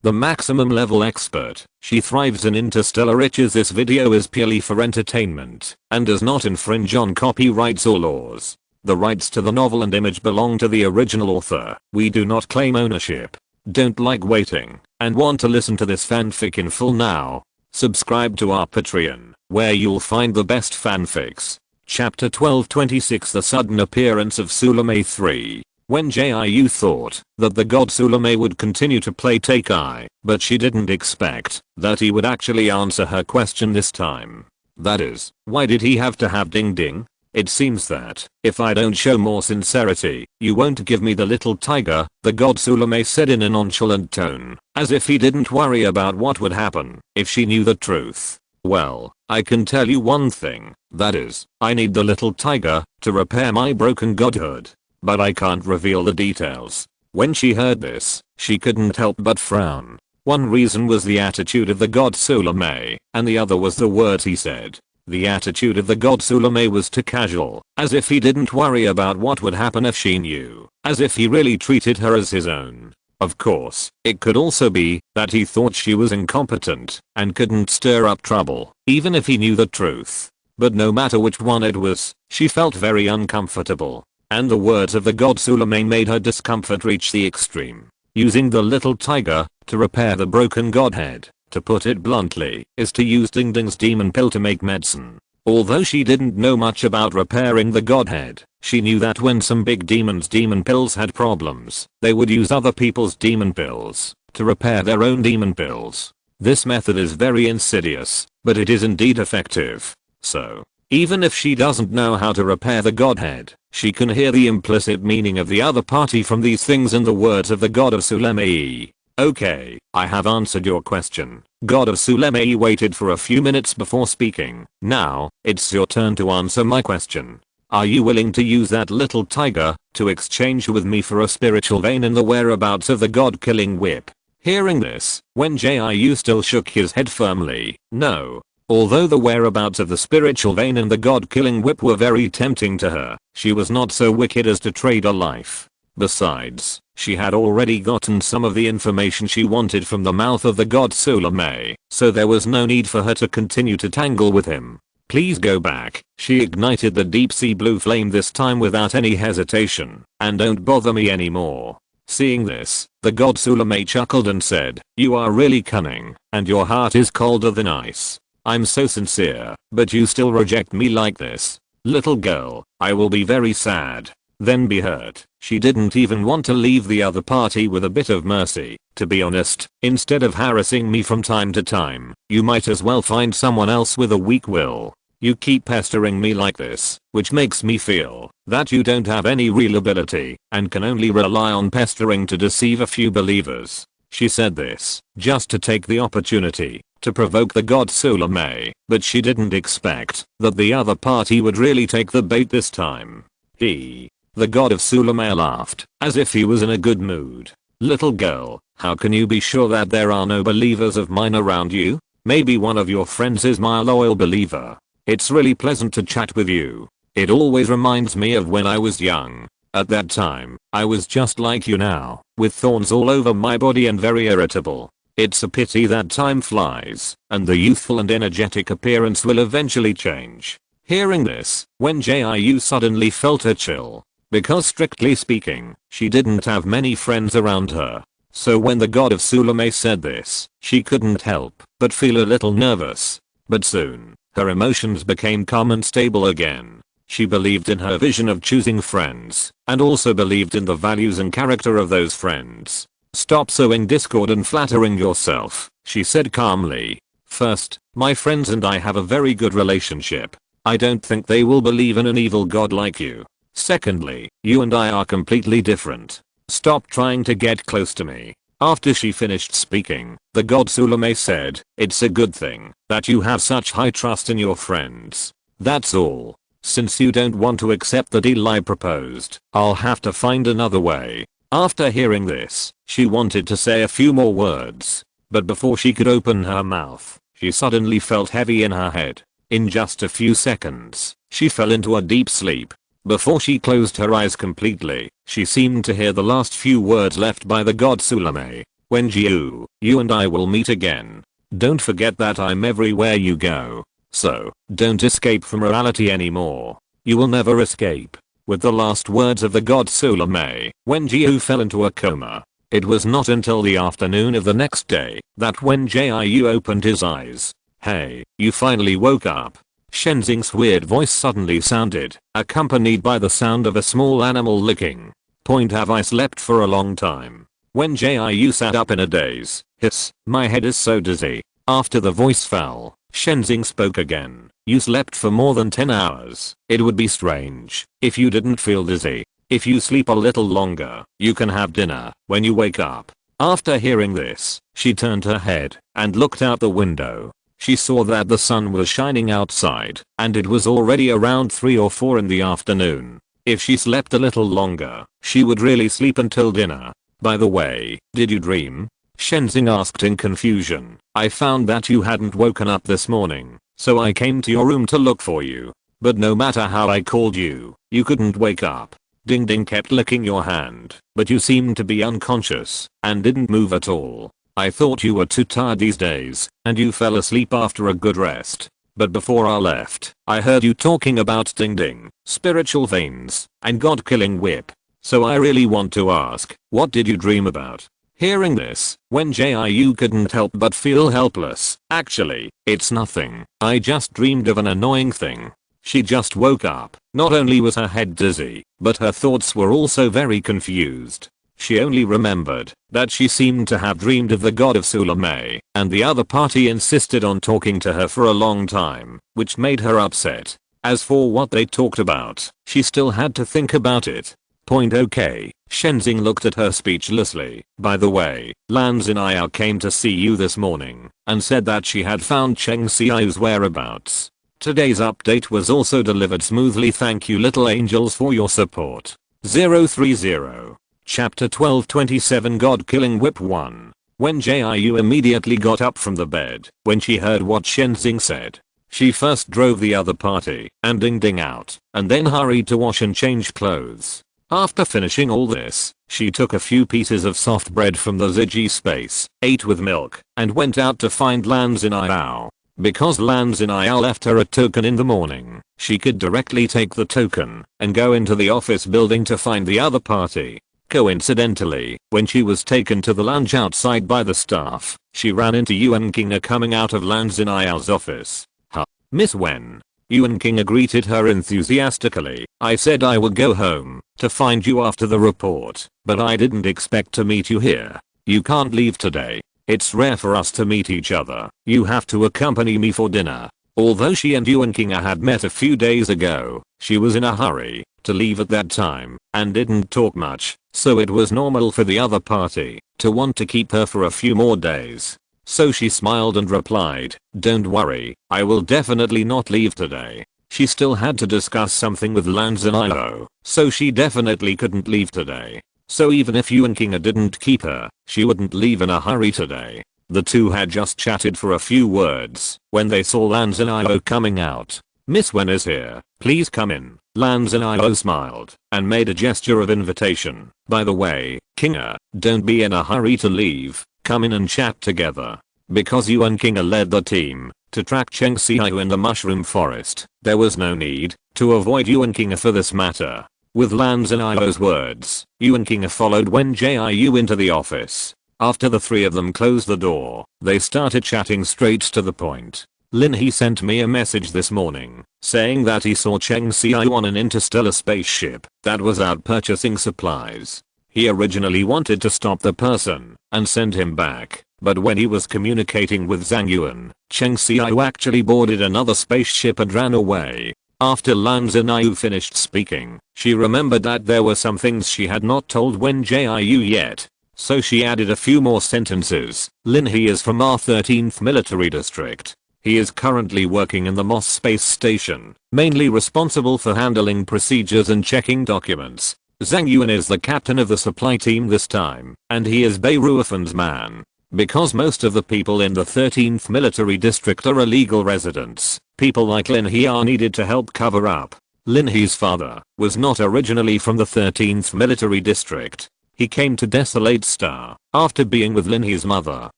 the maximum level expert. She thrives in interstellar riches. This video is purely for entertainment and does not infringe on copyrights or laws. The rights to the novel and image belong to the original author. We do not claim ownership. Don't like waiting and want to listen to this fanfic in full now? Subscribe to our Patreon, where you'll find the best fanfics. Chapter 1226, The Sudden Appearance of Sulame 3. Wen Jiu thought that the god Sulame would continue to play take eye, but she didn't expect that he would actually answer her question this time. That is, why did he have to have ding ding? It seems that if I don't show more sincerity, you won't give me the little tiger, the god Sulame said in a nonchalant tone, as if he didn't worry about what would happen if she knew the truth. Well, I can tell you one thing, that is, I need the little tiger to repair my broken godhood. But I can't reveal the details. When she heard this, she couldn't help but frown. One reason was the attitude of the god Sulame, and the other was the words he said. The attitude of the god Sulame was too casual, as if he didn't worry about what would happen if she knew, as if he really treated her as his own. Of course, it could also be that he thought she was incompetent and couldn't stir up trouble, even if he knew the truth. But no matter which one it was, she felt very uncomfortable. And the words of the god Sulame made her discomfort reach the extreme. Using the little tiger to repair the broken godhead, to put it bluntly, is to use Ding Ding's demon pill to make medicine. Although she didn't know much about repairing the godhead, she knew that when some big demons' demon pills had problems, they would use other people's demon pills to repair their own demon pills. This method is very insidious, but it is indeed effective. So, even if she doesn't know how to repair the godhead, she can hear the implicit meaning of the other party from these things in the words of the god of Sulame. Okay, I have answered your question. God of Sulame waited for a few minutes before speaking. Now, it's your turn to answer my question. Are you willing to use that little tiger to exchange with me for a spiritual vein in the whereabouts of the god-killing whip? Hearing this, Wen Jiu still shook his head firmly. No. Although the whereabouts of the spiritual vein and the god-killing whip were very tempting to her, she was not so wicked as to trade a life. Besides, she had already gotten some of the information she wanted from the mouth of the god Sulame, so there was no need for her to continue to tangle with him. Please go back. She ignited the deep sea blue flame this time without any hesitation, and don't bother me anymore. Seeing this, the god Sulame chuckled and said, you are really cunning, and your heart is colder than ice. I'm so sincere, but you still reject me like this. Little girl, I will be very sad. Then be hurt. She didn't even want to leave the other party with a bit of mercy. To be honest, instead of harassing me from time to time, you might as well find someone else with a weak will. You keep pestering me like this, which makes me feel that you don't have any real ability and can only rely on pestering to deceive a few believers. She said this just to take the opportunity to provoke the god Sulame, but she didn't expect that the other party would really take the bait this time. The god of Sulame laughed, as if he was in a good mood. Little girl, how can you be sure that there are no believers of mine around you? Maybe one of your friends is my loyal believer. It's really pleasant to chat with you. It always reminds me of when I was young. At that time, I was just like you now, with thorns all over my body and very irritable. It's a pity that time flies, and the youthful and energetic appearance will eventually change. Hearing this, Wen Jiu suddenly felt a chill. Because strictly speaking, she didn't have many friends around her. So when the god of Sulame said this, she couldn't help but feel a little nervous. But soon, her emotions became calm and stable again. She believed in her vision of choosing friends, and also believed in the values and character of those friends. Stop sowing discord and flattering yourself, she said calmly. First, my friends and I have a very good relationship. I don't think they will believe in an evil god like you. Secondly, you and I are completely different. Stop trying to get close to me. After she finished speaking, the god Sulame said, it's a good thing that you have such high trust in your friends. That's all. Since you don't want to accept the deal I proposed, I'll have to find another way. After hearing this, she wanted to say a few more words, but before she could open her mouth, she suddenly felt heavy in her head. In just a few seconds, she fell into a deep sleep. Before she closed her eyes completely, she seemed to hear the last few words left by the god Sulame. Wen Jiu, you and I will meet again. Don't forget that I'm everywhere you go. So, don't escape from reality anymore. You will never escape." With the last words of the god Sulamei, Wen Jiu fell into a coma. It was not until the afternoon of the next day that Wen Jiu opened his eyes. "Hey, you finally woke up." Shenzing's weird voice suddenly sounded, accompanied by the sound of a small animal licking. "Have I slept for a long time?" Wen Jiu sat up in a daze. "Hiss, my head is so dizzy." After the voice fell, Shenzing spoke again. "You slept for more than 10 hours. It would be strange if you didn't feel dizzy. If you sleep a little longer, you can have dinner when you wake up." After hearing this, she turned her head and looked out the window. She saw that the sun was shining outside, and it was already around 3 or 4 in the afternoon. If she slept a little longer, she would really sleep until dinner. "By the way, did you dream?" Shenzing asked in confusion. "I found that you hadn't woken up this morning, so I came to your room to look for you. But no matter how I called you, you couldn't wake up. Ding Ding kept licking your hand, but you seemed to be unconscious and didn't move at all. I thought you were too tired these days, and you fell asleep after a good rest. But before I left, I heard you talking about Ding Ding, spiritual veins, and God-killing whip. So I really want to ask, what did you dream about?" Hearing this, Wen Jiu couldn't help but feel helpless. "Actually, it's nothing. I just dreamed of an annoying thing." She just woke up. Not only was her head dizzy, but her thoughts were also very confused. She only remembered that she seemed to have dreamed of the god of Sulamei, and the other party insisted on talking to her for a long time, which made her upset. As for what they talked about, she still had to think about it. Okay, Shenzing looked at her speechlessly. "By the way, Lan Xiao came to see you this morning and said that she had found Cheng Xiao's whereabouts. Today's update was also delivered smoothly. Thank you little angels for your support. 030. Chapter 1227 God-Killing Whip 1. Wen Jiu immediately got up from the bed when she heard what Shenzing said. She first drove the other party and Ding Ding out, and then hurried to wash and change clothes. After finishing all this, she took a few pieces of soft bread from the Ziggy space, ate with milk, and went out to find Lan Xiao. Because Lan Xiao left her a token in the morning, she could directly take the token and go into the office building to find the other party. Coincidentally, when she was taken to the lounge outside by the staff, she ran into Yuan King coming out of Lan Xiao's office. "Huh, Miss Wen." Yuan King greeted her enthusiastically. "I said I would go home to find you after the report, but I didn't expect to meet you here. You can't leave today. It's rare for us to meet each other. You have to accompany me for dinner." Although she and Yuan King had met a few days ago, she was in a hurry to leave at that time and didn't talk much, so it was normal for the other party to want to keep her for a few more days. So she smiled and replied, "Don't worry, I will definitely not leave today." She still had to discuss something with Lan Xiao, so she definitely couldn't leave today. So even if Yuan King didn't keep her, she wouldn't leave in a hurry today. The two had just chatted for a few words when they saw Lan Xiao coming out. "Miss Wen is here, please come in." Lan Xiao smiled and made a gesture of invitation. "By the way, Kinga, don't be in a hurry to leave, come in and chat together." Because Yuan Kinga led the team to track Cheng Xiao in the mushroom forest, there was no need to avoid Yuan Kinga for this matter. With Lan Xiao's words, Yuan Kinga followed Wen Jiu into the office. After the three of them closed the door, they started chatting straight to the point. "Lin, he sent me a message this morning saying that he saw Cheng Xiao on an interstellar spaceship that was out purchasing supplies. He originally wanted to stop the person and send him back, but when he was communicating with Zhang Yuan, Cheng Xiao actually boarded another spaceship and ran away." After Lan Xiao finished speaking, she remembered that there were some things she had not told Wen Jiu yet. So she added a few more sentences. "Lin, he is from our 13th military district. He is currently working in the Moss space station, mainly responsible for handling procedures and checking documents. Zhang Yuan is the captain of the supply team this time, and he is Beiruofan's man. Because most of the people in the 13th military district are illegal residents, people like Lin He are needed to help cover up." Lin He's father was not originally from the 13th military district. He came to Desolate Star after being with Lin He's mother.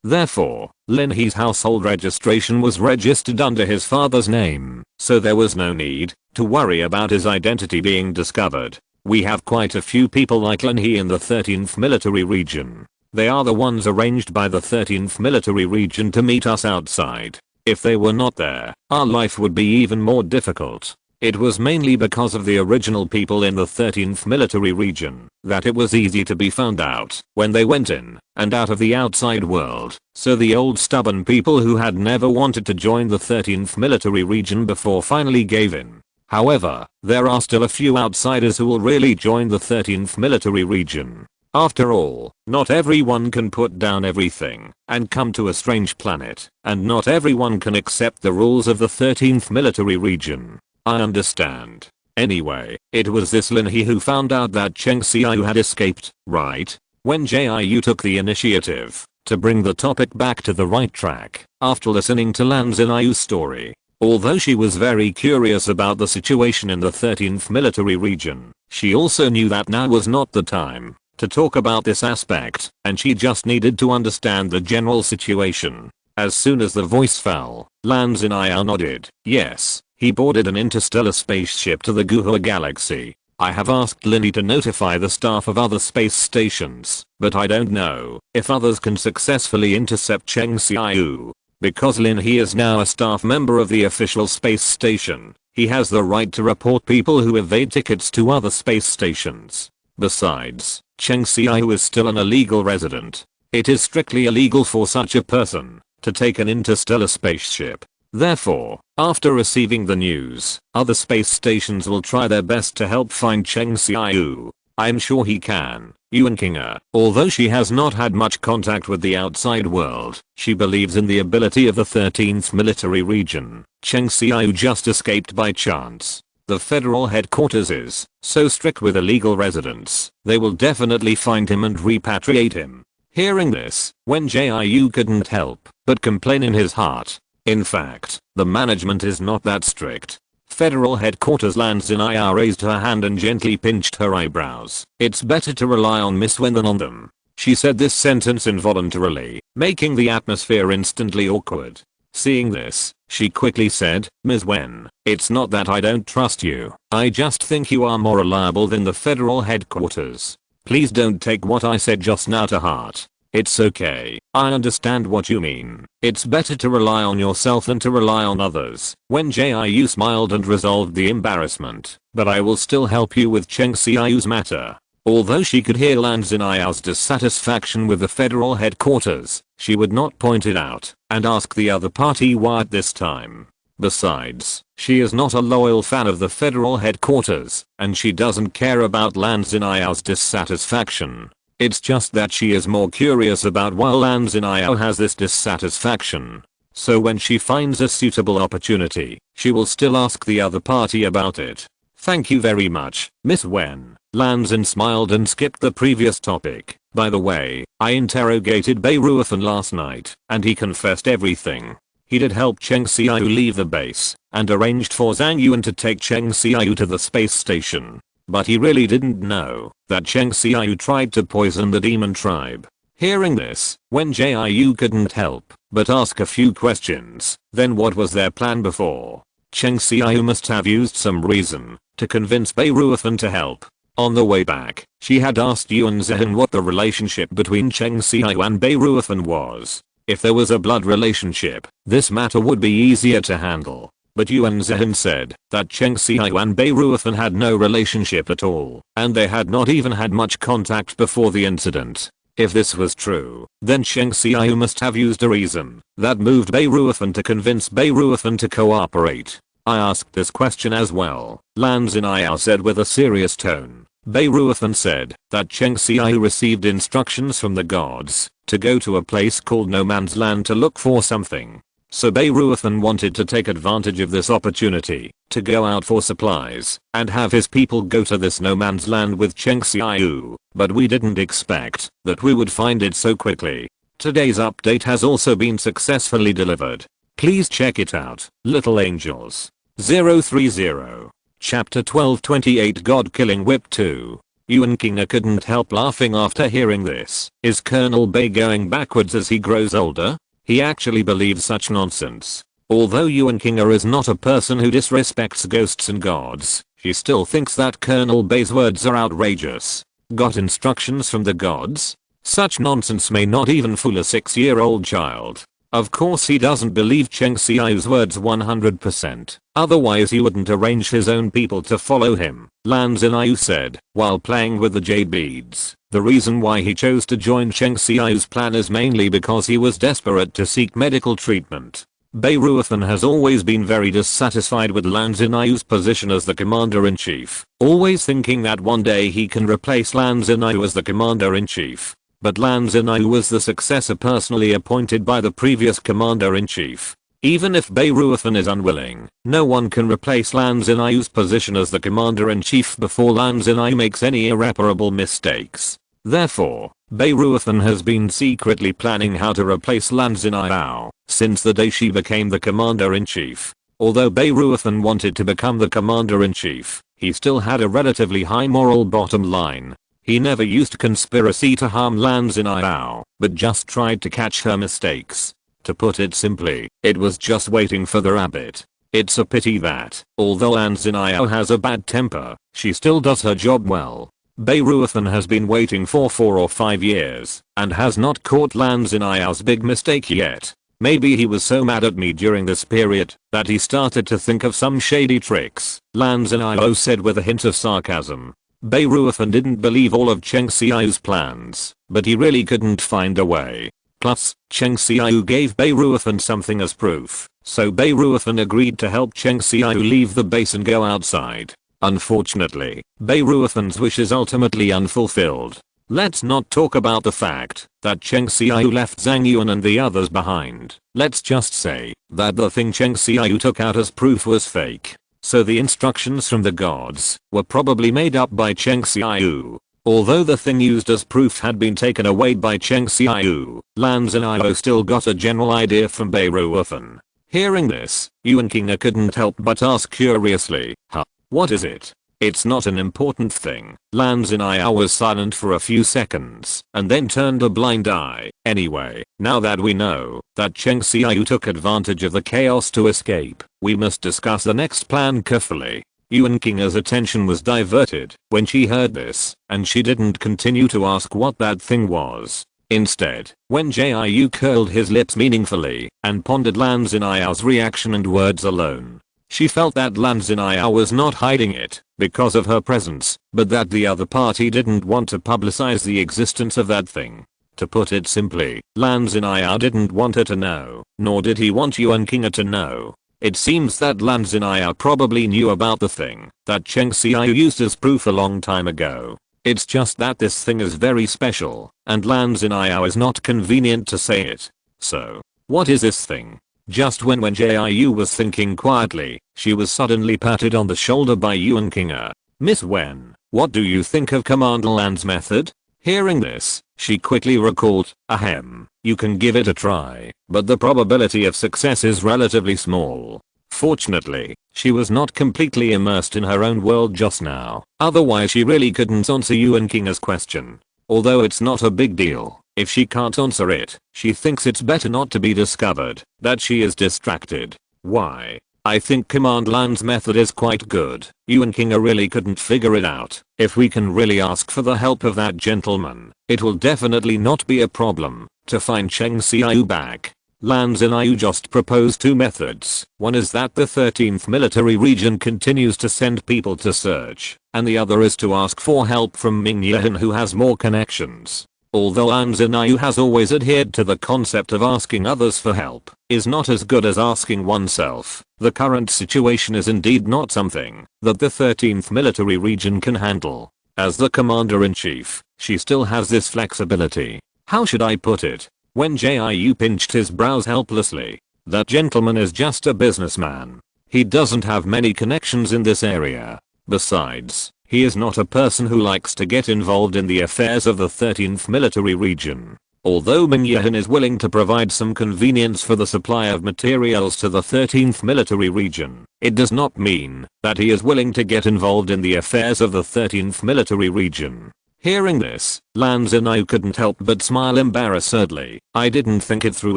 Therefore, Lin He's household registration was registered under his father's name, so there was no need to worry about his identity being discovered. We have quite a few people like Lin He in the 13th Military Region. They are the ones arranged by the 13th Military Region to meet us outside. If they were not there, our life would be even more difficult. It was mainly because of the original people in the 13th Military Region that it was easy to be found out when they went in and out of the outside world. So the old stubborn people who had never wanted to join the 13th Military Region before finally gave in. However, there are still a few outsiders who will really join the 13th Military Region. After all, not everyone can put down everything and come to a strange planet, and not everyone can accept the rules of the 13th Military Region. I understand. Anyway, it was this Lin He who found out that Cheng Xiaoyu had escaped, right? Wen Jiu took the initiative to bring the topic back to the right track after listening to Lan Xiaoyu's story. Although she was very curious about the situation in the 13th Military Region, she also knew that now was not the time to talk about this aspect, and she just needed to understand the general situation. As soon as the voice fell, Lan Xiaoyu nodded. Yes, he boarded an interstellar spaceship to the Guhua galaxy. I have asked Lin He to notify the staff of other space stations, but I don't know if others can successfully intercept Cheng Xiaoyu. Because Lin He is now a staff member of the official space station, he has the right to report people who evade tickets to other space stations. Besides, Cheng Xiaoyu is still an illegal resident. It is strictly illegal for such a person to take an interstellar spaceship. Therefore, after receiving the news, other space stations will try their best to help find Cheng Xiaoyu. I'm sure he can. Yuan Kinga, although she has not had much contact with the outside world, she believes in the ability of the 13th Military Region. Cheng Xiaoyu just escaped by chance. The federal headquarters is so strict with illegal residents, they will definitely find him and repatriate him. Hearing this, Wen Jiu couldn't help but complain in his heart. In fact, the management is not that strict. Federal headquarters. Lan Xiaoyu raised her hand and gently pinched her eyebrows. It's better to rely on Miss Wen than on them. She said this sentence involuntarily, making the atmosphere instantly awkward. Seeing this, she quickly said, Ms. Wen, it's not that I don't trust you. I just think you are more reliable than the federal headquarters. Please don't take what I said just now to heart. It's okay. I understand what you mean. It's better to rely on yourself than to rely on others. Wen Jiu smiled and resolved the embarrassment. But I will still help you with Cheng Xiaoyu's matter. Although she could hear Lan Xiaoyu's dissatisfaction with the federal headquarters, she would not point it out and ask the other party why at this time. Besides, she is not a loyal fan of the federal headquarters, and she doesn't care about Lan Xiaoyu's dissatisfaction. It's just that she is more curious about why Lan Xiaoyu has this dissatisfaction. So when she finds a suitable opportunity, she will still ask the other party about it. Thank you very much, Miss Wen. Lan Xiaoyu smiled and skipped the previous topic. By the way, I interrogated Bei Ruofan last night, and he confessed everything. He did help Cheng Xiaoyu leave the base, and arranged for Zhang Yuan to take Cheng Xiaoyu to the space station. But he really didn't know that Cheng Xiaoyu tried to poison the demon tribe. Hearing this, Wen Jiu couldn't help but ask a few questions. Then what was their plan before? Cheng Xiaoyu must have used some reason to convince Bei Ruofan to help. On the way back, she had asked Yuan Zhen what the relationship between Cheng Xiaoyu and Bei Ruofan was. If there was a blood relationship, this matter would be easier to handle. But Yuan Zhen said that Cheng Xiaoyu and Bei Ruofan had no relationship at all, and they had not even had much contact before the incident. If this was true, then Cheng Xiaoyu must have used a reason that moved Bei Ruofan to convince Bei Ruofan to cooperate. I asked this question as well, Lan Xiaoyu said with a serious tone. Bei Ruofan said that Cheng Xiaoyu received instructions from the gods to go to a place called No Man's Land to look for something. So Bei Ruofan wanted to take advantage of this opportunity to go out for supplies and have his people go to this no man's land with Cheng Xiaoyu, but we didn't expect that we would find it so quickly. Today's update has also been successfully delivered. Please check it out. Little Angels 030 Chapter 1228 God Killing Whip 2. Yuan Kinga couldn't help laughing after hearing this. Is Colonel Bay going backwards as he grows older? He actually believes such nonsense. Although Yuan Kinga is not a person who disrespects ghosts and gods, she still thinks that Colonel Bay's words are outrageous. Got instructions from the gods? Such nonsense may not even fool a 6-year-old child. Of course he doesn't believe Cheng Xiao's words 100%. Otherwise he wouldn't arrange his own people to follow him, Lan Xiaoyu said, while playing with the jade beads. The reason why he chose to join Cheng Xiao's plan is mainly because he was desperate to seek medical treatment. Bei Ruothan has always been very dissatisfied with Lan Xiaoyu's position as the commander-in-chief, always thinking that one day he can replace Lan Xiaoyu as the commander-in-chief. But Lan Xiaoyu was the successor personally appointed by the previous commander-in-chief. Even if Bei Ruothan is unwilling, no one can replace Lan Xiaoyu's position as the commander-in-chief before Lan Xiaoyu makes any irreparable mistakes. Therefore, Bei Ruothan has been secretly planning how to replace Lan Xiaoyu since the day she became the commander-in-chief. Although Bei Ruothan wanted to become the commander-in-chief, he still had a relatively high moral bottom line. He never used conspiracy to harm Lan Xiaoyu, but just tried to catch her mistakes. To put it simply, it was just waiting for the rabbit. It's a pity that, although Lan Xiaoyu has a bad temper, she still does her job well. Bei Ruothan has been waiting for 4 or 5 years, and has not caught Lan Xiaoyu's big mistake yet. Maybe he was so mad at me during this period, that he started to think of some shady tricks, Lan Xiaoyu said with a hint of sarcasm. Bei Ruothan didn't believe all of Cheng Xiao's plans, but he really couldn't find a way. Plus, Cheng Xiao gave Bei Ruothan something as proof, so Bei Ruothan agreed to help Cheng Xiao leave the base and go outside. Unfortunately, Bei Ruothan's wish is ultimately unfulfilled. Let's not talk about the fact that Cheng Xiao left Zhang Yuan and the others behind. Let's just say that the thing Cheng Xiao took out as proof was fake. So the instructions from the gods were probably made up by Cheng Xiao. Although the thing used as proof had been taken away by Cheng Xiao, Lan Xiaoyu still got a general idea from Bei Ruothan. Hearing this, Yuan Kinga couldn't help but ask curiously, huh? What is it? It's not an important thing. Lan Xiaoyu was silent for a few seconds, and then turned a blind eye. Anyway, now that we know that Cheng Xiao took advantage of the chaos to escape, we must discuss the next plan carefully. Yuan Kinga's attention was diverted when she heard this, and she didn't continue to ask what that thing was. Instead, Wen Jiu curled his lips meaningfully and pondered Lan Xiao's reaction and words alone. She felt that Lan Xiao was not hiding it because of her presence, but that the other party didn't want to publicize the existence of that thing. To put it simply, Lan Xiao didn't want her to know, nor did he want Yuan Kinga to know. It seems that Lan Xiao probably knew about the thing that Cheng Xiao used as proof a long time ago. It's just that this thing is very special, and Lan Xiao is not convenient to say it. So, what is this thing? Just when Wen Jiu was thinking quietly, she was suddenly patted on the shoulder by Yuan Kinga. Miss Wen, what do you think of Commander Lan's method? Hearing this, she quickly recalled, ahem, you can give it a try, but the probability of success is relatively small. Fortunately, she was not completely immersed in her own world just now, otherwise she really couldn't answer Yuan Kinga's question. Although it's not a big deal. If she can't answer it, she thinks it's better not to be discovered that she is distracted. Why? I think Commander Lan's method is quite good. Yuan Kinga really couldn't figure it out. If we can really ask for the help of that gentleman, it will definitely not be a problem to find Cheng Xiao back. Lan Xiaoyu just proposed 2 methods. One is that the 13th military region continues to send people to search, and the other is to ask for help from Ming Yehan, who has more connections. Although Lan Xiaoyu has always adhered to the concept of asking others for help, is not as good as asking oneself. The current situation is indeed not something that the 13th military region can handle. As the commander-in-chief, she still has this flexibility. How should I put it? Wen Jiu pinched his brows helplessly. That gentleman is just a businessman. He doesn't have many connections in this area. Besides, he is not a person who likes to get involved in the affairs of the 13th military region. Although Min Yahan is willing to provide some convenience for the supply of materials to the 13th military region, it does not mean that he is willing to get involved in the affairs of the 13th military region. Hearing this, Lan Xiaoyu couldn't help but smile embarrassedly. I didn't think it through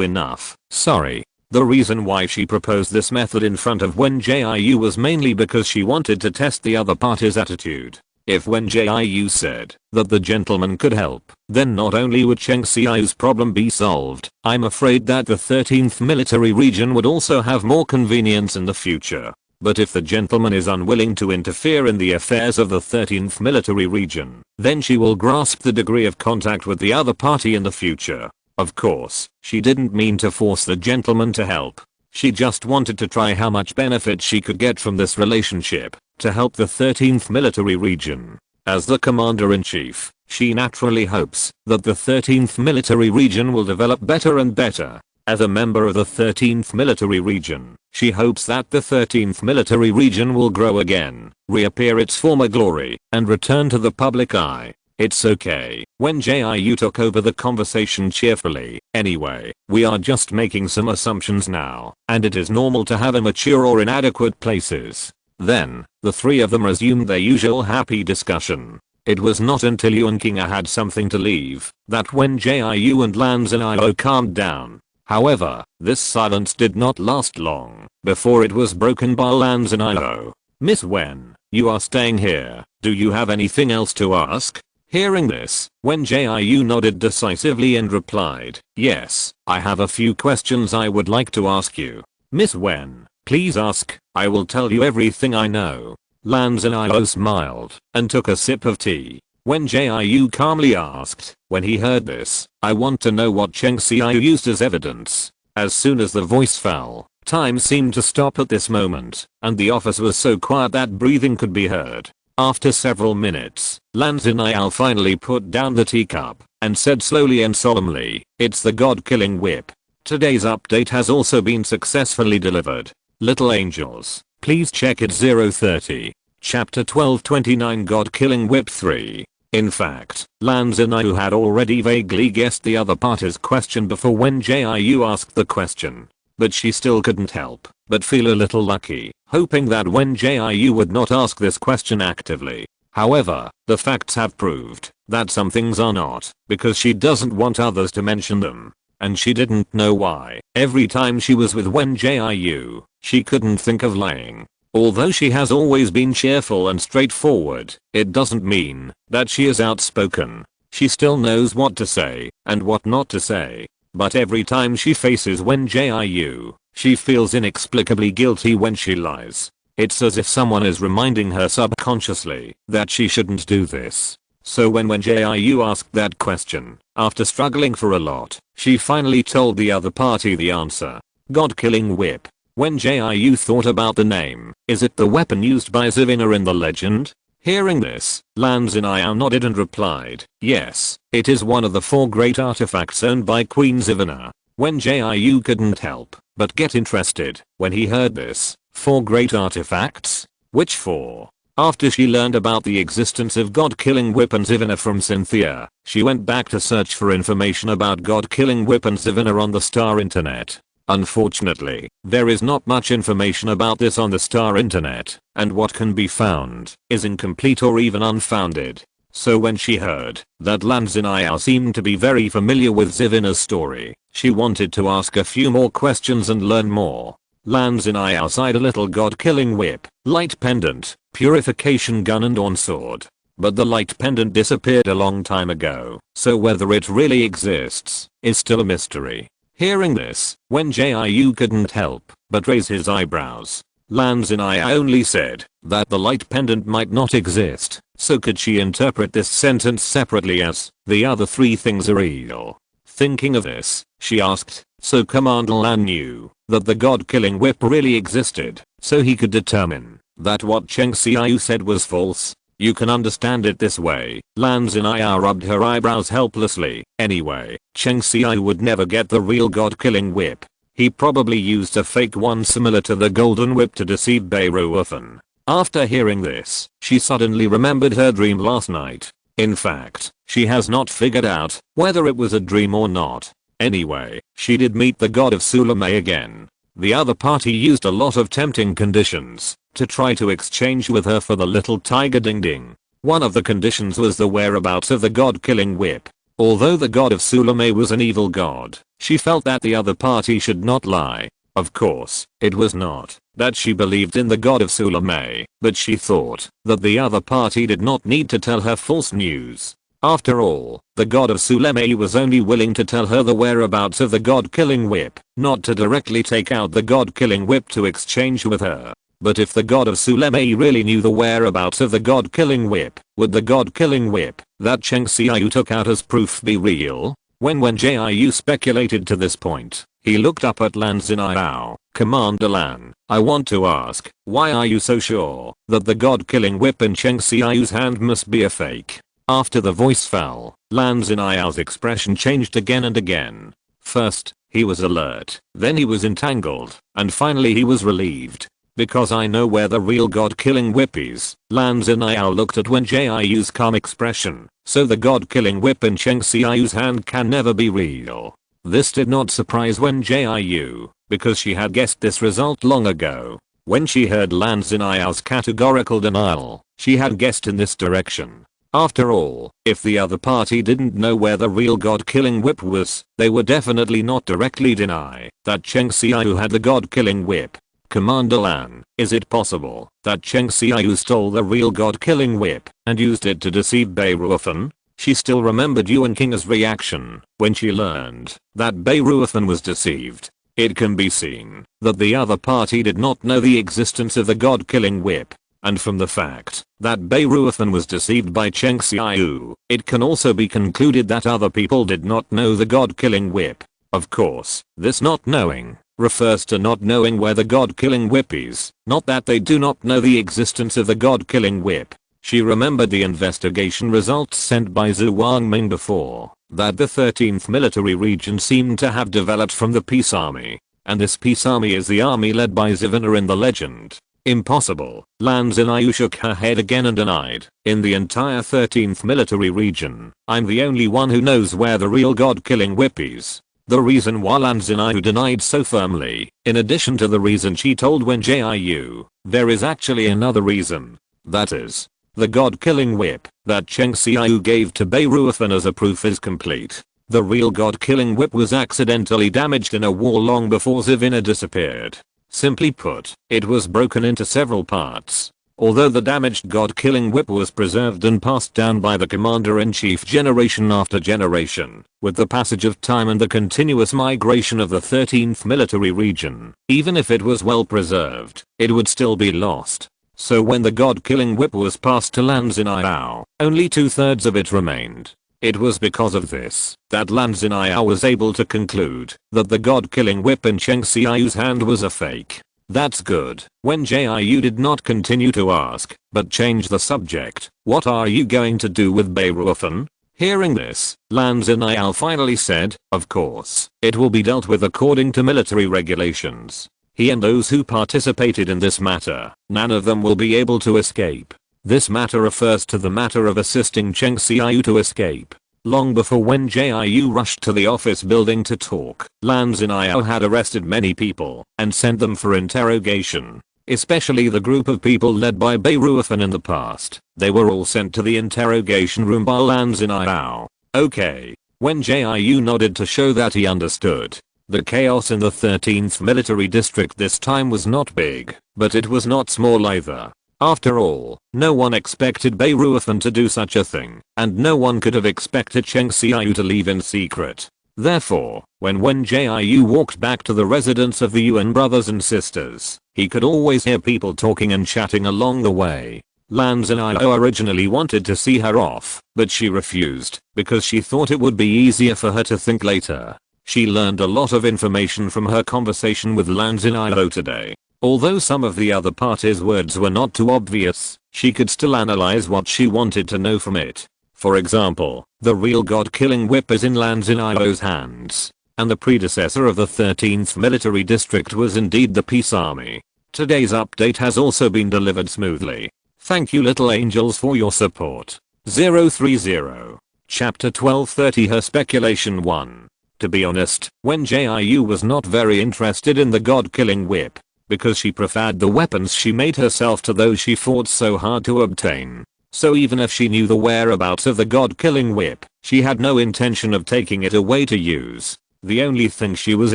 enough. Sorry. The reason why she proposed this method in front of Wen Jiu was mainly because she wanted to test the other party's attitude. If Wen Jiu said that the gentleman could help, then not only would Cheng Xiao's problem be solved, I'm afraid that the 13th military region would also have more convenience in the future. But if the gentleman is unwilling to interfere in the affairs of the 13th military region, then she will grasp the degree of contact with the other party in the future. Of course, she didn't mean to force the gentleman to help. She just wanted to try how much benefit she could get from this relationship to help the 13th military region. As the commander-in-chief, she naturally hopes that the 13th military region will develop better and better. As a member of the 13th military region, she hopes that the 13th military region will grow again, reappear its former glory, and return to the public eye. It's okay. Wen Jiu took over the conversation cheerfully. Anyway, we are just making some assumptions now, and it is normal to have immature or inadequate places. Then, the three of them resumed their usual happy discussion. It was not until Yuan Qing'e had something to leave that Wen Jiu and Lan Xiaoyu calmed down. However, this silence did not last long before it was broken by Lan Xiaoyu. Miss Wen, you are staying here. Do you have anything else to ask? Hearing this, Wen Jiu nodded decisively and replied, yes, I have a few questions I would like to ask you. Miss Wen, please ask, I will tell you everything I know. Lan Xiaoyu smiled and took a sip of tea. Wen Jiu calmly asked, when he heard this, I want to know what Cheng Xiaoyu used as evidence. As soon as the voice fell, time seemed to stop at this moment, and the office was so quiet that breathing could be heard. After several minutes, Lan Xiaoyu finally put down the teacup and said slowly and solemnly, it's the God-killing whip. Today's update has also been successfully delivered. Little angels, please check it 030. Chapter 1229 God-killing whip 3. In fact, Lan Xiaoyu had already vaguely guessed the other party's question before Wen Jiu asked the question. But she still couldn't help but feel a little lucky, hoping that Wen Jiu would not ask this question actively. However, the facts have proved that some things are not, because she doesn't want others to mention them. And she didn't know why. Every time she was with Wen Jiu, she couldn't think of lying. Although she has always been cheerful and straightforward, it doesn't mean that she is outspoken. She still knows what to say and what not to say. But every time she faces Wen Jiu, she feels inexplicably guilty when she lies. It's as if someone is reminding her subconsciously that she shouldn't do this. So when Wen Jiu asked that question, after struggling for a lot, she finally told the other party the answer. God-killing whip. Wen Jiu thought about the name. Is it the weapon used by Zivina in the legend? Hearing this, Lan Xiaoyu nodded and replied, yes, it is one of the 4 great artifacts owned by Queen Zivina. Wen Jiu couldn't help but get interested when he heard this. 4 great artifacts? Which 4? After she learned about the existence of God-killing whip and Zivina from Cynthia, she went back to search for information about God-killing whip and Zivina on the Star Internet. Unfortunately, there is not much information about this on the Star Internet, and what can be found is incomplete or even unfounded. So when she heard that Lan Xiaoyu seemed to be very familiar with Zivina's story, she wanted to ask a few more questions and learn more. Lan Xiaoyu sighed a little. God-killing whip, light pendant, purification gun and on sword. But the light pendant disappeared a long time ago, so whether it really exists is still a mystery. Hearing this, Wen Jiu couldn't help but raise his eyebrows. Lan Xiaoyu only said that the light pendant might not exist, so could she interpret this sentence separately as, the other 3 things are real? Thinking of this, she asked, so Commander Lan knew that the God-killing whip really existed, so he could determine that what Cheng Xiaoyu said was false? You can understand it this way. Lan Xiaoyu rubbed her eyebrows helplessly. Anyway, Cheng Xiaoyu would never get the real God-killing whip. He probably used a fake one similar to the golden whip to deceive orphan. After hearing this, she suddenly remembered her dream last night. In fact, She has not figured out whether it was a dream or not. Anyway, she did meet the god of Sulame again. The other party used a lot of tempting conditions to try to exchange with her for the little tiger ding ding. One of the conditions was the whereabouts of the god-killing whip. Although the god of Sulame was an evil god, she felt that the other party should not lie. Of course, it was not that she believed in the god of Sulame, but she thought that the other party did not need to tell her false news. After all, the god of Sulame was only willing to tell her the whereabouts of the god-killing whip, not to directly take out the god-killing whip to exchange with her. But if the god of Sulame really knew the whereabouts of the god-killing whip, would the god-killing whip that Chen Xiaoyu took out as proof be real? When Wen Jiu speculated to this point, he looked up at Lan Xiao. Commander Lan, I want to ask, why are you so sure that the god-killing whip in Chen Xiaoyu's hand must be a fake? After the voice fell, Lan Xiao's expression changed again and again. First, he was alert, then he was entangled, and finally he was relieved. Because I know where the real god-killing whip is. Lan Xiao looked at Wen Jiu's calm expression, so the god-killing whip in Chen Xiaoyu's hand can never be real. This did not surprise Wen Jiu, because she had guessed this result long ago. When she heard Lan Xiao's categorical denial, she had guessed in this direction. After all, if the other party didn't know where the real god-killing whip was, they would definitely not directly deny that Chen Xiaoyu had the god-killing whip. Commander Lan, is it possible that Chen Xiaoyu stole the real god-killing whip and used it to deceive Beiruofan? She still remembered Yuan King's reaction when she learned that Beiruofan was deceived. It can be seen that the other party did not know the existence of the god-killing whip. And from the fact that Beiruofan was deceived by Chen Xiaoyu, it can also be concluded that other people did not know the god-killing whip. Of course, this not knowing refers to not knowing where the god-killing whip is, not that they do not know the existence of the god-killing whip. She remembered the investigation results sent by Zhu Wangming before, that the 13th military region seemed to have developed from the peace army, and this peace army is the army led by Zivana in the legend. Impossible. Lan Xiaoyu shook her head again and denied. In the entire 13th military region, I'm the only one who knows where the real god-killing whip is. The reason why Lan Xiaoyu denied so firmly, in addition to the reason she told Wen Jiu, there is actually another reason. That is, the god-killing whip that Chen Xiaoyu gave to Beiruofan as a proof is complete. The real god-killing whip was accidentally damaged in a war long before Zivana disappeared. Simply put, it was broken into several parts. Although the damaged god-killing whip was preserved and passed down by the commander-in-chief generation after generation, with the passage of time and the continuous migration of the 13th military region, even if it was well preserved, it would still be lost. So when the god-killing whip was passed to Lan Xiao, only 2/3 of it remained. It was because of this that Lan Xiao was able to conclude that the god-killing whip in Chen Xiaoyu's hand was a fake. That's good. Wen Jiu did not continue to ask, but changed the subject. What are you going to do with Beiruofan? Hearing this, Lan Xiao finally said, of course, it will be dealt with according to military regulations. He and those who participated in this matter, none of them will be able to escape. This matter refers to the matter of assisting Chen Xiaoyu to escape. Long before Wen Jiu rushed to the office building to talk, Lan Xiao had arrested many people and sent them for interrogation. Especially the group of people led by Beiruofan in the past. They were all sent to the interrogation room by Lan Xiao. Okay. Wen Jiu nodded to show that he understood. The chaos in the 13th military district this time was not big, but it was not small either. After all, no one expected Beiruofan to do such a thing, and no one could have expected Chen Xiaoyu to leave in secret. Therefore, when Wen Jiu walked back to the residence of the Yuan brothers and sisters, he could always hear people talking and chatting along the way. Lan Xiao originally wanted to see her off, but she refused, because she thought it would be easier for her to think later. She learned a lot of information from her conversation with Lan Xiao today. Although some of the other party's words were not too obvious, she could still analyze what she wanted to know from it. For example, the real god-killing whip is in Lan Xiao's hands, and the predecessor of the 13th military district was indeed the peace army. Today's update has also been delivered smoothly. Thank you little angels for your support. 030. Chapter 1230 Her Speculation 1. To be honest, Wen Jiu was not very interested in the god-killing whip, because she preferred the weapons she made herself to those she fought so hard to obtain. So even if she knew the whereabouts of the god-killing whip, she had no intention of taking it away to use. The only thing she was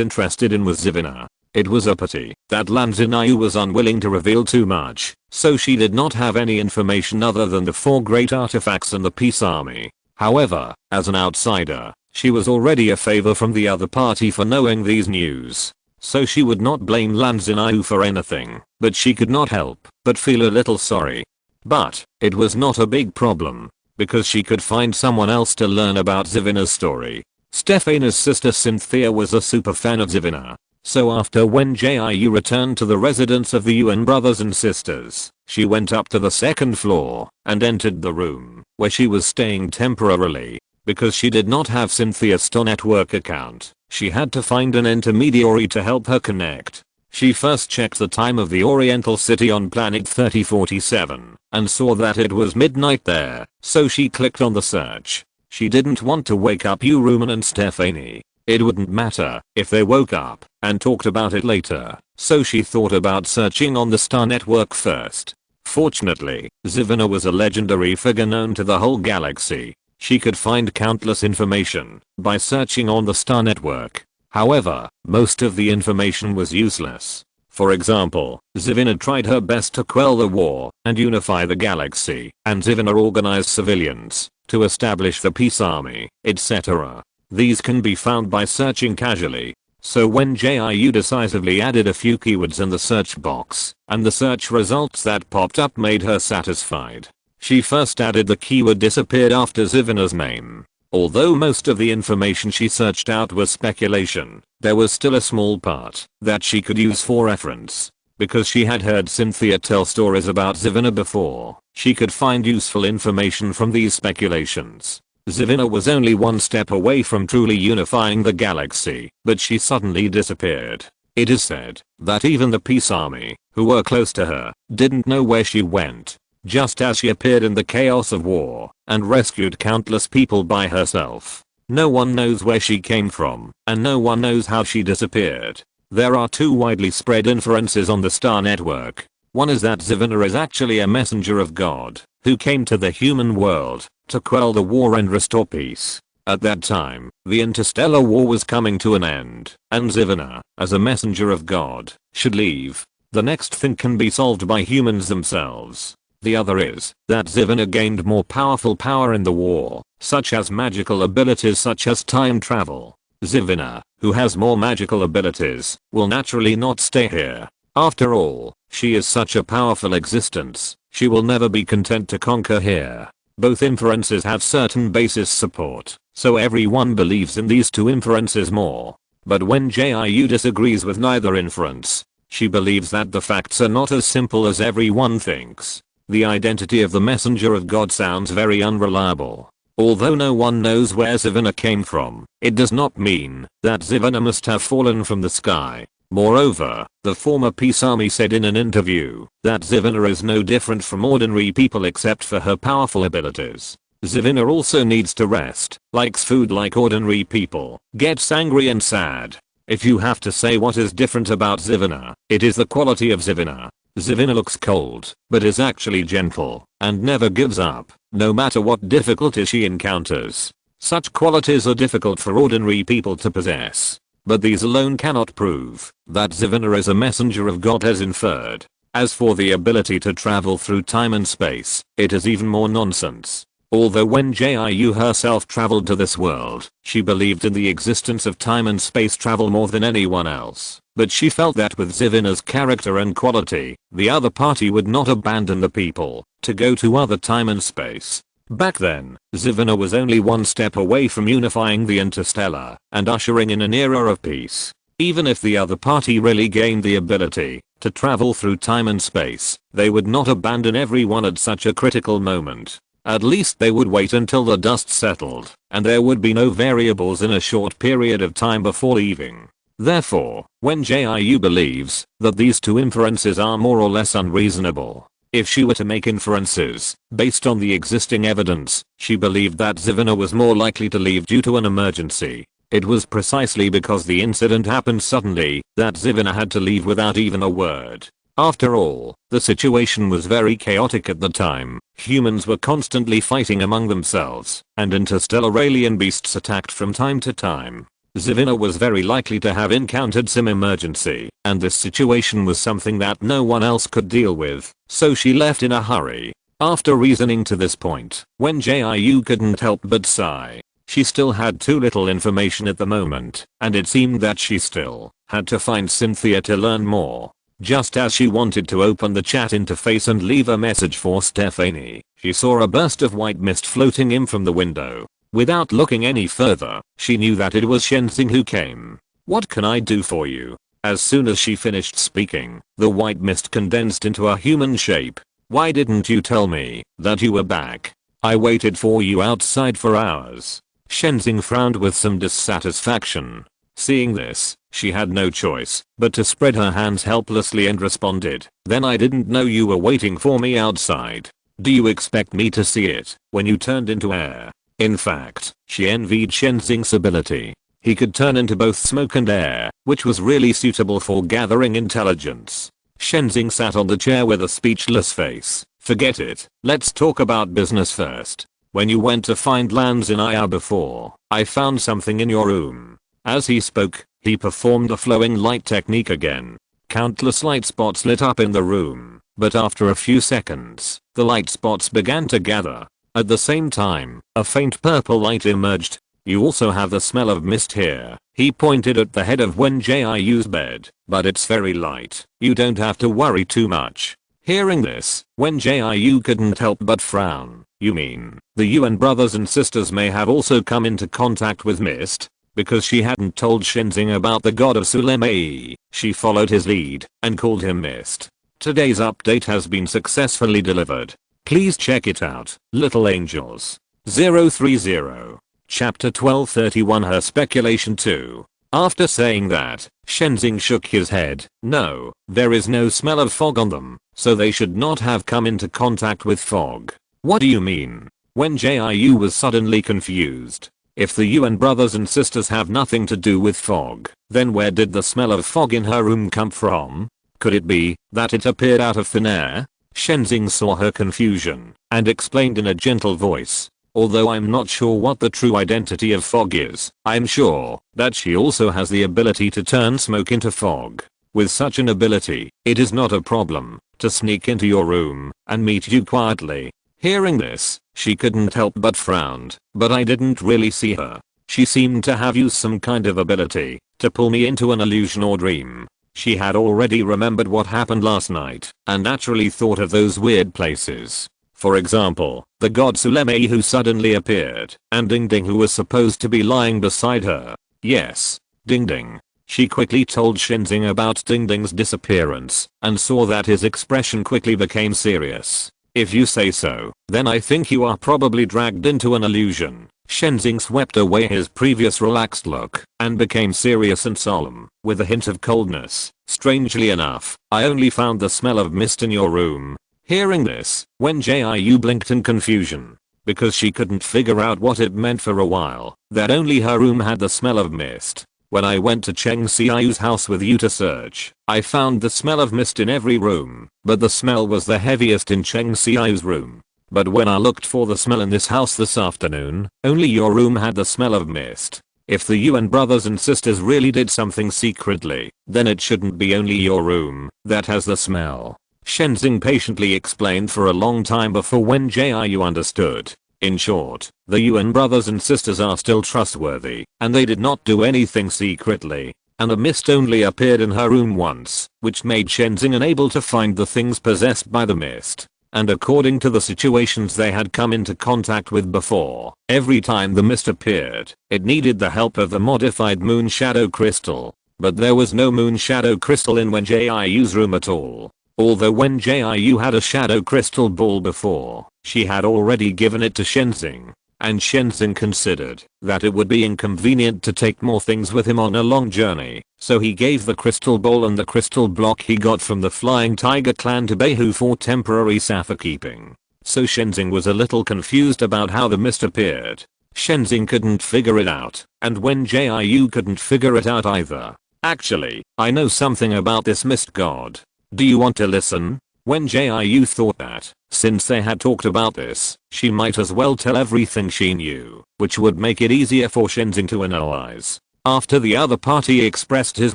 interested in was Zivina. It was a pity that Lanzinayu was unwilling to reveal too much, so she did not have any information other than the 4 great artifacts and the peace army. However, as an outsider, she was already a favor from the other party for knowing these news. So she would not blame Lanzinayu for anything, but she could not help but feel a little sorry. But it was not a big problem, because she could find someone else to learn about Zivina's story. Stefana's sister Cynthia was a super fan of Zivina. So after Wen Jiu returned to the residence of the Yuan brothers and sisters, she went up to the 2nd floor and entered the room where she was staying temporarily. Because she did not have Cynthia's Star network account, she had to find an intermediary to help her connect. She first checked the time of the Oriental City on planet 3047 and saw that it was midnight there, so she clicked on the search. She didn't want to wake up Uruman and Stefani. It wouldn't matter if they woke up and talked about it later, so she thought about searching on the Star network first. Fortunately, Zivina was a legendary figure known to the whole galaxy. She could find countless information by searching on the Star network. However, most of the information was useless. For example, Zivina tried her best to quell the war and unify the galaxy, and Zivina organized civilians to establish the peace army, etc. These can be found by searching casually. So Wen Jiu decisively added a few keywords in the search box, and the search results that popped up made her satisfied. She first added the keyword disappeared after Zivina's name. Although most of the information she searched out was speculation, there was still a small part that she could use for reference. Because she had heard Cynthia tell stories about Zivina before, she could find useful information from these speculations. Zivina was only one step away from truly unifying the galaxy, but she suddenly disappeared. It is said that even the peace army, who were close to her, didn't know where she went. Just as she appeared in the chaos of war and rescued countless people by herself. No one knows where she came from, and no one knows how she disappeared. There are 2 widely spread inferences on the Star network. One is that Zivina is actually a messenger of God, who came to the human world to quell the war and restore peace. At that time, the Interstellar war was coming to an end, and Zivina, as a messenger of God, should leave. The next thing can be solved by humans themselves. The other is that Zivina gained more powerful power in the war, such as magical abilities such as time travel. Zivina, who has more magical abilities, will naturally not stay here. After all, she is such a powerful existence, she will never be content to conquer here. Both inferences have certain basis support, so everyone believes in these 2 inferences more. But Wen Jiu disagrees with neither inference. She believes that the facts are not as simple as everyone thinks. The identity of the messenger of God sounds very unreliable. Although no one knows where Zivina came from, it does not mean that Zivina must have fallen from the sky. Moreover, the former peace army said in an interview that Zivina is no different from ordinary people except for her powerful abilities. Zivina also needs to rest, likes food like ordinary people, gets angry and sad. If you have to say what is different about Zivina, it is the quality of Zivina. Zivina looks cold, but is actually gentle, and never gives up, no matter what difficulties she encounters. Such qualities are difficult for ordinary people to possess. But these alone cannot prove that Zivina is a messenger of God as inferred. As for the ability to travel through time and space, it is even more nonsense. Although Wen Jiu herself traveled to this world, she believed in the existence of time and space travel more than anyone else. But she felt that with Zivina's character and quality, the other party would not abandon the people to go to other time and space. Back then, Zivina was only one step away from unifying the Interstellar and ushering in an era of peace. Even if the other party really gained the ability to travel through time and space, they would not abandon everyone at such a critical moment. At least they would wait until the dust settled, and there would be no variables in a short period of time before leaving. Therefore, Wen Jiu believes that these 2 inferences are more or less unreasonable. If she were to make inferences, based on the existing evidence, she believed that Zivina was more likely to leave due to an emergency. It was precisely because the incident happened suddenly that Zivina had to leave without even a word. After all, the situation was very chaotic at the time. Humans were constantly fighting among themselves, and interstellar alien beasts attacked from time to time. Zivina was very likely to have encountered some emergency, and this situation was something that no one else could deal with, so she left in a hurry. After reasoning to this point, Wen Jiu couldn't help but sigh. She still had too little information at the moment, and it seemed that she still had to find Cynthia to learn more. Just as she wanted to open the chat interface and leave a message for Stephanie, she saw a burst of white mist floating in from the window. Without looking any further, she knew that it was Shenzing who came. "What can I do for you?" As soon as she finished speaking, the white mist condensed into a human shape. "Why didn't you tell me that you were back? I waited for you outside for hours." Shenzing frowned with some dissatisfaction. Seeing this, she had no choice but to spread her hands helplessly and responded, "Then I didn't know you were waiting for me outside. Do you expect me to see it when you turned into air?" In fact, she envied Shenzing's ability. He could turn into both smoke and air, which was really suitable for gathering intelligence. Shenzing sat on the chair with a speechless face. "Forget it, let's talk about business first. When you went to find lands in IR before, I found something in your room." As he spoke, he performed the flowing light technique again. Countless light spots lit up in the room, but after a few seconds, the light spots began to gather. At the same time, a faint purple light emerged. "You also have the smell of mist here." He pointed at the head of Wen Jiu's bed, "but it's very light. You don't have to worry too much." Hearing this, Wen Jiu couldn't help but frown. "You mean, the Yuan brothers and sisters may have also come into contact with mist?" Because she hadn't told Shenzing about the god of Sulemei, she followed his lead and called him Mist. Today's update has been successfully delivered. Please check it out, little angels. 030. Chapter 1231 Her Speculation 2. After saying that, Shenzing shook his head. "No, there is no smell of fog on them, so they should not have come into contact with fog." "What do you mean?" Wen Jiu was suddenly confused. If the Yuan brothers and sisters have nothing to do with fog, then where did the smell of fog in her room come from? Could it be that it appeared out of thin air? Shenzing saw her confusion and explained in a gentle voice, "Although I'm not sure what the true identity of fog is, I'm sure that she also has the ability to turn smoke into fog. With such an ability, it is not a problem to sneak into your room and meet you quietly." Hearing this, she couldn't help but frown, "But I didn't really see her. She seemed to have used some kind of ability to pull me into an illusion or dream." She had already remembered what happened last night and naturally thought of those weird places. For example, the god Sulemei who suddenly appeared, and Ding Ding who was supposed to be lying beside her. Yes, Ding Ding. She quickly told Shenzing about Ding Ding's disappearance and saw that his expression quickly became serious. "If you say so, then I think you are probably dragged into an illusion." Shenzing swept away his previous relaxed look and became serious and solemn, with a hint of coldness. "Strangely enough, I only found the smell of mist in your room." Hearing this, Wen Jiu blinked in confusion, because she couldn't figure out what it meant for a while, that only her room had the smell of mist. "When I went to Cheng Xiao's house with you to search, I found the smell of mist in every room, but the smell was the heaviest in Cheng Xiao's room. But when I looked for the smell in this house this afternoon, only your room had the smell of mist. If the Yuan brothers and sisters really did something secretly, then it shouldn't be only your room that has the smell." Shenzing patiently explained for a long time before Wen Jiu understood. In short, the Yuan brothers and sisters are still trustworthy, and they did not do anything secretly, and a mist only appeared in her room once, which made Shenzing unable to find the things possessed by the mist. And according to the situations they had come into contact with before, every time the mist appeared, it needed the help of the modified moon shadow crystal. But there was no moon shadow crystal in Wen Jiu's room at all. Although Wen Jiu had a shadow crystal ball before, she had already given it to Shenzing. and Shenzhen considered that it would be inconvenient to take more things with him on a long journey, so he gave the crystal ball and the crystal block he got from the Flying Tiger clan to Beihu for temporary safekeeping. So Shenzhen was a little confused about how the mist appeared. Shenzhen couldn't figure it out, and Wen Jiu couldn't figure it out either. Actually, I know something about this mist god. Do you want to listen? Wen Jiu thought that, since they had talked about this, she might as well tell everything she knew, which would make it easier for Shenzhen to analyze. After the other party expressed his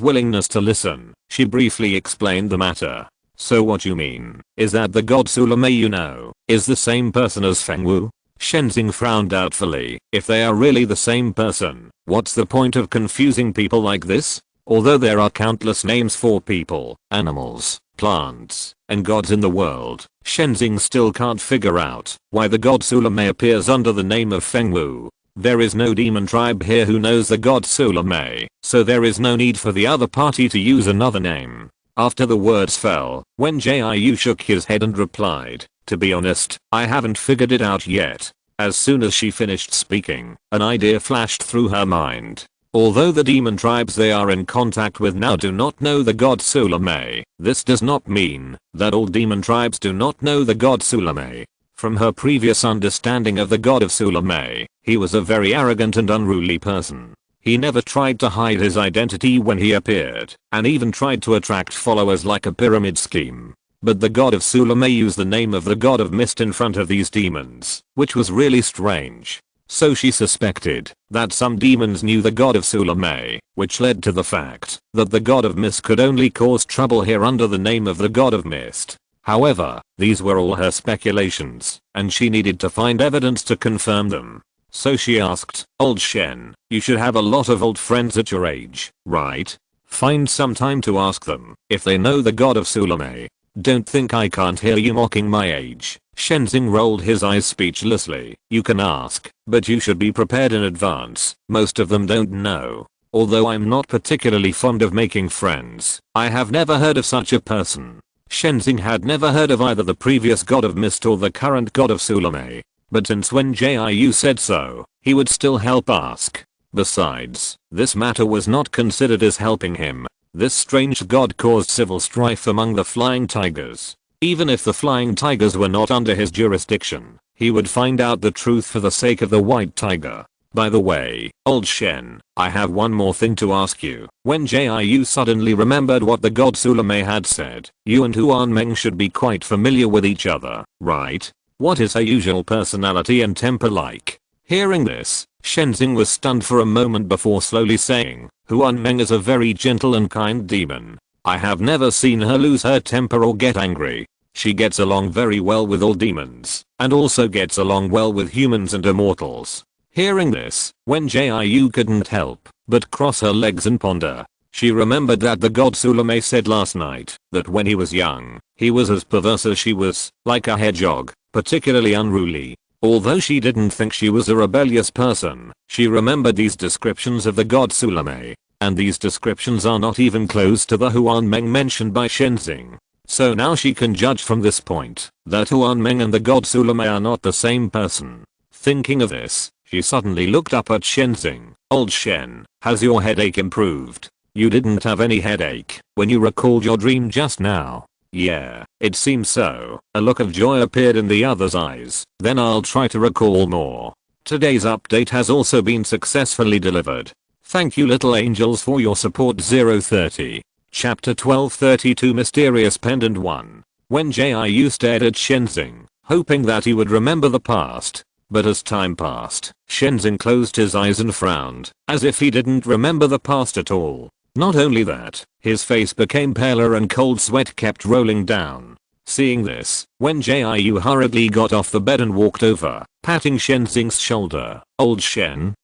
willingness to listen, she briefly explained the matter. So what you mean is that the god Sulame you know is the same person as Feng Wu? Shenzhen frowned doubtfully. If they are really the same person, what's the point of confusing people like this? Although there are countless names for people, animals, plants, and gods in the world, Shenzhen still can't figure out why the god Sulame appears under the name of Feng Wu. There is no demon tribe here who knows the god Sulame, so there is no need for the other party to use another name. After the words fell, Wen Jiu shook his head and replied, to be honest, I haven't figured it out yet. As soon as she finished speaking, an idea flashed through her mind. Although the demon tribes they are in contact with now do not know the god Sulame, this does not mean that all demon tribes do not know the god Sulame. From her previous understanding of the god of Sulame, he was a very arrogant and unruly person. He never tried to hide his identity when he appeared, and even tried to attract followers like a pyramid scheme. But the god of Sulame used the name of the god of mist in front of these demons, which was really strange. So she suspected that some demons knew the god of Sulame, which led to the fact that the god of mist could only cause trouble here under the name of the god of mist. However, these were all her speculations, and she needed to find evidence to confirm them. So she asked, Old Shen, you should have a lot of old friends at your age, right? Find some time to ask them if they know the god of Sulame. Don't think I can't hear you mocking my age. Shenzhen rolled his eyes speechlessly. You can ask, but you should be prepared in advance. Most of them don't know. Although I'm not particularly fond of making friends, I have never heard of such a person. Shenzhen had never heard of either the previous god of mist or the current god of Sulame. But since Wen Jiu said so, he would still help ask. Besides, this matter was not considered as helping him. This strange god caused civil strife among the Flying Tigers. Even if the Flying Tigers were not under his jurisdiction, he would find out the truth for the sake of the White Tiger. By the way, Old Shen, I have one more thing to ask you. When Jiu suddenly remembered what the god Sulame had said, you and Huan Meng should be quite familiar with each other, right? What is her usual personality and temper like? Hearing this, Shenzhen was stunned for a moment before slowly saying, Huan Meng is a very gentle and kind demon. I have never seen her lose her temper or get angry. She gets along very well with all demons, and also gets along well with humans and immortals. Hearing this, Wen Jiu couldn't help but cross her legs and ponder. She remembered that the god Sulame said last night that when he was young, he was as perverse as she was, like a hedgehog, particularly unruly. Although she didn't think she was a rebellious person, she remembered these descriptions of the god Sulame, and these descriptions are not even close to the Huan Meng mentioned by Shenzhen. So now she can judge from this point that Huan Meng and the god Sulame are not the same person. Thinking of this, she suddenly looked up at Shenzhen. Old Shen, has your headache improved? You didn't have any headache when you recalled your dream just now. Yeah, it seems so. A look of joy appeared in the other's eyes. Then I'll try to recall more. Today's update has also been successfully delivered. Thank you little angels for your support. 030. Chapter 1232 Mysterious Pendant 1. Wen Jiu stared at Shenzhen, hoping that he would remember the past. But as time passed, Shenzhen closed his eyes and frowned, as if he didn't remember the past at all. Not only that, his face became paler and cold sweat kept rolling down. Seeing this, Wen Jiu hurriedly got off the bed and walked over, patting Shenzhen's shoulder. Old Shen,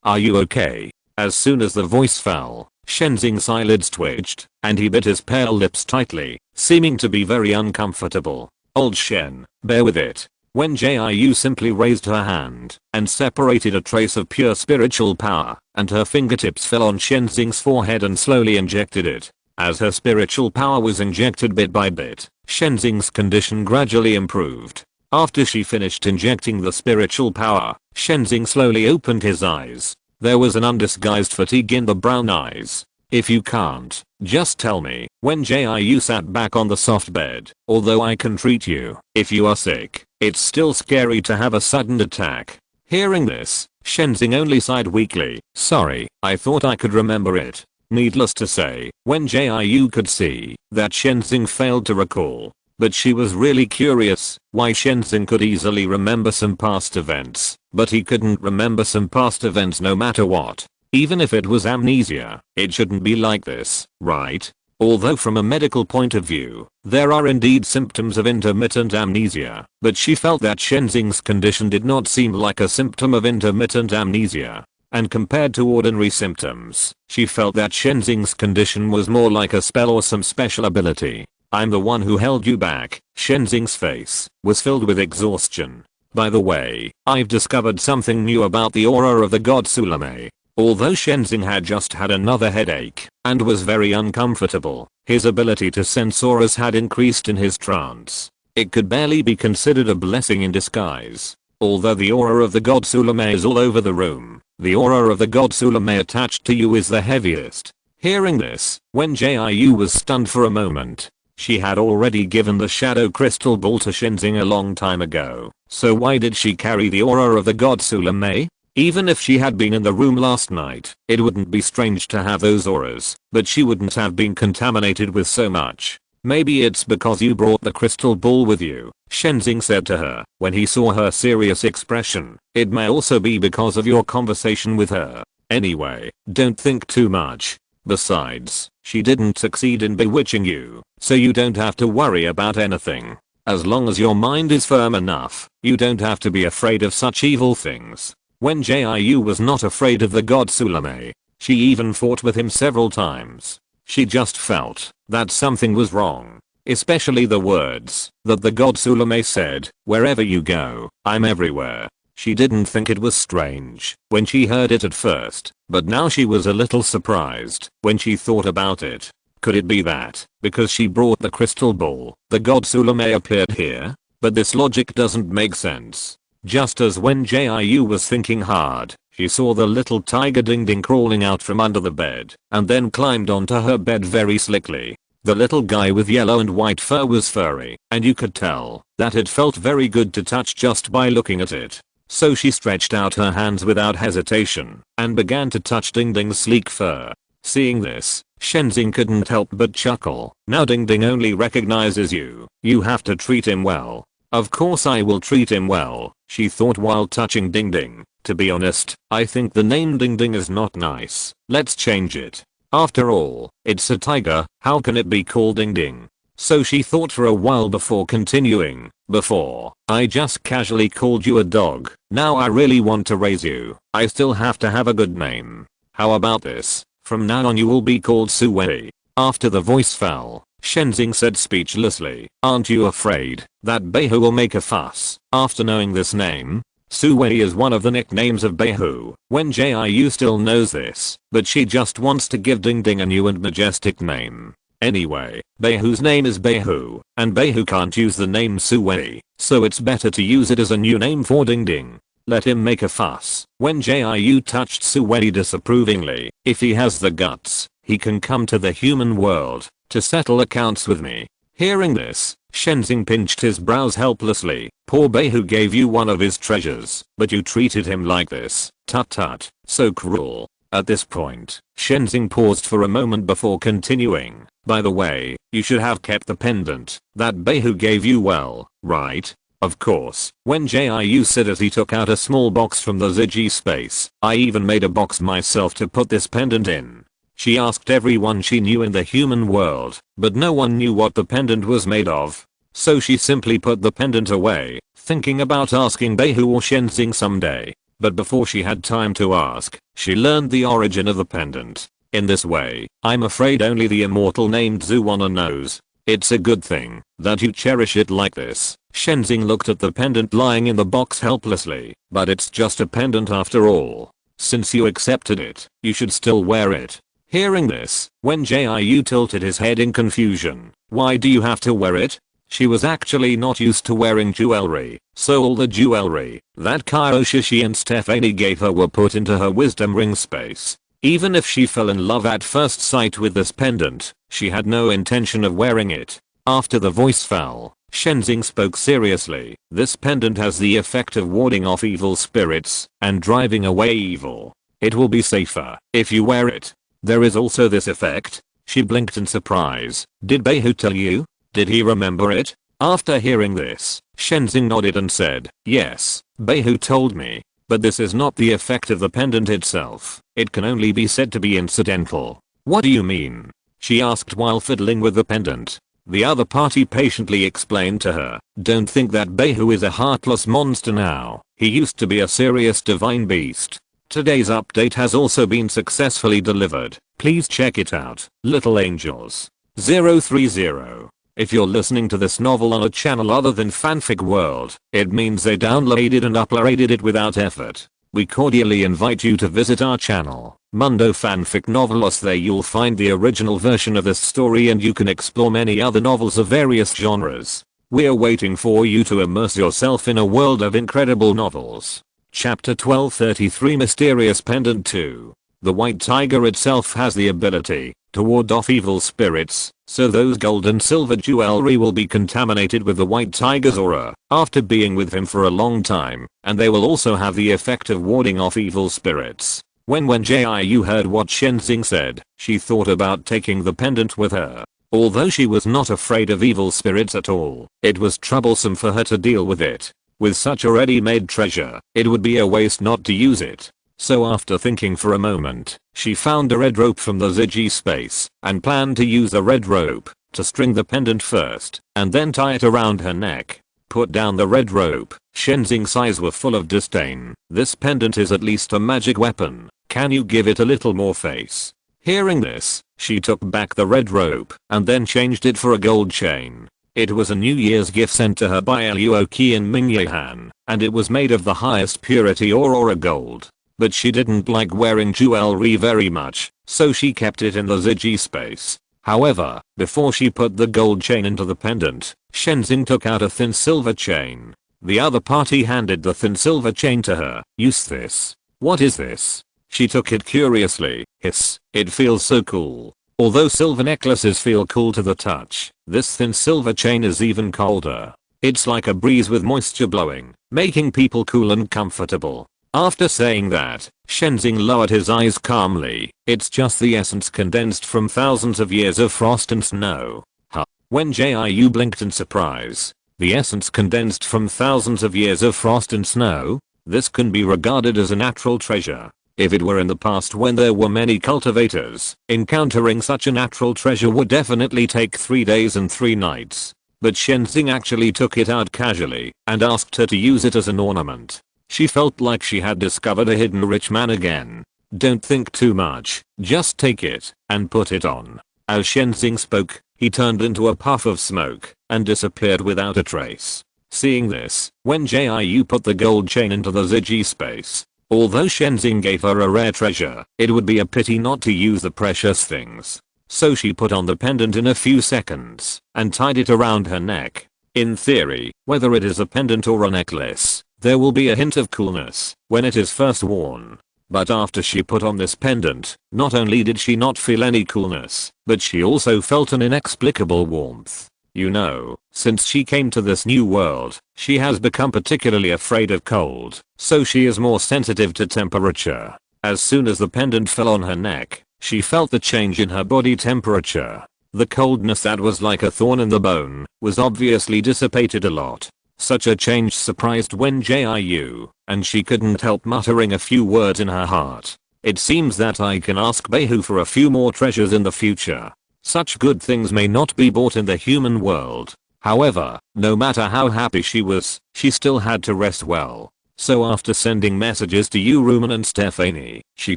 are you okay? As soon as the voice fell, Shenzhen's eyelids twitched, and he bit his pale lips tightly, seeming to be very uncomfortable. Old Shen, bear with it. Wen Jiu simply raised her hand and separated a trace of pure spiritual power, and her fingertips fell on Shenzhen's forehead and slowly injected it. As her spiritual power was injected bit by bit, Shenzhen's condition gradually improved. After she finished injecting the spiritual power, Shenzing slowly opened his eyes. There was an undisguised fatigue in the brown eyes. If you can't, just tell me. Wen Jiu sat back on the soft bed. Although I can treat you, if you are sick, it's still scary to have a sudden attack. Hearing this, Shenzing only sighed weakly. Sorry, I thought I could remember it. Needless to say, Wen Jiu could see that Shenzing failed to recall. But she was really curious why Shenzing could easily remember some past events, but he couldn't remember some past events no matter what. Even if it was amnesia, it shouldn't be like this, right? Although from a medical point of view, there are indeed symptoms of intermittent amnesia, but she felt that Shenzing's condition did not seem like a symptom of intermittent amnesia. And compared to ordinary symptoms, she felt that Shenzing's condition was more like a spell or some special ability. I'm the one who held you back. Shenzing's face was filled with exhaustion. By the way, I've discovered something new about the aura of the god Sulame. Although Shenzing had just had another headache and was very uncomfortable, his ability to sense auras had increased in his trance. It could barely be considered a blessing in disguise. Although the aura of the god Sulame is all over the room, the aura of the god Sulame attached to you is the heaviest. Hearing this, Wen Jiu was stunned for a moment. She had already given the shadow crystal ball to Shenzing a long time ago, so why did she carry the aura of the god Sulame? Even if she had been in the room last night, it wouldn't be strange to have those auras, but she wouldn't have been contaminated with so much. Maybe it's because you brought the crystal ball with you, Shenzing said to her when he saw her serious expression. It may also be because of your conversation with her. Anyway, don't think too much. Besides, she didn't succeed in bewitching you, so you don't have to worry about anything. As long as your mind is firm enough, you don't have to be afraid of such evil things. Wen Jiu was not afraid of the god Sulame. She even fought with him several times. She just felt that something was wrong. Especially the words that the god Sulame said, wherever you go, I'm everywhere. She didn't think it was strange when she heard it at first, but now she was a little surprised when she thought about it. Could it be that, because she brought the crystal ball, the god Sulame appeared here? But this logic doesn't make sense. Just as Wen Jiu was thinking hard, she saw the little tiger Ding Ding crawling out from under the bed, and then climbed onto her bed very slickly. The little guy with yellow and white fur was furry, and you could tell that it felt very good to touch just by looking at it. So she stretched out her hands without hesitation and began to touch Ding Ding's sleek fur. Seeing this, Shenzing couldn't help but chuckle. Now Ding Ding only recognizes you. You have to treat him well. Of course I will treat him well, she thought while touching Ding Ding. To be honest, I think the name Ding Ding is not nice. Let's change it. After all, it's a tiger, how can it be called Ding Ding? So she thought for a while before continuing. Before, I just casually called you a dog. Now I really want to raise you. I still have to have a good name. How about this? From now on you will be called Suwei. After the voice fell, Shenzing said speechlessly, aren't you afraid that Beihu will make a fuss? After knowing this name, Suwei is one of the nicknames of Beihu. Wen Jiu still knows this, but she just wants to give Ding Ding a new and majestic name. Anyway, Beihu's name is Beihu, and Beihu can't use the name Suwei, so it's better to use it as a new name for Ding Ding. Let him make a fuss. Wen Jiu touched Suwei disapprovingly. If he has the guts, he can come to the human world to settle accounts with me. Hearing this, Shenzing pinched his brows helplessly. Poor Beihu gave you one of his treasures, but you treated him like this. Tut tut, so cruel. At this point, Shenzing paused for a moment before continuing. By the way, you should have kept the pendant that Beihu gave you well, right? Of course, Wen Jiu said as he took out a small box from the Ziggy space. I even made a box myself to put this pendant in. She asked everyone she knew in the human world, but no one knew what the pendant was made of. So she simply put the pendant away, thinking about asking Beihu or Shenzing someday. But before she had time to ask, she learned the origin of the pendant. In this way, I'm afraid only the immortal named Zuwana knows. It's a good thing that you cherish it like this. Shenzing looked at the pendant lying in the box helplessly, but it's just a pendant after all. Since you accepted it, you should still wear it. Hearing this, Wen Jiu tilted his head in confusion. Why do you have to wear it? She was actually not used to wearing jewelry, so all the jewelry that Kyoshi and Stephanie gave her were put into her wisdom ring space. Even if she fell in love at first sight with this pendant, she had no intention of wearing it. After the voice fell, Shenzing spoke seriously. This pendant has the effect of warding off evil spirits and driving away evil. It will be safer if you wear it. There is also this effect. She blinked in surprise. Did Beihu tell you? Did he remember it? After hearing this, Shenzing nodded and said, yes, Beihu told me. But this is not the effect of the pendant itself. It can only be said to be incidental. What do you mean? She asked while fiddling with the pendant. The other party patiently explained to her, don't think that Beihu is a heartless monster now. He used to be a serious divine beast. Today's update has also been successfully delivered. Please check it out. Little Angels 030. If you're listening to this novel on a channel other than Fanfic World, it means they downloaded and uploaded it without effort. We cordially invite you to visit our channel, Mundo Fanfic Novelos. There you'll find the original version of this story and you can explore many other novels of various genres. We're waiting for you to immerse yourself in a world of incredible novels. Chapter 1233 Mysterious Pendant 2. The white tiger itself has the ability to ward off evil spirits, so those gold and silver jewelry will be contaminated with the white tiger's aura after being with him for a long time, and they will also have the effect of warding off evil spirits. When Wen Jiu heard what Shenzing said, she thought about taking the pendant with her. Although she was not afraid of evil spirits at all, it was troublesome for her to deal with it. With such a ready-made treasure, it would be a waste not to use it. So after thinking for a moment, she found a red rope from the Ziggy space and planned to use the red rope to string the pendant first and then tie it around her neck. Put down the red rope. Shenzing's eyes were full of disdain. This pendant is at least a magic weapon. Can you give it a little more face? Hearing this, she took back the red rope and then changed it for a gold chain. It was a New Year's gift sent to her by Luoqi and Mingyehan, and it was made of the highest purity aurora gold. But she didn't like wearing jewelry very much, so she kept it in the Ziggy space. However, before she put the gold chain into the pendant, Shenzing took out a thin silver chain. The other party handed the thin silver chain to her. Use this. What is this? She took it curiously. Hiss, it feels so cool. Although silver necklaces feel cool to the touch, this thin silver chain is even colder. It's like a breeze with moisture blowing, making people cool and comfortable. After saying that, Shenzing lowered his eyes calmly. It's just the essence condensed from thousands of years of frost and snow. Huh. When Jiu blinked in surprise. The essence condensed from thousands of years of frost and snow? This can be regarded as a natural treasure. If it were in the past when there were many cultivators, encountering such a natural treasure would definitely take 3 days and 3 nights. But Shenzing actually took it out casually and asked her to use it as an ornament. She felt like she had discovered a hidden rich man again. Don't think too much, just take it and put it on. As Shenzing spoke, he turned into a puff of smoke and disappeared without a trace. Seeing this, when Jiu put the gold chain into the Ziggy space, although Shenzing gave her a rare treasure, it would be a pity not to use the precious things. So she put on the pendant in a few seconds and tied it around her neck. In theory, whether it is a pendant or a necklace, there will be a hint of coolness when it is first worn. But after she put on this pendant, not only did she not feel any coolness, but she also felt an inexplicable warmth. You know, since she came to this new world, she has become particularly afraid of cold, so she is more sensitive to temperature. As soon as the pendant fell on her neck, she felt the change in her body temperature. The coldness that was like a thorn in the bone was obviously dissipated a lot. Such a change surprised Wen Jiu, and she couldn't help muttering a few words in her heart. It seems that I can ask Beihu for a few more treasures in the future. Such good things may not be bought in the human world. However, no matter how happy she was, she still had to rest well. So after sending messages to Uruman and Stephanie, she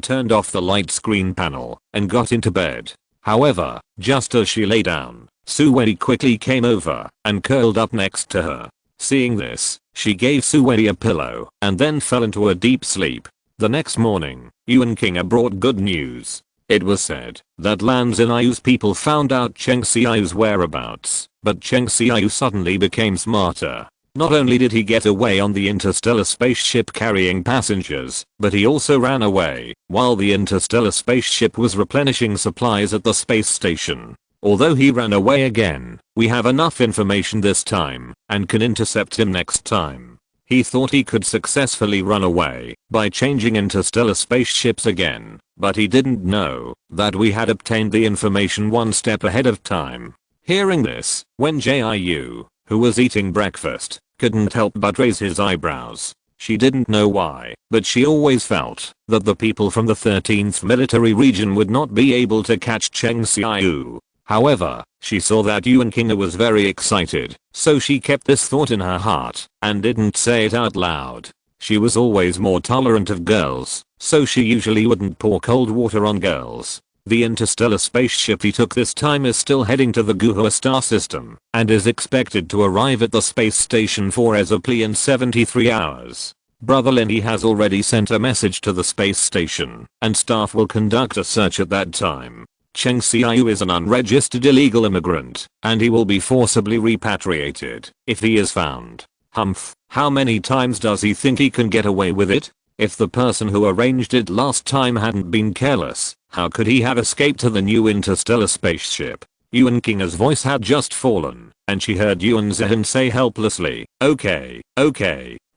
turned off the light screen panel and got into bed. However, just as she lay down, Suwei quickly came over and curled up next to her. Seeing this, she gave Suwei a pillow and then fell into a deep sleep. The next morning, Yuan Kinga brought good news. It was said that Lan Xiao's people found out Cheng Xiao's whereabouts. But Cheng Xiaoyu suddenly became smarter. Not only did he get away on the interstellar spaceship carrying passengers, but he also ran away while the interstellar spaceship was replenishing supplies at the space station. Although he ran away again, we have enough information this time and can intercept him next time. He thought he could successfully run away by changing interstellar spaceships again, but he didn't know that we had obtained the information one step ahead of time. Hearing this, Wen Jiu, who was eating breakfast, couldn't help but raise his eyebrows. She didn't know why, but she always felt that the people from the 13th military region would not be able to catch Cheng Xiaoyu. However, she saw that Yuan Kinga was very excited, so she kept this thought in her heart and didn't say it out loud. She was always more tolerant of girls, so she usually wouldn't pour cold water on girls. The interstellar spaceship he took this time is still heading to the Guhua star system and is expected to arrive at the space station for exactly in 73 hours. Brother Lindy has already sent a message to the space station, and staff will conduct a search at that time. Cheng Xiaoyu is an unregistered illegal immigrant, and he will be forcibly repatriated if he is found. Humph, how many times does he think he can get away with it? If the person who arranged it last time hadn't been careless, how could he have escaped to the new interstellar spaceship? Yuan Kinga's voice had just fallen, and she heard Yuan Zhen say helplessly, okay,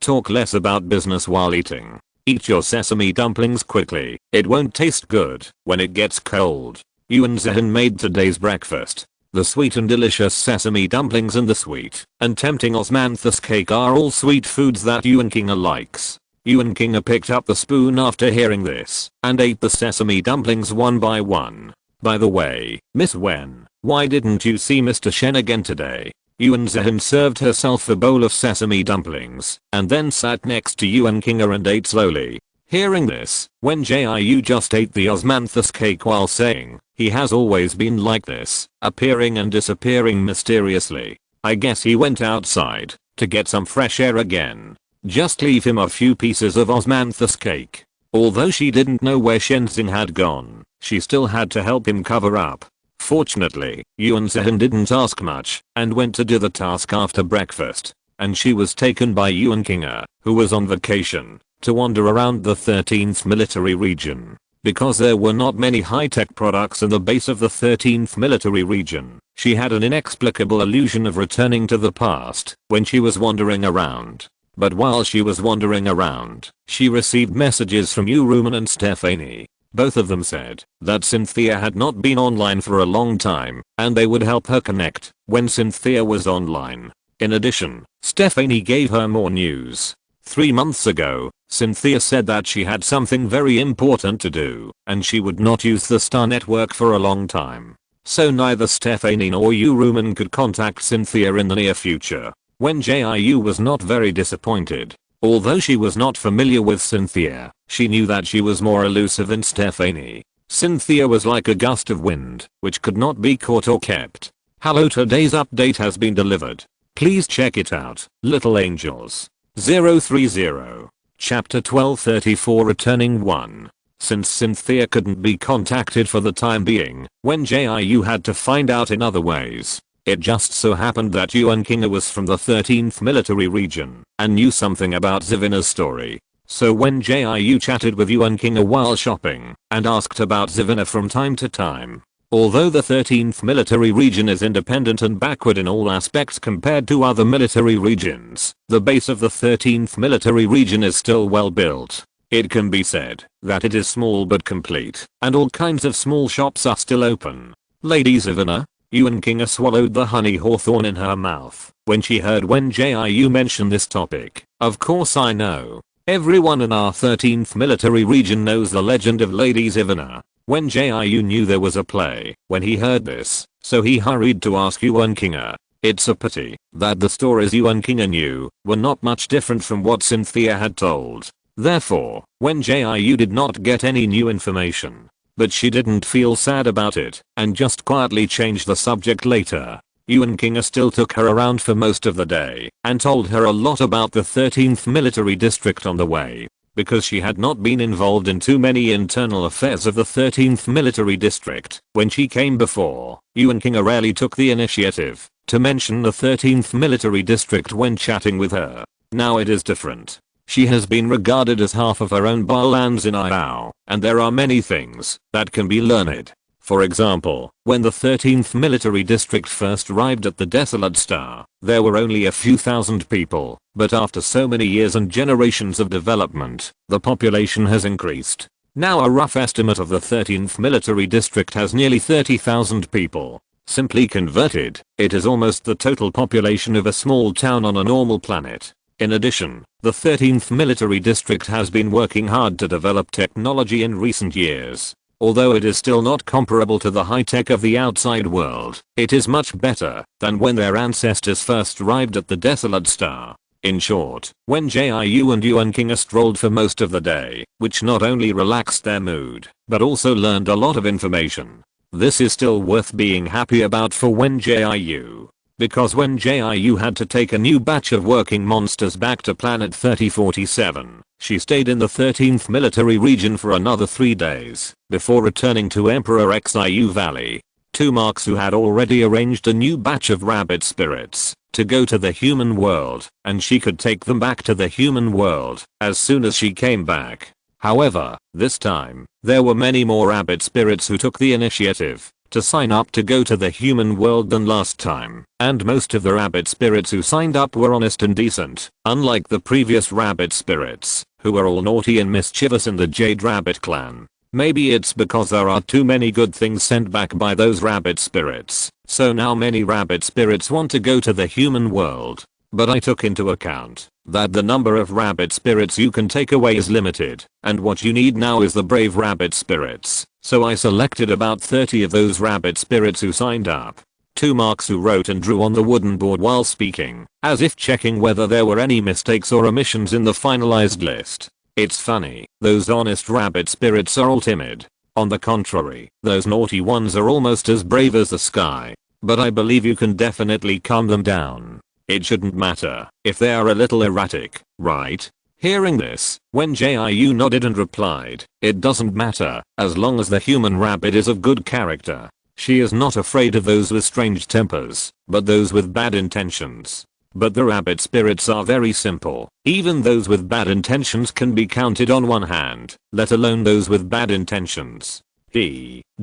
talk less about business while eating. Eat your sesame dumplings quickly, it won't taste good when it gets cold. Yuan Zhen made today's breakfast. The sweet and delicious sesame dumplings and the sweet and tempting osmanthus cake are all sweet foods that Yuan Kinga likes. Yuan Kinga picked up the spoon after hearing this and ate the sesame dumplings one by one. By the way, Miss Wen, why didn't you see Mr. Shen again today? Yuan Zhen served herself a bowl of sesame dumplings and then sat next to Yuan Kinga and ate slowly. Hearing this, Wen Jiu just ate the osmanthus cake while saying, he has always been like this, appearing and disappearing mysteriously. I guess he went outside to get some fresh air again. Just leave him a few pieces of osmanthus cake. Although she didn't know where Shenzhen had gone, she still had to help him cover up. Fortunately, Yuan Zhen didn't ask much and went to do the task after breakfast, and she was taken by Yuan Kinga, who was on vacation, to wander around the 13th military region. Because there were not many high-tech products in the base of the 13th military region, she had an inexplicable illusion of returning to the past when she was wandering around. But while she was wandering around, she received messages from Uruman and Stephanie. Both of them said that Cynthia had not been online for a long time and they would help her connect when Cynthia was online. In addition, Stephanie gave her more news. 3 months ago, Cynthia said that she had something very important to do and she would not use the Star Network for a long time. So neither Stephanie nor Uruman could contact Cynthia in the near future. Wen Jiu was not very disappointed. Although she was not familiar with Cynthia, she knew that she was more elusive than Stephanie. Cynthia was like a gust of wind, which could not be caught or kept. Hello, today's update has been delivered. Please check it out, little angels. 030. Chapter 1234 Returning 1. Since Cynthia couldn't be contacted for the time being, Wen Jiu had to find out in other ways. It just so happened that Yuan Kinga was from the 13th military region and knew something about Zivina's story. So Wen Jiu chatted with Yuan Kinga while shopping and asked about Zivina from time to time. Although the 13th military region is independent and backward in all aspects compared to other military regions, the base of the 13th military region is still well built. It can be said that it is small but complete, and all kinds of small shops are still open. Lady Zivina? Yuan Kinga swallowed the honey hawthorn in her mouth when she heard Wen Jiu mention this topic. Of course I know. Everyone in our 13th military region knows the legend of Lady Zivina. Wen Jiu knew there was a play when he heard this, so he hurried to ask Yuan Kinga. It's a pity that the stories Yuan Kinga knew were not much different from what Cynthia had told. Therefore, Wen Jiu did not get any new information. But she didn't feel sad about it and just quietly changed the subject later. Yuan Kinga still took her around for most of the day and told her a lot about the 13th military district on the way. because she had not been involved in too many internal affairs of the 13th Military District. When she came before, Yuan Kinga rarely took the initiative to mention the 13th Military District when chatting with her. Now it is different. She has been regarded as half of her own lands in Iao, and there are many things that can be learned. For example, when the 13th Military District first arrived at the Desolate Star, there were only a few thousand people, but after so many years and generations of development, the population has increased. Now a rough estimate of the 13th Military District has nearly 30,000 people. Simply converted, it is almost the total population of a small town on a normal planet. In addition, the 13th Military District has been working hard to develop technology in recent years. Although it is still not comparable to the high-tech of the outside world, it is much better than when their ancestors first arrived at the Desolate Star. In short, Wen Jiu and Yuan Kinga strolled for most of the day, which not only relaxed their mood, but also learned a lot of information. This is still worth being happy about for Wen Jiu, because Wen Jiu had to take a new batch of working monsters back to planet 3047. She stayed in the 13th military region for another 3 days before returning to Emperor Xiu Valley. Tumaksu had already arranged a new batch of rabbit spirits to go to the human world, and she could take them back to the human world as soon as she came back. However, this time, there were many more rabbit spirits who took the initiative to sign up to go to the human world than last time, and most of the rabbit spirits who signed up were honest and decent, unlike the previous rabbit spirits, who were all naughty and mischievous in the Jade Rabbit clan. Maybe it's because there are too many good things sent back by those rabbit spirits, so now many rabbit spirits want to go to the human world. But I took into account that the number of rabbit spirits you can take away is limited, and what you need now is the brave rabbit spirits, so I selected about 30 of those rabbit spirits who signed up. Tumaksu wrote and drew on the wooden board while speaking, as if checking whether there were any mistakes or omissions in the finalized list. It's funny, those honest rabbit spirits are all timid. On the contrary, those naughty ones are almost as brave as the sky. But I believe you can definitely calm them down. It shouldn't matter if they are a little erratic, right? Hearing this, Wen Jiu nodded and replied, it doesn't matter, as long as the human rabbit is of good character. She is not afraid of those with strange tempers, but those with bad intentions. But the rabbit spirits are very simple. Even those with bad intentions can be counted on one hand, let alone those with bad intentions.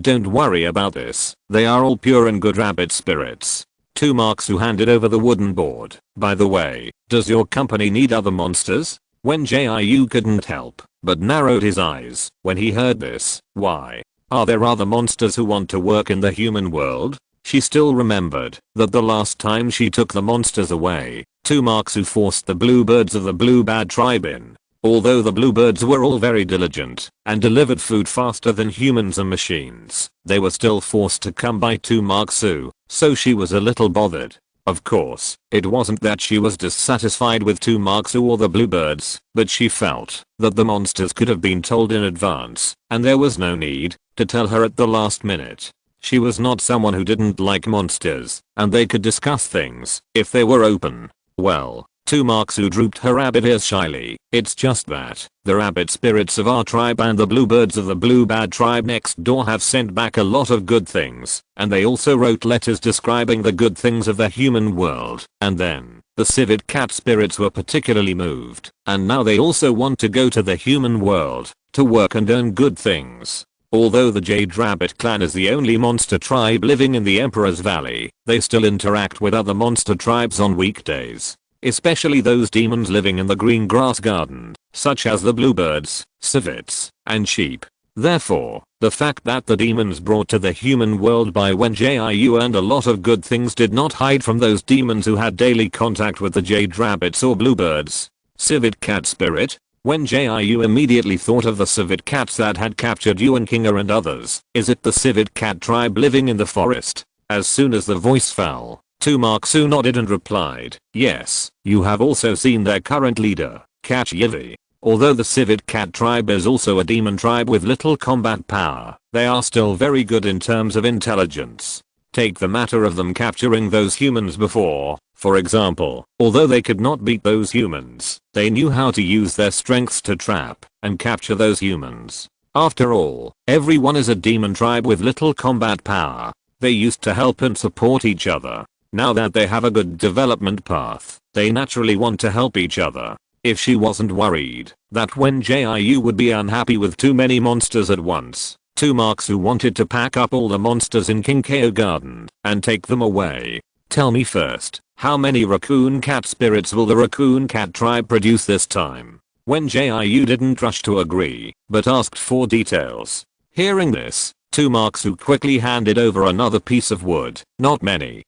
Don't worry about this, they are all pure and good rabbit spirits. Tumaksu handed over the wooden board. By the way, does your company need other monsters? Wen Jiu couldn't help but narrowed his eyes when he heard this. Why? Are there other monsters who want to work in the human world? She still remembered that the last time she took the monsters away, Tumaksu forced the bluebirds of the Bluebird tribe in. Although the bluebirds were all very diligent and delivered food faster than humans and machines, they were still forced to come by Tumaksu, so she was a little bothered. Of course, it wasn't that she was dissatisfied with Tumaksu or the bluebirds, but she felt that the monsters could have been told in advance, and there was no need to tell her at the last minute. She was not someone who didn't like monsters, and they could discuss things if they were open. Well, Tumaksu drooped her rabbit ears shyly. It's just that the rabbit spirits of our tribe and the bluebirds of the Bluebird tribe next door have sent back a lot of good things, and they also wrote letters describing the good things of the human world. And then, the civet cat spirits were particularly moved, and now they also want to go to the human world to work and earn good things. Although the Jade Rabbit clan is the only monster tribe living in the Emperor's Valley, they still interact with other monster tribes on weekdays. Especially those demons living in the green grass garden, such as the bluebirds, civets, and sheep. Therefore, the fact that the demons brought to the human world by Wen Jiu earned a lot of good things did not hide from those demons who had daily contact with the Jade Rabbits or bluebirds. Civet cat spirit? Wen Jiu immediately thought of the civet cats that had captured Yuan Kinga and others. Is it the civet cat tribe living in the forest? As soon as the voice fell, Tumaksu nodded and replied, yes, you have also seen their current leader, Cat Yivi. Although the civet cat tribe is also a demon tribe with little combat power, they are still very good in terms of intelligence. Take the matter of them capturing those humans before, for example, although they could not beat those humans, They knew how to use their strengths to trap and capture those humans. After all, everyone is a demon tribe with little combat power. They used to help and support each other. Now that they have a good development path, they naturally want to help each other. If she wasn't worried that Wen Jiu would be unhappy with too many monsters at once, Tumaksu wanted to pack up all the monsters in Kinkeo Garden and take them away. Tell me first, how many raccoon cat spirits will the raccoon cat tribe produce this time? Wen Jiu didn't rush to agree, but asked for details. Hearing this, Tumaksu quickly handed over another piece of wood. Not many,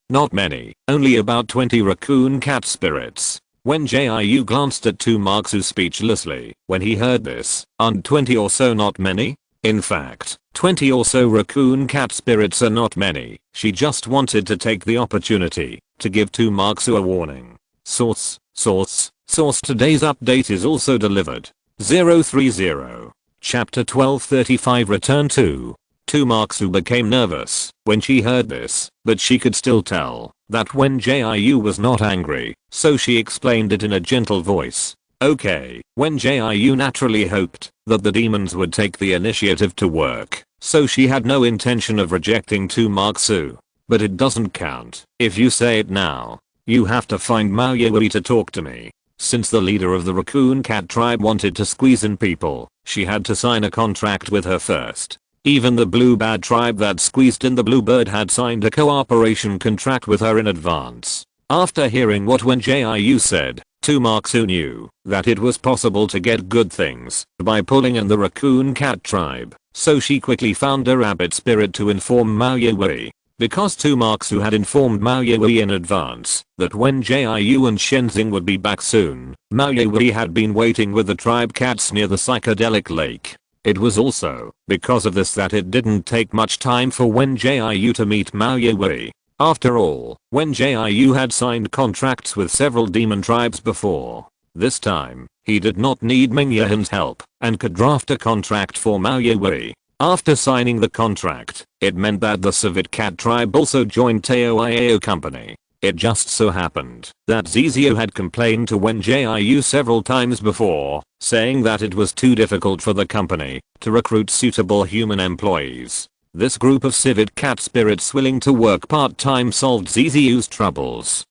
only about 20 raccoon cat spirits. Wen Jiu glanced at Tumaksu speechlessly when he heard this. Aren't 20 or so not many? In fact, 20 or so raccoon cat spirits are not many. She just wanted to take the opportunity to give Tumaksu a warning. Source. Today's update is also delivered. 030. Chapter 1235 Return to. Tumaksu became nervous when she heard this, but she could still tell that Wen Jiu was not angry, so she explained it in a gentle voice. Okay, Wen Jiu naturally hoped that the demons would take the initiative to work, so she had no intention of rejecting Tumaksu. But it doesn't count if you say it now. You have to find Mao Yui to talk to me. Since the leader of the raccoon cat tribe wanted to squeeze in people, she had to sign a contract with her first. Even the Bluebird tribe that squeezed in the Bluebird had signed a cooperation contract with her in advance. After hearing what Wen Jiu said, Tumaksu knew that it was possible to get good things by pulling in the raccoon cat tribe, so she quickly found a rabbit spirit to inform Mao Yui. Because Tumaksu had informed Mao Yui in advance that Wen Jiu and Shenzing would be back soon, Mao Yui had been waiting with the tribe cats near the psychedelic lake. It was also because of this that it didn't take much time for Wen Jiu to meet Mao Yui. After all, Wen Jiu had signed contracts with several demon tribes before. This time, he did not need Meng Yahan's help and could draft a contract for Mao Yui. After signing the contract, it meant that the Civet Cat tribe also joined Teo Iao company. It just so happened that Zizio had complained to Wen Jiu several times before, saying that it was too difficult for the company to recruit suitable human employees. This group of Civet Cat spirits willing to work part-time solved Zizio's troubles.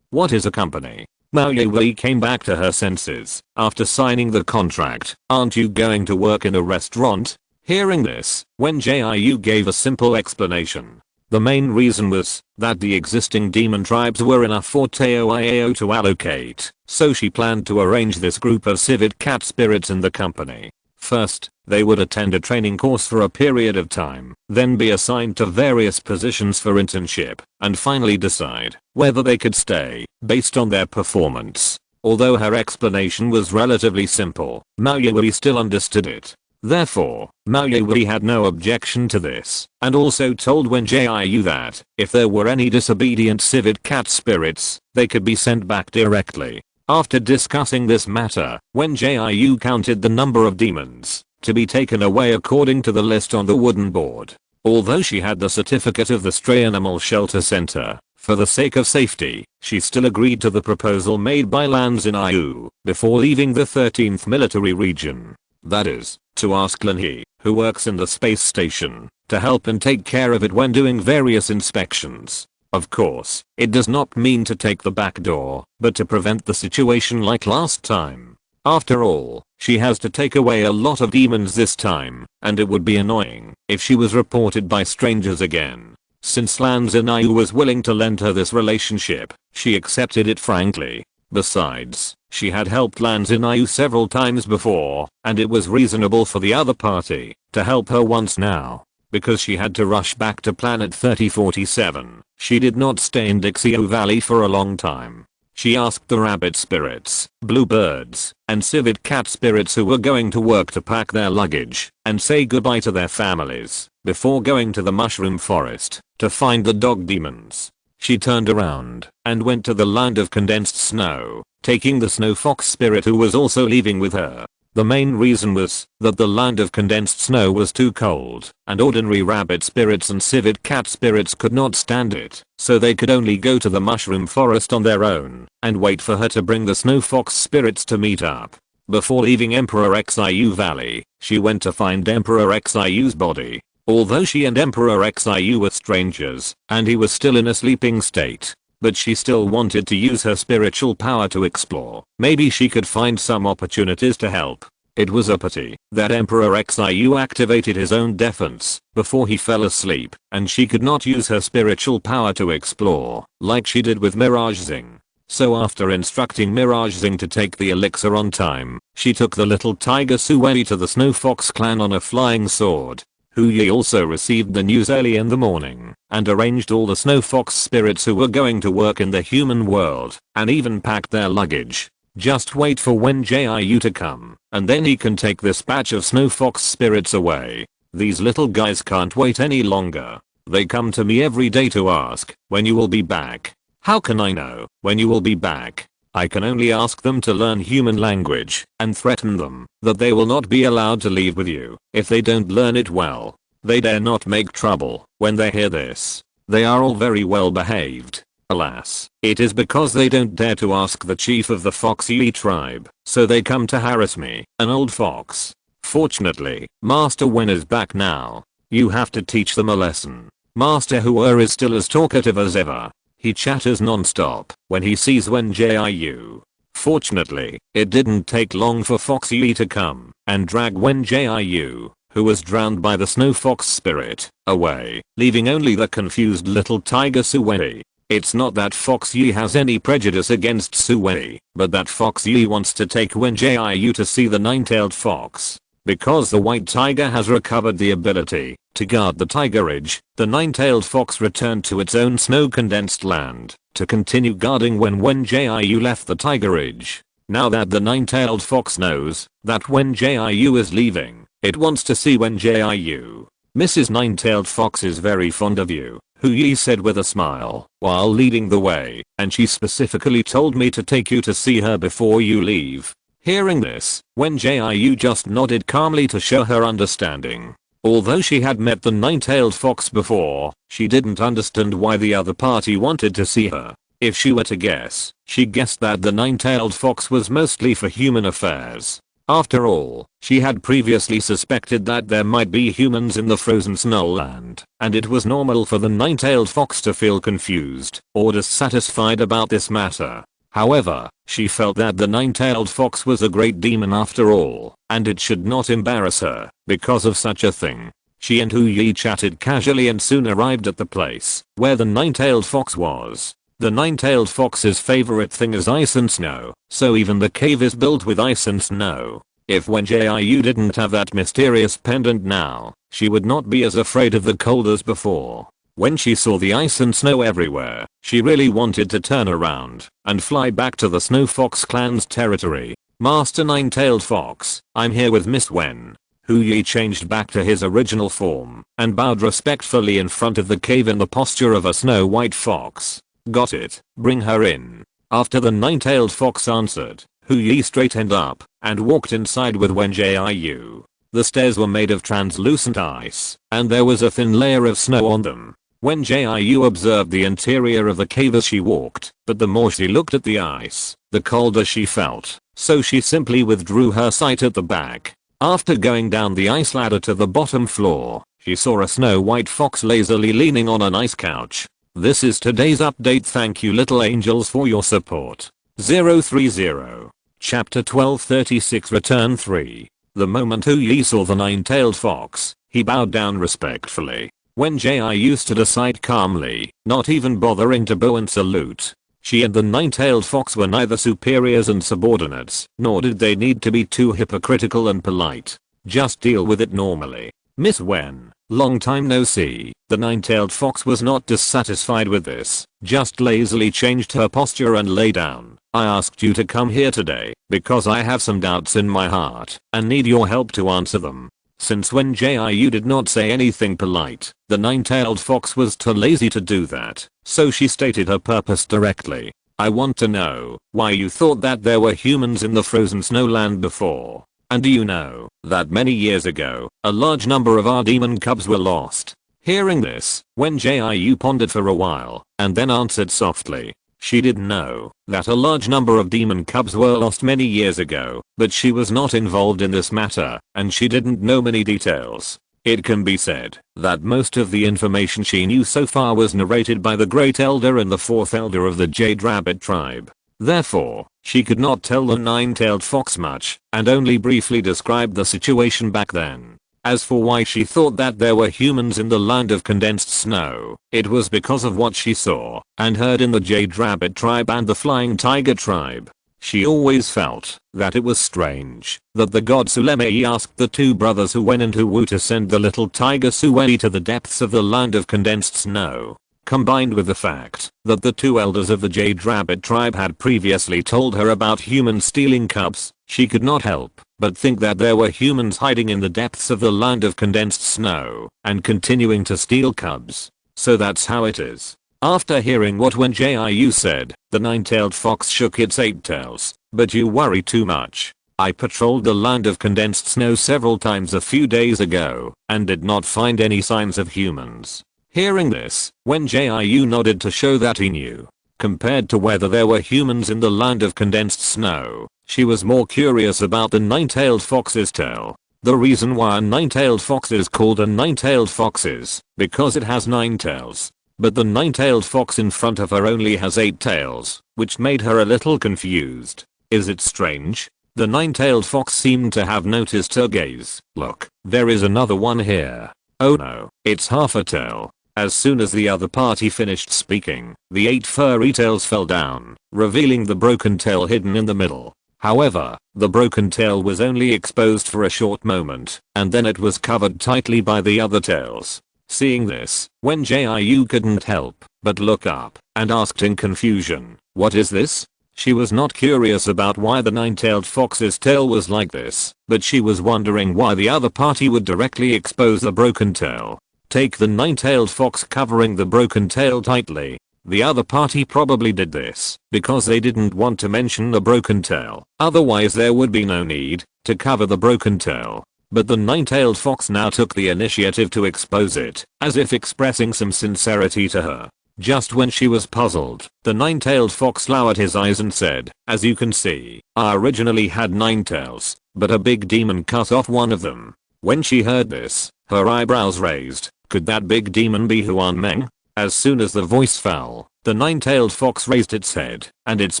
What is a company? Mao Yui came back to her senses after signing the contract. Aren't you going to work in a restaurant? Hearing this, Wen Jiu gave a simple explanation. The main reason was that the existing demon tribes were enough for Teo Iao to allocate, so she planned to arrange this group of Civet Cat spirits in the company. First, they would attend a training course for a period of time, then be assigned to various positions for internship, and finally decide whether they could stay based on their performance. Although her explanation was relatively simple, Mao Yui still understood it. Therefore, Mao Yui had no objection to this, and also told Wen Jiu that if there were any disobedient Civet Cat spirits, they could be sent back directly. After discussing this matter, Wen Jiu counted the number of demons to be taken away according to the list on the wooden board. Although she had the certificate of the Stray Animal Shelter Center, for the sake of safety, she still agreed to the proposal made by Lans in Iu before leaving the 13th military region. That is, to ask Lin He, who works in the space station, to help and take care of it when doing various inspections. Of course, it does not mean to take the back door, but to prevent the situation like last time. After all, she has to take away a lot of demons this time, and it would be annoying if she was reported by strangers again. Since Lan Zinayu was willing to lend her this relationship, she accepted it frankly. Besides, she had helped Lan Zinayu several times before, and it was reasonable for the other party to help her once now. Because she had to rush back to planet 3047, she did not stay in Dixio Valley for a long time. She asked the rabbit spirits, bluebirds, and Civet Cat spirits who were going to work to pack their luggage and say goodbye to their families before going to the mushroom forest to find the dog demons. She turned around and went to the land of condensed snow, taking the snow fox spirit who was also leaving with her. The main reason was that the land of condensed snow was too cold, and ordinary rabbit spirits and civet cat spirits could not stand it, so they could only go to the mushroom forest on their own and wait for her to bring the snow fox spirits to meet up. Before leaving Emperor Xiu Valley, she went to find Emperor Xiu's body. Although she and Emperor Xiu were strangers, and he was still in a sleeping state, but she still wanted to use her spiritual power to explore. Maybe she could find some opportunities to help. It was a pity that Emperor Xiu activated his own defense before he fell asleep, and she could not use her spiritual power to explore like she did with Mirage Zing. So after instructing Mirage Zing to take the elixir on time, she took the little tiger Suwei to the Snow Fox clan on a flying sword. Hu Yi also received the news early in the morning and arranged all the Snow Fox spirits who were going to work in the human world and even packed their luggage. Just wait for Wen Jiu to come, and then he can take this batch of Snow Fox spirits away. These little guys can't wait any longer. They come to me every day to ask when you will be back. How can I know when you will be back? I can only ask them to learn human language and threaten them that they will not be allowed to leave with you if they don't learn it well. They dare not make trouble when they hear this. They are all very well behaved. Alas, it is because they don't dare to ask the chief of the Fox Yi tribe, so they come to harass me, an old fox. Fortunately, Master Wen is back now. You have to teach them a lesson. Master Hua is still as talkative as ever. He chatters non-stop when he sees Wen Jiu. Fortunately, it didn't take long for Fox Yi to come and drag Wen Jiu, who was drowned by the Snow Fox spirit, away, leaving only the confused little tiger Suwei. It's not that Fox Yi has any prejudice against Suwei, but that Fox Yi wants to take Wen Jiu to see the nine-tailed fox. Because the white tiger has recovered the ability to guard the tiger ridge, the nine-tailed fox returned to its own snow-condensed land to continue guarding when Wen Jiu left the tiger ridge. Now that the nine-tailed fox knows that Wen Jiu is leaving, it wants to see Wen Jiu. Mrs. Nine-tailed Fox is very fond of you, Hu Yi said with a smile while leading the way, and she specifically told me to take you to see her before you leave. Hearing this, Wen Jiu just nodded calmly to show her understanding. Although she had met the nine-tailed fox before, she didn't understand why the other party wanted to see her. If she were to guess, she guessed that the nine-tailed fox was mostly for human affairs. After all, she had previously suspected that there might be humans in the frozen snowland, and it was normal for the nine-tailed fox to feel confused or dissatisfied about this matter. However, she felt that the nine-tailed fox was a great demon after all, and it should not embarrass her because of such a thing. She and Hu Yi chatted casually and soon arrived at the place where the nine-tailed fox was. The nine-tailed fox's favorite thing is ice and snow, so even the cave is built with ice and snow. If Wen Jiu didn't have that mysterious pendant now, she would not be as afraid of the cold as before. When she saw the ice and snow everywhere, she really wanted to turn around and fly back to the Snow Fox clan's territory. Master Nine-tailed Fox, I'm here with Miss Wen. Hu Yi changed back to his original form and bowed respectfully in front of the cave in the posture of a snow-white fox. Got it, bring her in. After the nine-tailed fox answered, Hu Yi straightened up and walked inside with Wen Jiu. The stairs were made of translucent ice, and there was a thin layer of snow on them. Wen Jiu observed the interior of the cave as she walked, but the more she looked at the ice, the colder she felt, so she simply withdrew her sight at the back. After going down the ice ladder to the bottom floor, she saw a snow-white fox lazily leaning on an ice couch. This is today's update. Thank you little angels for your support. 030. Chapter 1236 Return 3. The moment Hu Yi saw the nine-tailed fox, he bowed down respectfully. Wen Jiu stood aside calmly, not even bothering to bow and salute. She and the nine-tailed fox were neither superiors and subordinates, nor did they need to be too hypocritical and polite. Just deal with it normally. Miss Wen, long time no see. The nine-tailed fox was not dissatisfied with this, just lazily changed her posture and lay down. I asked you to come here today because I have some doubts in my heart and need your help to answer them. Since Wen Jiu did not say anything polite, the nine-tailed fox was too lazy to do that, so she stated her purpose directly. I want to know why you thought that there were humans in the frozen snowland before. And do you know that many years ago, a large number of our demon cubs were lost? Hearing this, Wen Jiu pondered for a while, and then answered softly. She didn't know that a large number of demon cubs were lost many years ago, but she was not involved in this matter, and she didn't know many details. It can be said that most of the information she knew so far was narrated by the Great Elder and the Fourth Elder of the Jade Rabbit tribe. Therefore, she could not tell the nine-tailed fox much, and only briefly described the situation back then. As for why she thought that there were humans in the land of condensed snow, it was because of what she saw and heard in the Jade Rabbit tribe and the Flying Tiger tribe. She always felt that it was strange that the god Sulemei asked the two brothers who went into Wu to send the little tiger Sueli to the depths of the land of condensed snow. Combined with the fact that the two elders of the Jade Rabbit tribe had previously told her about humans stealing cubs, she could not help but think that there were humans hiding in the depths of the land of condensed snow and continuing to steal cubs. So that's how it is. After hearing what Wen Jiu said, the nine-tailed fox shook its 8 tails. But you worry too much. I patrolled the land of condensed snow several times a few days ago and did not find any signs of humans. Hearing this, Wen Jiu nodded to show that he knew. Compared to whether there were humans in the land of condensed snow, she was more curious about the nine-tailed fox's tail. The reason why a nine-tailed fox is called a nine-tailed fox is because it has 9 tails. But the nine-tailed fox in front of her only has 8 tails, which made her a little confused. Is it strange? The nine-tailed fox seemed to have noticed her gaze. Look, there is another one here. Oh no, it's half a tail. As soon as the other party finished speaking, the 8 furry tails fell down, revealing the broken tail hidden in the middle. However, the broken tail was only exposed for a short moment, and then it was covered tightly by the other tails. Seeing this, Wen Jiu couldn't help but look up and asked in confusion, "What is this?" She was not curious about why the nine-tailed fox's tail was like this, but she was wondering why the other party would directly expose the broken tail. Take the nine-tailed fox covering the broken tail tightly. The other party probably did this because they didn't want to mention the broken tail, otherwise there would be no need to cover the broken tail. But the nine-tailed fox now took the initiative to expose it, as if expressing some sincerity to her. Just when she was puzzled, the nine-tailed fox lowered his eyes and said, "As you can see, I originally had 9 tails, but a big demon cut off one of them." When she heard this, her eyebrows raised. Could that big demon be Huan Meng? As soon as the voice fell, the nine-tailed fox raised its head, and its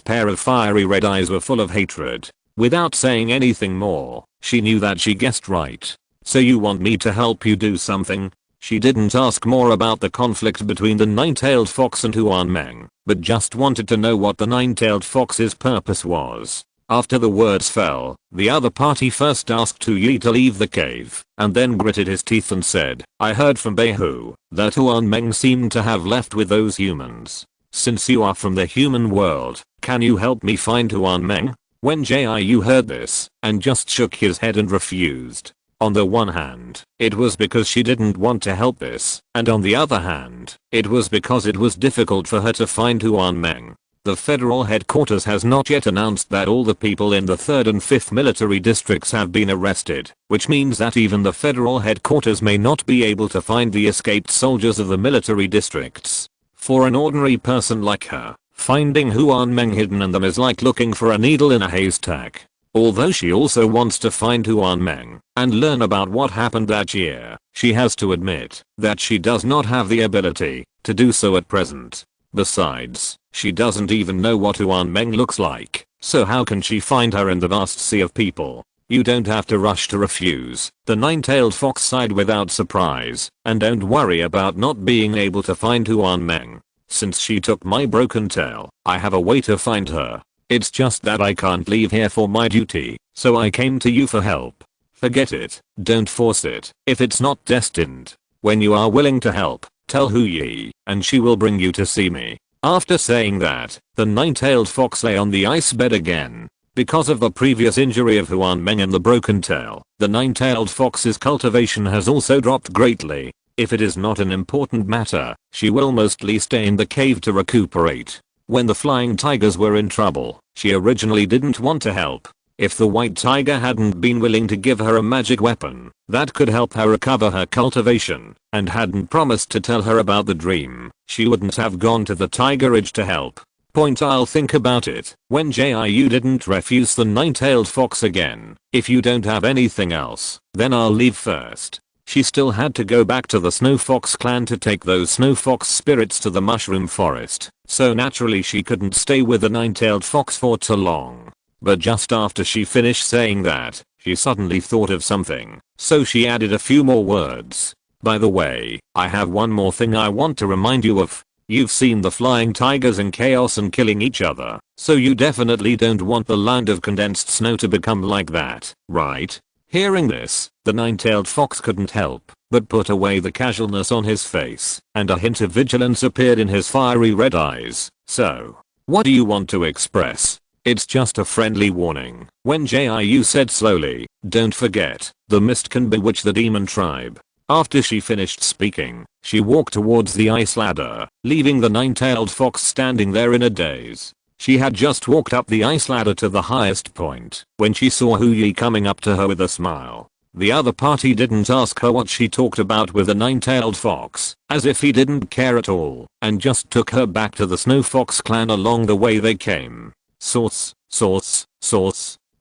pair of fiery red eyes were full of hatred. Without saying anything more, she knew that she guessed right. "So you want me to help you do something?" She didn't ask more about the conflict between the nine-tailed fox and Huan Meng, but just wanted to know what the nine-tailed fox's purpose was. After the words fell, the other party first asked Hu Yi to leave the cave, and then gritted his teeth and said, "I heard from Beihu that Huan Meng seemed to have left with those humans. Since you are from the human world, can you help me find Huan Meng?" Wen Jiu heard this, and just shook his head and refused. On the one hand, it was because she didn't want to help this, and on the other hand, it was because it was difficult for her to find Huan Meng. The federal headquarters has not yet announced that all the people in the 3rd and 5th military districts have been arrested, which means that even the federal headquarters may not be able to find the escaped soldiers of the military districts. For an ordinary person like her, finding Huan Meng hidden in them is like looking for a needle in a haystack. Although she also wants to find Huan Meng and learn about what happened that year, she has to admit that she does not have the ability to do so at present. Besides, she doesn't even know what Huan Meng looks like, so how can she find her in the vast sea of people? You don't have to rush to refuse. The nine-tailed fox sighed without surprise, and don't worry about not being able to find Huan Meng. Since she took my broken tail, I have a way to find her. It's just that I can't leave here for my duty, so I came to you for help. Forget it, don't force it, if it's not destined. When you are willing to help, tell Hu Yi, and she will bring you to see me. After saying that, the nine-tailed fox lay on the ice bed again. Because of the previous injury of Huan Meng and the broken tail, the nine-tailed fox's cultivation has also dropped greatly. If it is not an important matter, she will mostly stay in the cave to recuperate. When the flying tigers were in trouble, she originally didn't want to help. If the white tiger hadn't been willing to give her a magic weapon that could help her recover her cultivation, and hadn't promised to tell her about the dream, she wouldn't have gone to the tiger ridge to help. Point, I'll think about it. Wen Jiu didn't refuse the nine-tailed fox again. If you don't have anything else, then I'll leave first. She still had to go back to the Snow Fox clan to take those Snow Fox spirits to the mushroom forest, so naturally she couldn't stay with the nine-tailed fox for too long. But just after she finished saying that, she suddenly thought of something, so she added a few more words. By the way, I have one more thing I want to remind you of. You've seen the flying tigers in chaos and killing each other, so you definitely don't want the land of condensed snow to become like that, right? Hearing this, the nine-tailed fox couldn't help but put away the casualness on his face, and a hint of vigilance appeared in his fiery red eyes. So, what do you want to express? It's just a friendly warning, Wen Jiu said slowly. Don't forget, the mist can bewitch the demon tribe. After she finished speaking, she walked towards the ice ladder, leaving the nine-tailed fox standing there in a daze. She had just walked up the ice ladder to the highest point when she saw Hu Yi coming up to her with a smile. The other party didn't ask her what she talked about with the nine-tailed fox, as if he didn't care at all, and just took her back to the Snow Fox clan along the way they came. Source.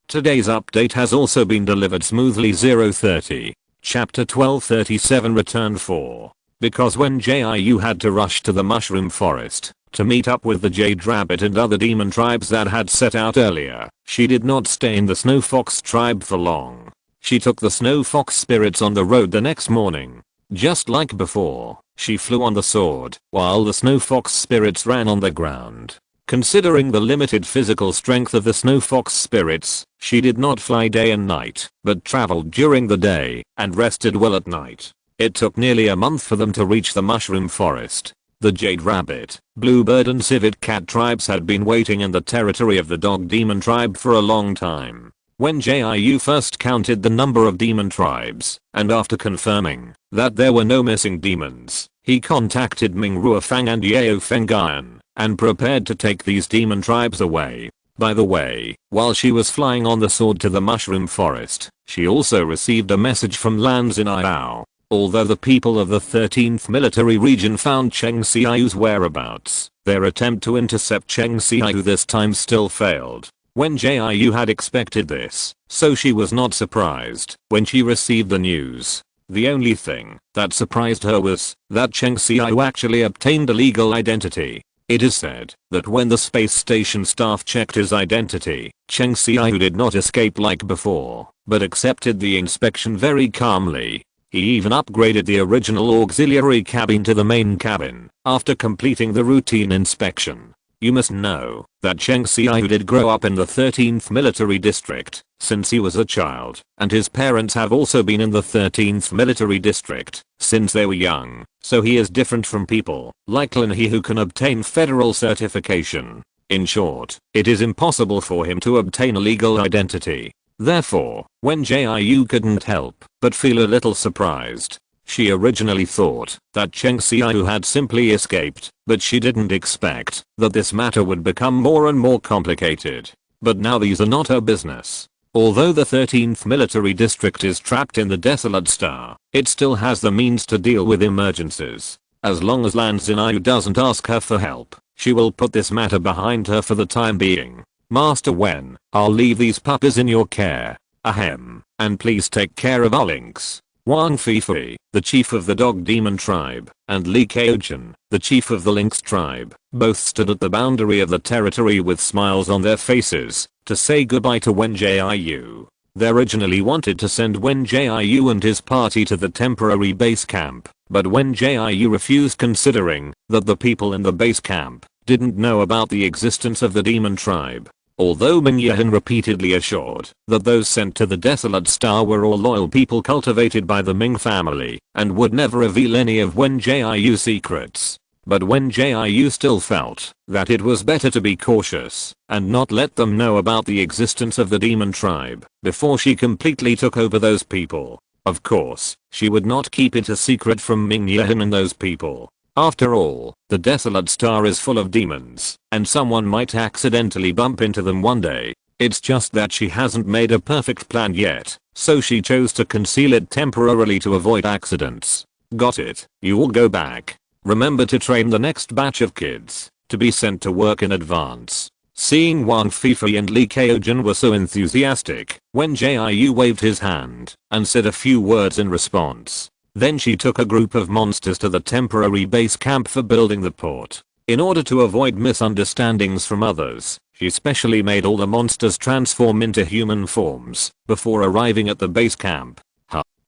Today's update has also been delivered smoothly. 030. Chapter 1237 Return 4. Because Wen Jiu had to rush to the mushroom forest to meet up with the Jade Rabbit and other demon tribes that had set out earlier, she did not stay in the Snow Fox tribe for long. She took the Snow Fox spirits on the road the next morning. Just like before, she flew on the sword, while the Snow Fox spirits ran on the ground. Considering the limited physical strength of the Snow Fox spirits, she did not fly day and night, but traveled during the day and rested well at night. It took nearly a month for them to reach the mushroom forest. The Jade Rabbit, Bluebird and Civet Cat tribes had been waiting in the territory of the Dog Demon tribe for a long time. When Jiu first counted the number of demon tribes, and after confirming that there were no missing demons, he contacted Ming Ruofang and Yao Fengyan and prepared to take these demon tribes away. By the way, while she was flying on the sword to the mushroom forest, she also received a message from Lands in Iao. Although the people of the 13th military region found Cheng Xiao's whereabouts, their attempt to intercept Cheng Xiao this time still failed. Wen Jiu had expected this, so she was not surprised when she received the news. The only thing that surprised her was that Cheng Xiao actually obtained a legal identity. It is said that when the space station staff checked his identity, Cheng Xiao did not escape like before, but accepted the inspection very calmly. He even upgraded the original auxiliary cabin to the main cabin after completing the routine inspection. You must know that Cheng Xiao did grow up in the 13th military district since he was a child, and his parents have also been in the 13th military district since they were young, so he is different from people like Lin He who can obtain federal certification. In short, it is impossible for him to obtain a legal identity. Therefore, Wen Jiu couldn't help but feel a little surprised. She originally thought that Cheng Xiao had simply escaped, but she didn't expect that this matter would become more and more complicated. But now these are not her business. Although the 13th military district is trapped in the Desolate Star, it still has the means to deal with emergencies. As long as Lan Xinyu doesn't ask her for help, she will put this matter behind her for the time being. Master Wen, I'll leave these puppies in your care. Ahem. And please take care of our lynx. Wang Fifi, the chief of the Dog Demon tribe, and Li Kaochan, the chief of the Lynx tribe, both stood at the boundary of the territory with smiles on their faces to say goodbye to Wen Jiu. They originally wanted to send Wen Jiu and his party to the temporary base camp, but Wen Jiu refused, considering that the people in the base camp didn't know about the existence of the demon tribe. Although Ming Yahan repeatedly assured that those sent to the Desolate Star were all loyal people cultivated by the Ming family and would never reveal any of Wen Jiu's secrets. But Wen Jiu still felt that it was better to be cautious and not let them know about the existence of the demon tribe before she completely took over those people. Of course, she would not keep it a secret from Ming Yahan and those people. After all, the Desolate Star is full of demons, and someone might accidentally bump into them one day. It's just that she hasn't made a perfect plan yet, so she chose to conceal it temporarily to avoid accidents. Got it. You will go back. Remember to train the next batch of kids to be sent to work in advance. Seeing Wang Fifei and Li Kaojun were so enthusiastic, Wen Jiu waved his hand and said a few words in response. Then she took a group of monsters to the temporary base camp for building the port. In order to avoid misunderstandings from others, she specially made all the monsters transform into human forms before arriving at the base camp.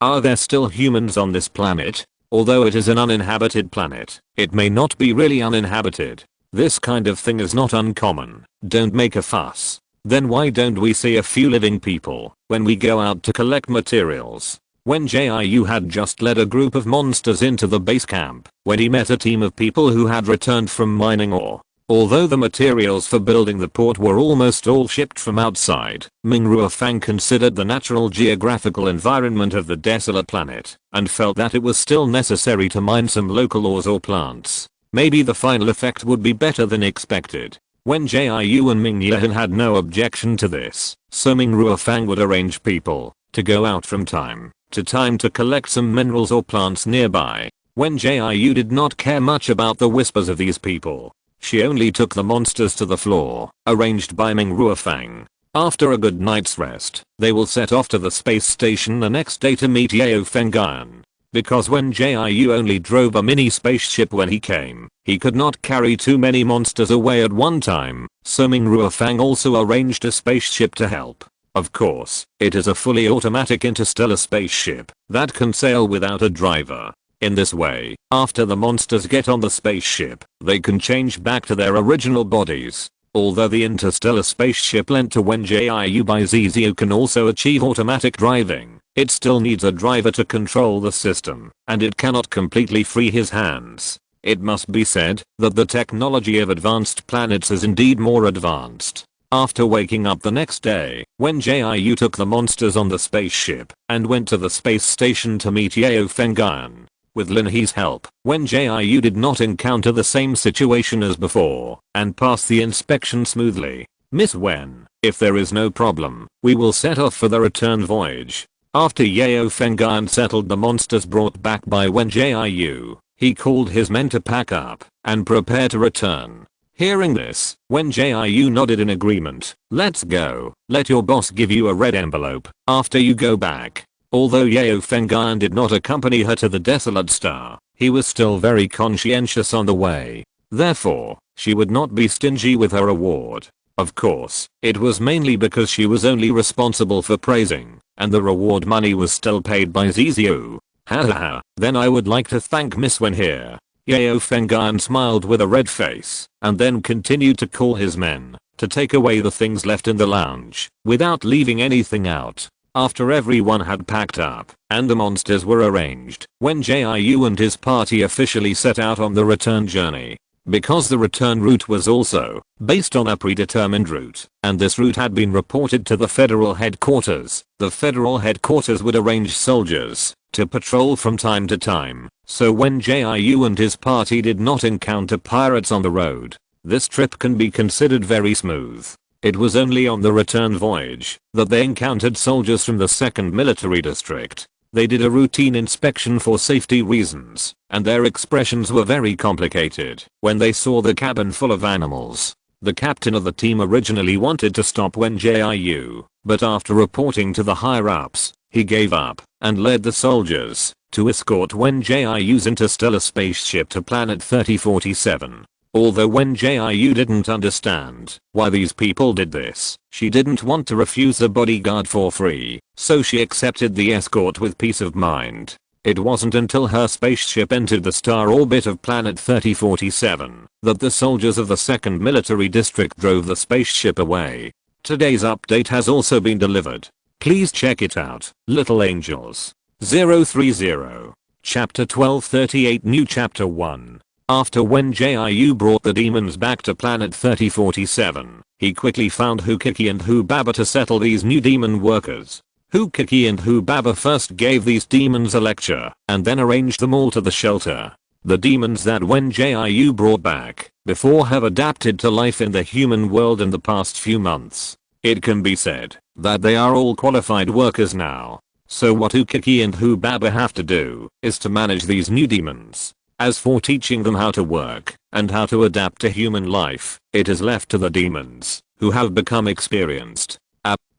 Are there still humans on this planet? Although it is an uninhabited planet, it may not be really uninhabited. This kind of thing is not uncommon. Don't make a fuss. Then why don't we see a few living people when we go out to collect materials? Wen Jiu had just led a group of monsters into the base camp when he met a team of people who had returned from mining ore. Although the materials for building the port were almost all shipped from outside, Ming Ruofang considered the natural geographical environment of the desolate planet and felt that it was still necessary to mine some local ores or plants. Maybe the final effect would be better than expected. Wen Jiu and Ming Yehan had no objection to this, so Ming Ruofang would arrange people to go out from time to time to collect some minerals or plants nearby. Wen Jiu did not care much about the whispers of these people. She only took the monsters to the floor, arranged by Ming Ruofang. After a good night's rest, they will set off to the space station the next day to meet Yeo Fengyan. Because Wen Jiu only drove a mini spaceship when he came, he could not carry too many monsters away at one time, so Ming Ruofang also arranged a spaceship to help. Of course, it is a fully automatic interstellar spaceship that can sail without a driver. In this way, after the monsters get on the spaceship, they can change back to their original bodies. Although the interstellar spaceship lent to Wen Jiu by Zizio can also achieve automatic driving, it still needs a driver to control the system, and it cannot completely free his hands. It must be said that the technology of advanced planets is indeed more advanced. After waking up the next day, Wen Jiu took the monsters on the spaceship and went to the space station to meet Yeo Fengyan. With Lin He's help, Wen Jiu did not encounter the same situation as before and passed the inspection smoothly. Miss Wen, if there is no problem, we will set off for the return voyage. After Yeo Fengyan settled the monsters brought back by Wen Jiu, he called his men to pack up and prepare to return. Hearing this, Wen Jiu nodded in agreement. Let's go. Let your boss give you a red envelope after you go back. Although Yeo Fengyan did not accompany her to the desolate star, he was still very conscientious on the way. Therefore, she would not be stingy with her reward. Of course, it was mainly because she was only responsible for praising, and the reward money was still paid by Zizio. Haha, then I would like to thank Miss Wen here. Yeo Fengyan smiled with a red face, and then continued to call his men to take away the things left in the lounge, without leaving anything out. After everyone had packed up and the monsters were arranged, Wen Jiu and his party officially set out on the return journey. Because the return route was also based on a predetermined route, and this route had been reported to the federal headquarters, the federal headquarters would arrange soldiers to patrol from time to time, so Wen Jiu and his party did not encounter pirates on the road. This trip can be considered very smooth. It was only on the return voyage that they encountered soldiers from the 2nd Military District. They did a routine inspection for safety reasons, and their expressions were very complicated when they saw the cabin full of animals. The captain of the team originally wanted to stop Wen Jiu, but after reporting to the higher-ups, he gave up and led the soldiers to escort Wen Jiu's interstellar spaceship to planet 3047. Although Wen Jiu didn't understand why these people did this, she didn't want to refuse the bodyguard for free, so she accepted the escort with peace of mind. It wasn't until her spaceship entered the star orbit of planet 3047 that the soldiers of the 2nd Military District drove the spaceship away. Today's update has also been delivered. Please check it out. Little Angels 030. Chapter 1238 New Chapter 1. After Wen Jiu brought the demons back to planet 3047, he quickly found Hukiki and Hubaba to settle these new demon workers. Hukiki and Hubaba first gave these demons a lecture and then arranged them all to the shelter. The demons that Wen Jiu brought back before have adapted to life in the human world in the past few months. It can be said that they are all qualified workers now. So what Ukiki and Hubaba have to do is to manage these new demons. As for teaching them how to work and how to adapt to human life, it is left to the demons, who have become experienced.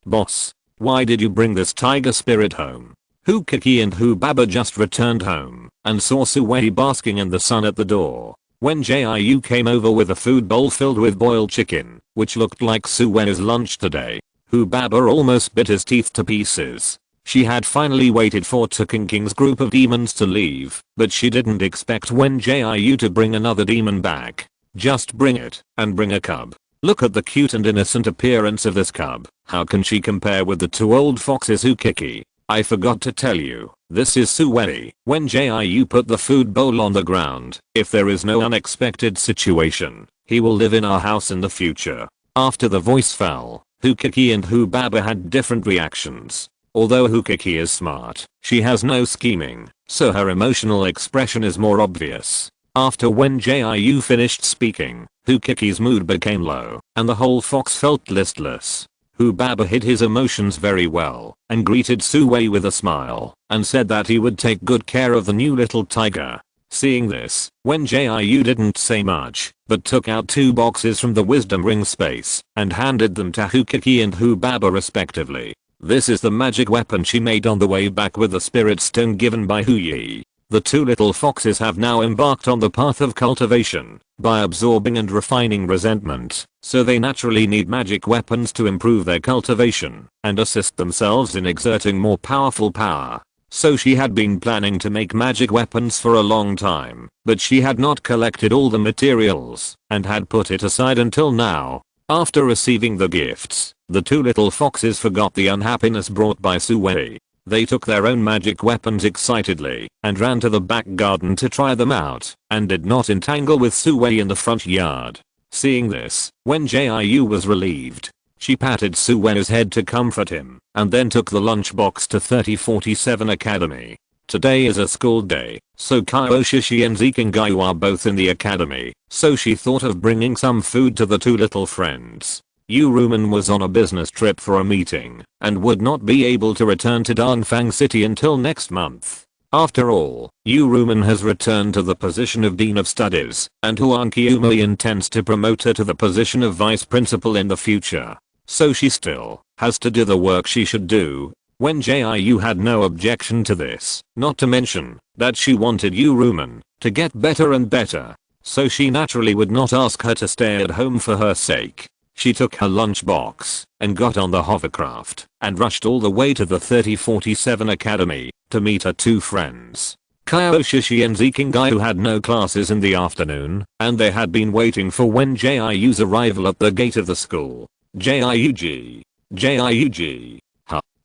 Boss, why did you bring this tiger spirit home? Ukiki and Hubaba just returned home and saw Suwei basking in the sun at the door. When Jiu came over with a food bowl filled with boiled chicken, which looked like Suwei's lunch today, Hubaba almost bit his teeth to pieces. She had finally waited for Tuking King's group of demons to leave, but she didn't expect Wen Jiu to bring another demon back. Just bring it, and bring a cub. Look at the cute and innocent appearance of this cub. How can she compare with the two old foxes Ukiki? I forgot to tell you, this is Suwei. When Jiu put the food bowl on the ground, if there is no unexpected situation, he will live in our house in the future. After the voice fell, Ukiki and Hubaba had different reactions. Although Ukiki is smart, she has no scheming, so her emotional expression is more obvious. After Wen Jiu finished speaking, Ukiki's mood became low, and the whole fox felt listless. Hubaba hid his emotions very well, and greeted Suwei with a smile, and said that he would take good care of the new little tiger. Seeing this, Wen Jiu didn't say much, but took out 2 boxes from the wisdom ring space, and handed them to Ukiki and Hubaba respectively. This is the magic weapon she made on the way back with the spirit stone given by Huyi. The 2 little foxes have now embarked on the path of cultivation, by absorbing and refining resentment, so they naturally need magic weapons to improve their cultivation, and assist themselves in exerting more powerful power. So she had been planning to make magic weapons for a long time, but she had not collected all the materials, and had put it aside until now. After receiving the gifts, the 2 little foxes forgot the unhappiness brought by Suwei. They took their own magic weapons excitedly, and ran to the back garden to try them out, and did not entangle with Suwei in the front yard. Seeing this, Wen Jiu was relieved. She patted Suwei's head to comfort him, and then took the lunchbox to 3047 Academy. Today is a school day, so Kaioshishi and Zikingayu are both in the academy, so she thought of bringing some food to the 2 little friends. Yuruman was on a business trip for a meeting, and would not be able to return to Danfang City until next month. After all, Yuruman has returned to the position of Dean of Studies, and Huan Kyumi intends to promote her to the position of Vice Principal in the future. So she still has to do the work she should do. Wen Jiu had no objection to this, not to mention that she wanted Yuruman to get better and better, so she naturally would not ask her to stay at home for her sake. She took her lunchbox and got on the hovercraft and rushed all the way to the 3047 Academy to meet her 2 friends. Kaioshishi and Zikingayu had no classes in the afternoon, and they had been waiting for Wen Jiu's arrival at the gate of the school. Jiu.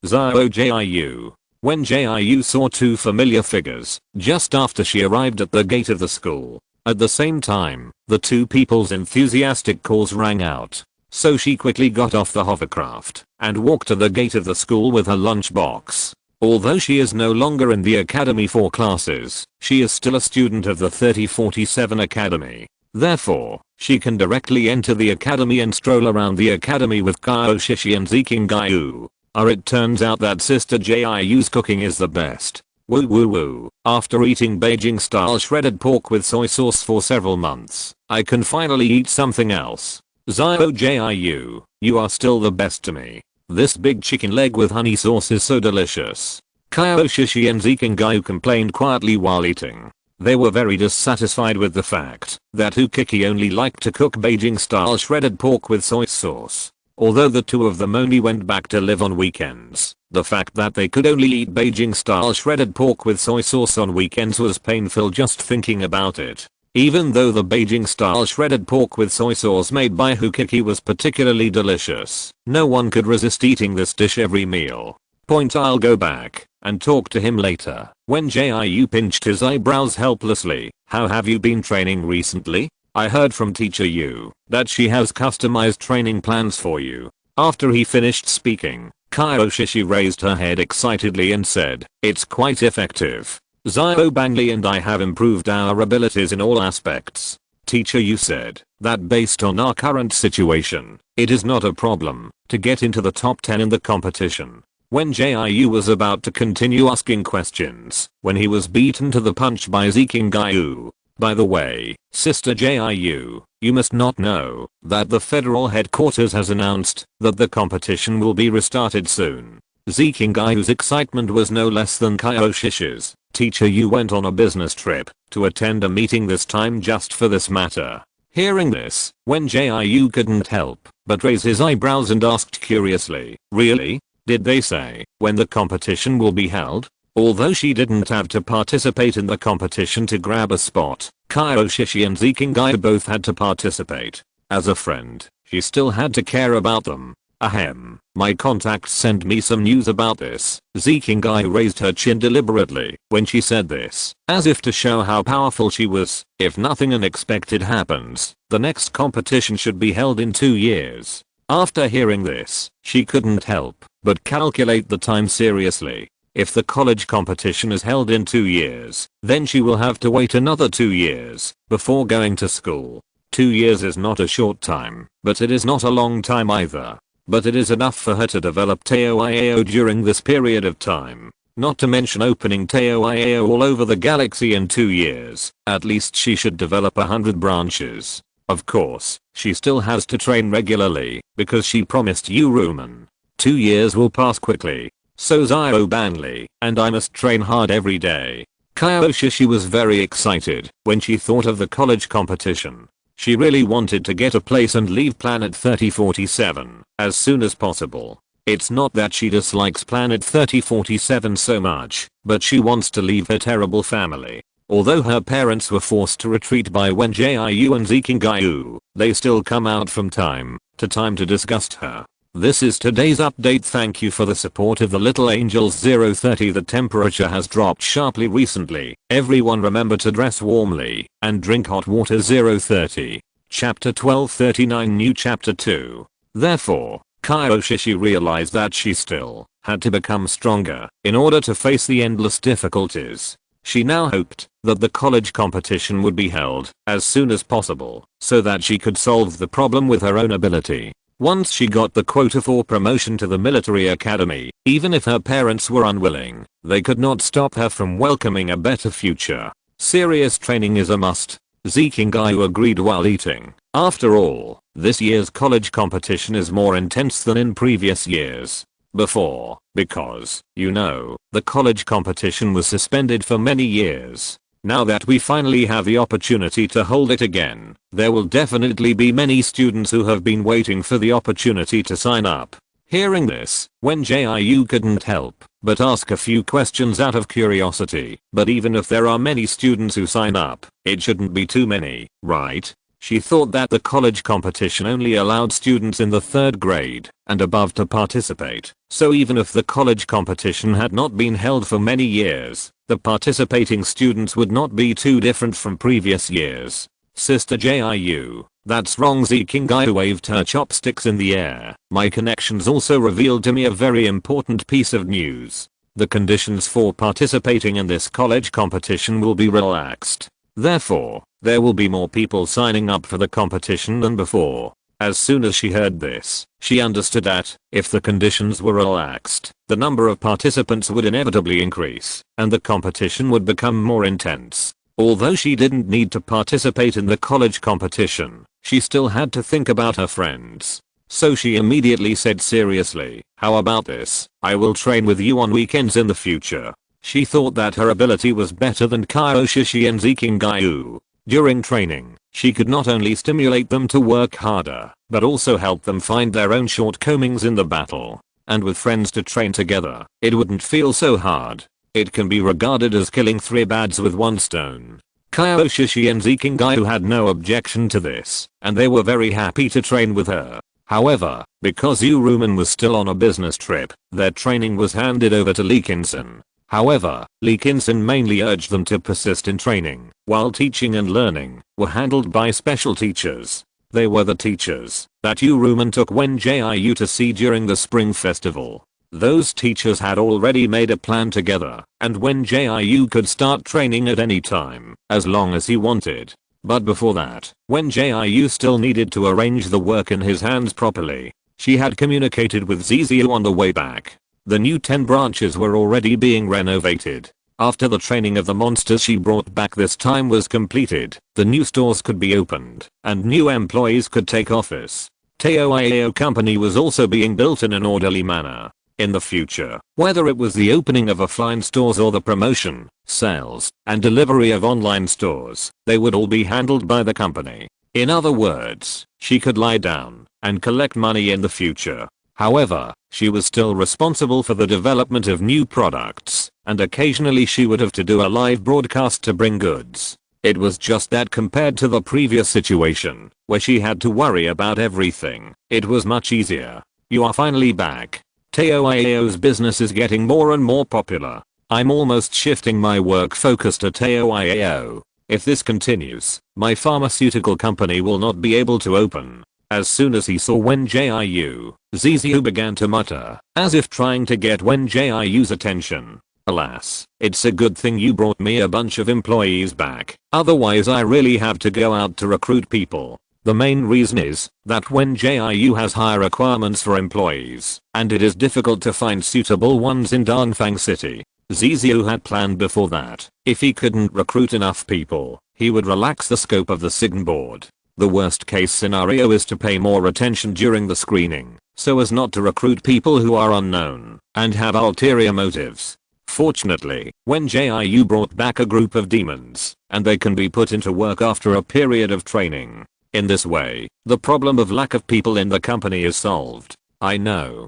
Zio Jiu. When Jiu saw 2 familiar figures just after she arrived at the gate of the school. At the same time, the 2 people's enthusiastic calls rang out. So she quickly got off the hovercraft and walked to the gate of the school with her lunchbox. Although she is no longer in the academy for classes, she is still a student of the 3047 Academy. Therefore, she can directly enter the academy and stroll around the academy with Kaioshishi and Zikingayu. It turns out that Sister Jiu's cooking is the best. Woo woo woo. After eating Beijing style shredded pork with soy sauce for several months, I can finally eat something else. Zio Jiu, you are still the best to me. This big chicken leg with honey sauce is so delicious. Kaioshishi and Zikingayu complained quietly while eating. They were very dissatisfied with the fact that Ukiki only liked to cook Beijing style shredded pork with soy sauce. Although the 2 of them only went back to live on weekends, the fact that they could only eat Beijing style shredded pork with soy sauce on weekends was painful just thinking about it. Even though the Beijing style shredded pork with soy sauce made by Ukiki was particularly delicious, no one could resist eating this dish every meal. I'll go back and talk to him later. When Jiu pinched his eyebrows helplessly. How have you been training recently? I heard from Teacher Yu that she has customized training plans for you. After he finished speaking, Kaioshishi raised her head excitedly and said, it's quite effective. Zio Bangli and I have improved our abilities in all aspects. Teacher Yu said that based on our current situation, it is not a problem to get into the top 10 in the competition. Wen Jiu was about to continue asking questions when he was beaten to the punch by Ziqingyu. By the way, Sister Jiu, you must not know that the federal headquarters has announced that the competition will be restarted soon. Ziqingyu's excitement was no less than Kyoshishi's. Teacher Yu went on a business trip to attend a meeting this time just for this matter. Hearing this, Wen Jiu couldn't help but raise his eyebrows and asked curiously, really? Did they say when the competition will be held? Although she didn't have to participate in the competition to grab a spot, Kyoshishi and Ziqingyu both had to participate. As a friend, she still had to care about them. Ahem, my contacts sent me some news about this. Ziqingyu raised her chin deliberately when she said this, as if to show how powerful she was. If nothing unexpected happens, the next competition should be held in 2 years. After hearing this, she couldn't help but calculate the time seriously. If the college competition is held in 2 years, then she will have to wait another 2 years before going to school. 2 years is not a short time, but it is not a long time either. But it is enough for her to develop Teo during this period of time. Not to mention opening Teo all over the galaxy in 2 years. At least she should develop 100 branches. Of course, she still has to train regularly because she promised Uruman. 2 years will pass quickly. So Zio Banley, and I must train hard every day. Kyoshishi was very excited when she thought of the college competition. She really wanted to get a place and leave planet 3047 as soon as possible. It's not that she dislikes planet 3047 so much, but she wants to leave her terrible family. Although her parents were forced to retreat by Wen Jiu and Ziqingyu, they still come out from time to time to disgust her. This is today's update. Thank you for the support of the little angels. 030. The temperature has dropped sharply recently. Everyone remember to dress warmly and drink hot water. 030. Chapter 1239. New Chapter 2. Therefore, Kyoshishi realized that she still had to become stronger in order to face the endless difficulties. She now hoped that the college competition would be held as soon as possible so that she could solve the problem with her own ability. Once she got the quota for promotion to the military academy, even if her parents were unwilling, they could not stop her from welcoming a better future. Serious training is a must. Ziqingyu agreed while eating. After all, this year's college competition is more intense than in previous years. Before, because, the college competition was suspended for many years. Now that we finally have the opportunity to hold it again, there will definitely be many students who have been waiting for the opportunity to sign up. Hearing this, Wen Jiu couldn't help but ask a few questions out of curiosity. But even if there are many students who sign up, it shouldn't be too many, right? She thought that the college competition only allowed students in the 3rd grade and above to participate. So even if the college competition had not been held for many years, the participating students would not be too different from previous years. Sister Jiu, that's wrong. Ziqingyu waved her chopsticks in the air. My connections also revealed to me a very important piece of news. The conditions for participating in this college competition will be relaxed. Therefore, there will be more people signing up for the competition than before. As soon as she heard this, she understood that, if the conditions were relaxed, the number of participants would inevitably increase, and the competition would become more intense. Although she didn't need to participate in the college competition, she still had to think about her friends. So she immediately said seriously, how about this? I will train with you on weekends in the future. She thought that her ability was better than Kyoshishi and Ziqingyu. During training, she could not only stimulate them to work harder, but also help them find their own shortcomings in the battle. And with friends to train together, it wouldn't feel so hard. It can be regarded as killing 3 birds with 1 stone. Kyoshishi and Ziqingyu had no objection to this, and they were very happy to train with her. However, because Uruman was still on a business trip, their training was handed over to Likinson. However, Likinson mainly urged them to persist in training, while teaching and learning were handled by special teachers. They were the teachers that Uruman took Wen Jiu to see during the spring festival. Those teachers had already made a plan together, and Wen Jiu could start training at any time, as long as he wanted. But before that, when Jiu still needed to arrange the work in his hands properly, she had communicated with Ziziu on the way back. The new 10 branches were already being renovated. After the training of the monsters she brought back this time was completed, the new stores could be opened, and new employees could take office. Teo company was also being built in an orderly manner. In the future, whether it was the opening of offline stores or the promotion, sales, and delivery of online stores, they would all be handled by the company. In other words, she could lie down and collect money in the future. However, she was still responsible for the development of new products, and occasionally she would have to do a live broadcast to bring goods. It was just that compared to the previous situation, where she had to worry about everything, it was much easier. You are finally back. Teo's business is getting more and more popular. I'm almost shifting my work focus to Teo. If this continues, my pharmaceutical company will not be able to open. As soon as he saw Wen Jiu, Ziziu began to mutter, as if trying to get Wen Jiu's attention. Alas, it's a good thing you brought me a bunch of employees back, otherwise I really have to go out to recruit people. The main reason is that Wen Jiu has high requirements for employees, and it is difficult to find suitable ones in Dongfang City. Ziziu had planned before that, if he couldn't recruit enough people, he would relax the scope of the SIGN board. The worst case scenario is to pay more attention during the screening, so as not to recruit people who are unknown and have ulterior motives. Fortunately, Wen Jiu brought back a group of demons, and they can be put into work after a period of training. In this way, the problem of lack of people in the company is solved. I know.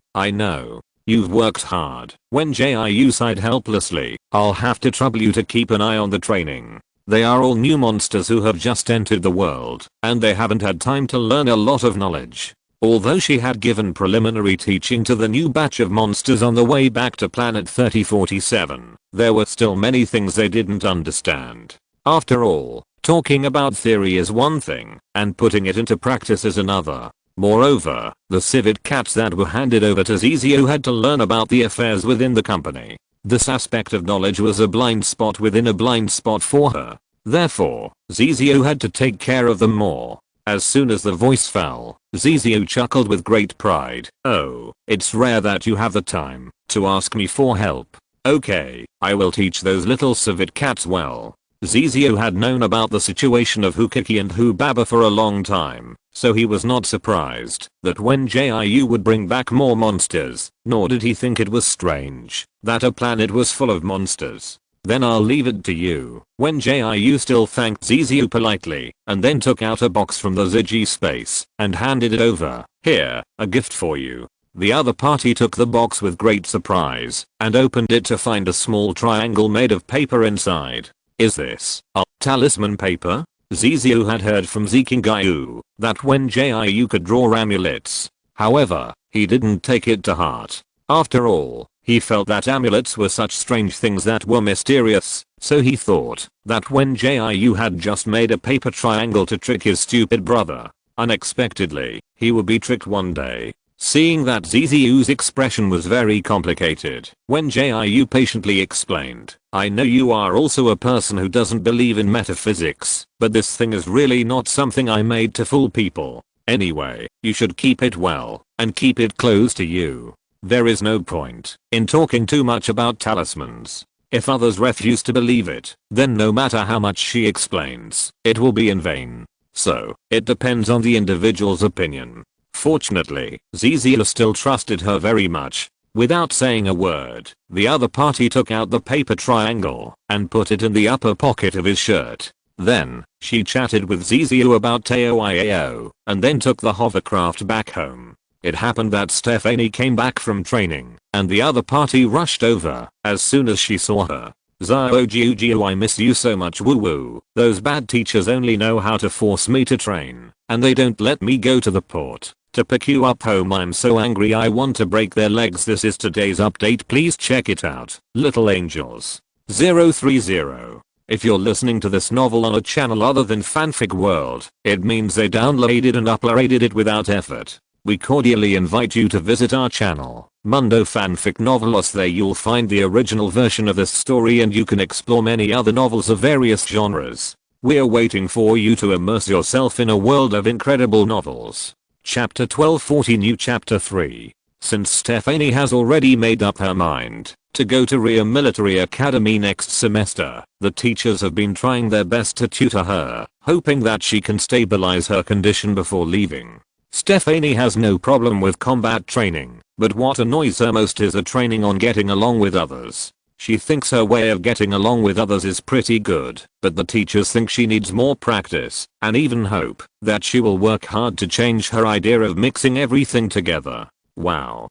You've worked hard. Wen Jiu sighed helplessly. I'll have to trouble you to keep an eye on the training. They are all new monsters who have just entered the world, and they haven't had time to learn a lot of knowledge. Although she had given preliminary teaching to the new batch of monsters on the way back to planet 3047, there were still many things they didn't understand. After all, talking about theory is one thing, and putting it into practice is another. Moreover, the civet cats that were handed over to Ziziu had to learn about the affairs within the company. This aspect of knowledge was a blind spot within a blind spot for her. Therefore, Ziziu had to take care of them more. As soon as the voice fell, Ziziu chuckled with great pride. Oh, it's rare that you have the time to ask me for help. Okay, I will teach those little civet cats well. Ziziu had known about the situation of Hukiki and Hubaba for a long time, so he was not surprised that Wen Jiu would bring back more monsters, nor did he think it was strange that a planet was full of monsters. Then I'll leave it to you. Wen Jiu still thanked Ziziu politely, and then took out a box from the Zigi space and handed it over. Here, a gift for you. The other party took the box with great surprise and opened it to find a small triangle made of paper inside. Is this a talisman paper? Ziziu had heard from Zikingayu that Wen Jiu could draw amulets. However, he didn't take it to heart. After all, he felt that amulets were such strange things that were mysterious, so he thought that Wen Jiu had just made a paper triangle to trick his stupid brother. Unexpectedly, he would be tricked one day. Seeing that Ziziu's expression was very complicated, Wen Jiu patiently explained, I know you are also a person who doesn't believe in metaphysics, but this thing is really not something I made to fool people. Anyway, you should keep it well, and keep it close to you. There is no point in talking too much about talismans. If others refuse to believe it, then no matter how much she explains, it will be in vain. So, it depends on the individual's opinion. Fortunately, Ziziu still trusted her very much. Without saying a word, the other party took out the paper triangle and put it in the upper pocket of his shirt. Then, she chatted with Ziziu about Teo and then took the hovercraft back home. It happened that Stephanie came back from training, and the other party rushed over as soon as she saw her. Zio Jiu, I miss you so much, woo woo. Those bad teachers only know how to force me to train, and they don't let me go to the port to pick you up home. I'm so angry I want to break their legs. This is today's update, please check it out. Little Angels 030. If you're listening to this novel on a channel other than Fanfic World, it means they downloaded and uploaded it without effort. We cordially invite you to visit our channel, Mundo Fanfic Novelos. There you'll find the original version of this story and you can explore many other novels of various genres. We're waiting for you to immerse yourself in a world of incredible novels. Chapter 1240 New Chapter 3. Since Stephanie has already made up her mind to go to Rhea Military Academy next semester, the teachers have been trying their best to tutor her, hoping that she can stabilize her condition before leaving. Stephanie has no problem with combat training, but what annoys her most is the training on getting along with others. She thinks her way of getting along with others is pretty good, but the teachers think she needs more practice, and even hope that she will work hard to change her idea of mixing everything together. Wow,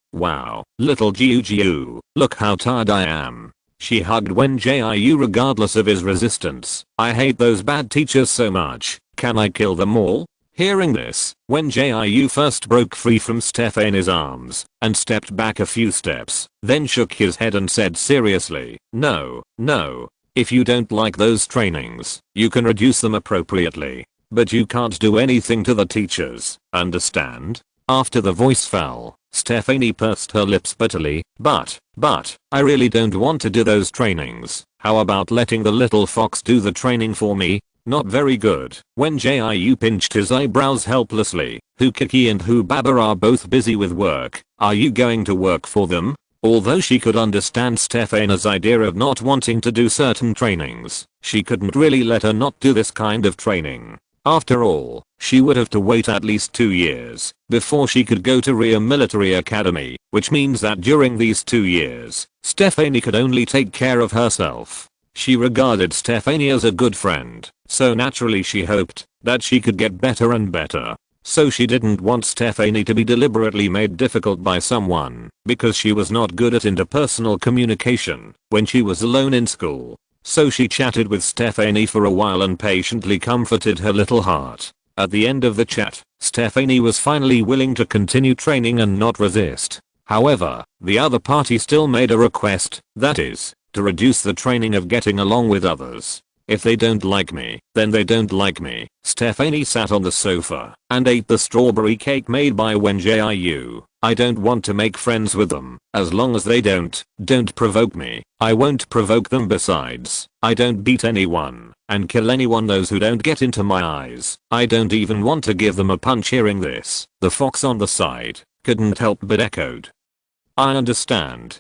little Jiu, look how tired I am. She hugged Wen Jiu regardless of his resistance. I hate those bad teachers so much, can I kill them all? Hearing this, Wen Jiu first broke free from Stephanie's arms and stepped back a few steps, then shook his head and said seriously, no. If you don't like those trainings, you can reduce them appropriately. But you can't do anything to the teachers, understand? After the voice fell, Stephanie pursed her lips bitterly, but, I really don't want to do those trainings. How about letting the little fox do the training for me? Not very good. Wen Jiu pinched his eyebrows helplessly. Hu Kiki and Hu Baba are both busy with work. Are you going to work for them? Although she could understand Stephanie's idea of not wanting to do certain trainings, she couldn't really let her not do this kind of training. After all, she would have to wait at least 2 years before she could go to Rhea Military Academy, which means that during these 2 years, Stephanie could only take care of herself. She regarded Stephanie as a good friend, so naturally she hoped that she could get better and better. So she didn't want Stephanie to be deliberately made difficult by someone because she was not good at interpersonal communication when she was alone in school. So she chatted with Stephanie for a while and patiently comforted her little heart. At the end of the chat, Stephanie was finally willing to continue training and not resist. However, the other party still made a request, that is, to reduce the training of getting along with others. If they don't like me, then they don't like me. Stephanie sat on the sofa and ate the strawberry cake made by Wen Jiu. I don't want to make friends with them. As long as they don't provoke me, I won't provoke them. Besides, I don't beat anyone and kill anyone those who don't get into my eyes. I don't even want to give them a punch. Hearing this, the fox on the side couldn't help but echoed. I understand.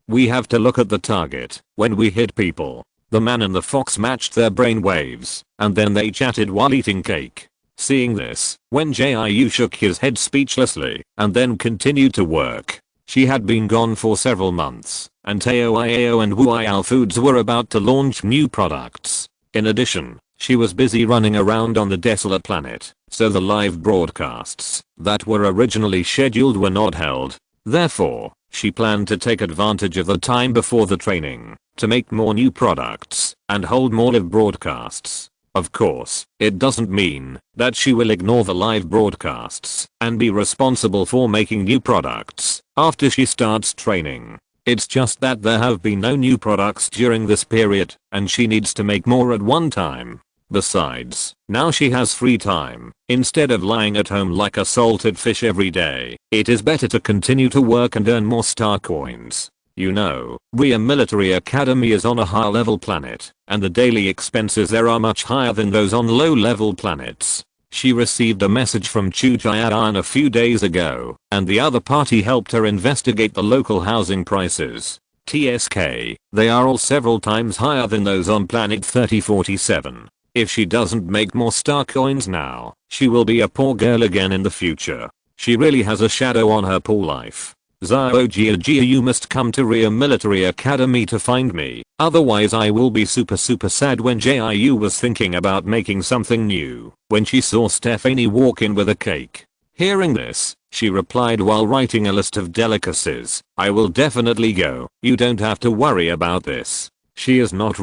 We have to look at the target when we hit people. The man and the fox matched their brain waves, and then they chatted while eating cake. Seeing this, Wen Jiu shook his head speechlessly, and then continued to work. She had been gone for several months, and Taoiao and Wuiao Foods were about to launch new products. In addition, she was busy running around on the desolate planet, so the live broadcasts that were originally scheduled were not held. Therefore, she planned to take advantage of the time before the training to make more new products and hold more live broadcasts. Of course, it doesn't mean that she will ignore the live broadcasts and be responsible for making new products after she starts training. It's just that there have been no new products during this period and she needs to make more at one time. Besides, now she has free time. Instead of lying at home like a salted fish every day, it is better to continue to work and earn more star coins. You know, Rhea Military Academy is on a high level planet, and the daily expenses there are much higher than those on low level planets. She received a message from Chu Jian a few days ago, and the other party helped her investigate the local housing prices. TSK, they are all several times higher than those on planet 3047. If she doesn't make more star coins now, she will be a poor girl again in the future. She really has a shadow on her poor life. Xiao Jia, you must come to Rhea Military Academy to find me, otherwise I will be super sad. When Jiu was thinking about making something new when she saw Stephanie walk in with a cake. Hearing this, she replied while writing a list of delicacies, I will definitely go, you don't have to worry about this. She is not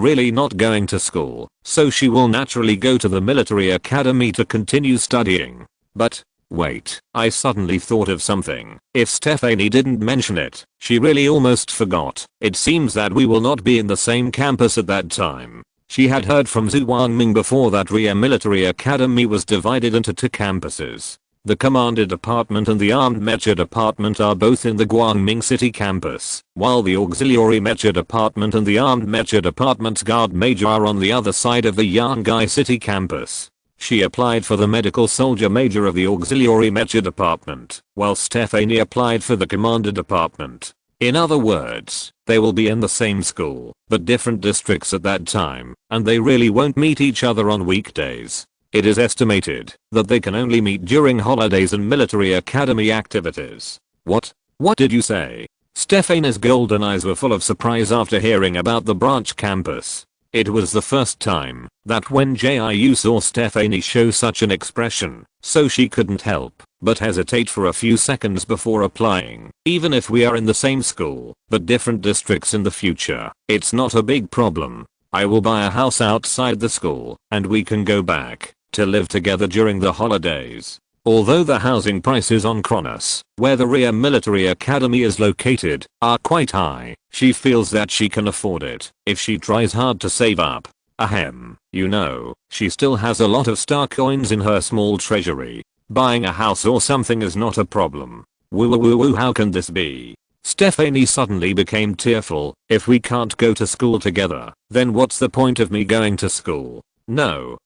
going to school, so she will naturally go to the military academy to continue studying. But, wait, I suddenly thought of something. If Stephanie didn't mention it, she really almost forgot. It seems that we will not be in the same campus at that time. She had heard from Zhu Wangming before that Rhea Military Academy was divided into 2 campuses. The Commander Department and the Armed Mecha Department are both in the Guangming City campus, while the Auxiliary Mecha Department and the Armed Mecha Department's Guard Major are on the other side of the Yangai City campus. She applied for the Medical Soldier Major of the Auxiliary Mecha Department, while Stephanie applied for the Commander Department. In other words, they will be in the same school, but different districts at that time, and they really won't meet each other on weekdays. It is estimated that they can only meet during holidays and military academy activities. What? What did you say? Stephanie's golden eyes were full of surprise after hearing about the branch campus. It was the first time that Wen Jiu saw Stephanie show such an expression, so she couldn't help but hesitate for a few seconds before applying. Even if we are in the same school, but different districts in the future, it's not a big problem. I will buy a house outside the school, and we can go back to live together during the holidays. Although the housing prices on Kronos, where the Ria Military Academy is located, are quite high, she feels that she can afford it if she tries hard to save up. Ahem, you know, she still has a lot of star coins in her small treasury. Buying a house or something is not a problem. Woo woo woo woo, how can this be? Stephanie suddenly became tearful. If we can't go to school together, then what's the point of me going to school? No,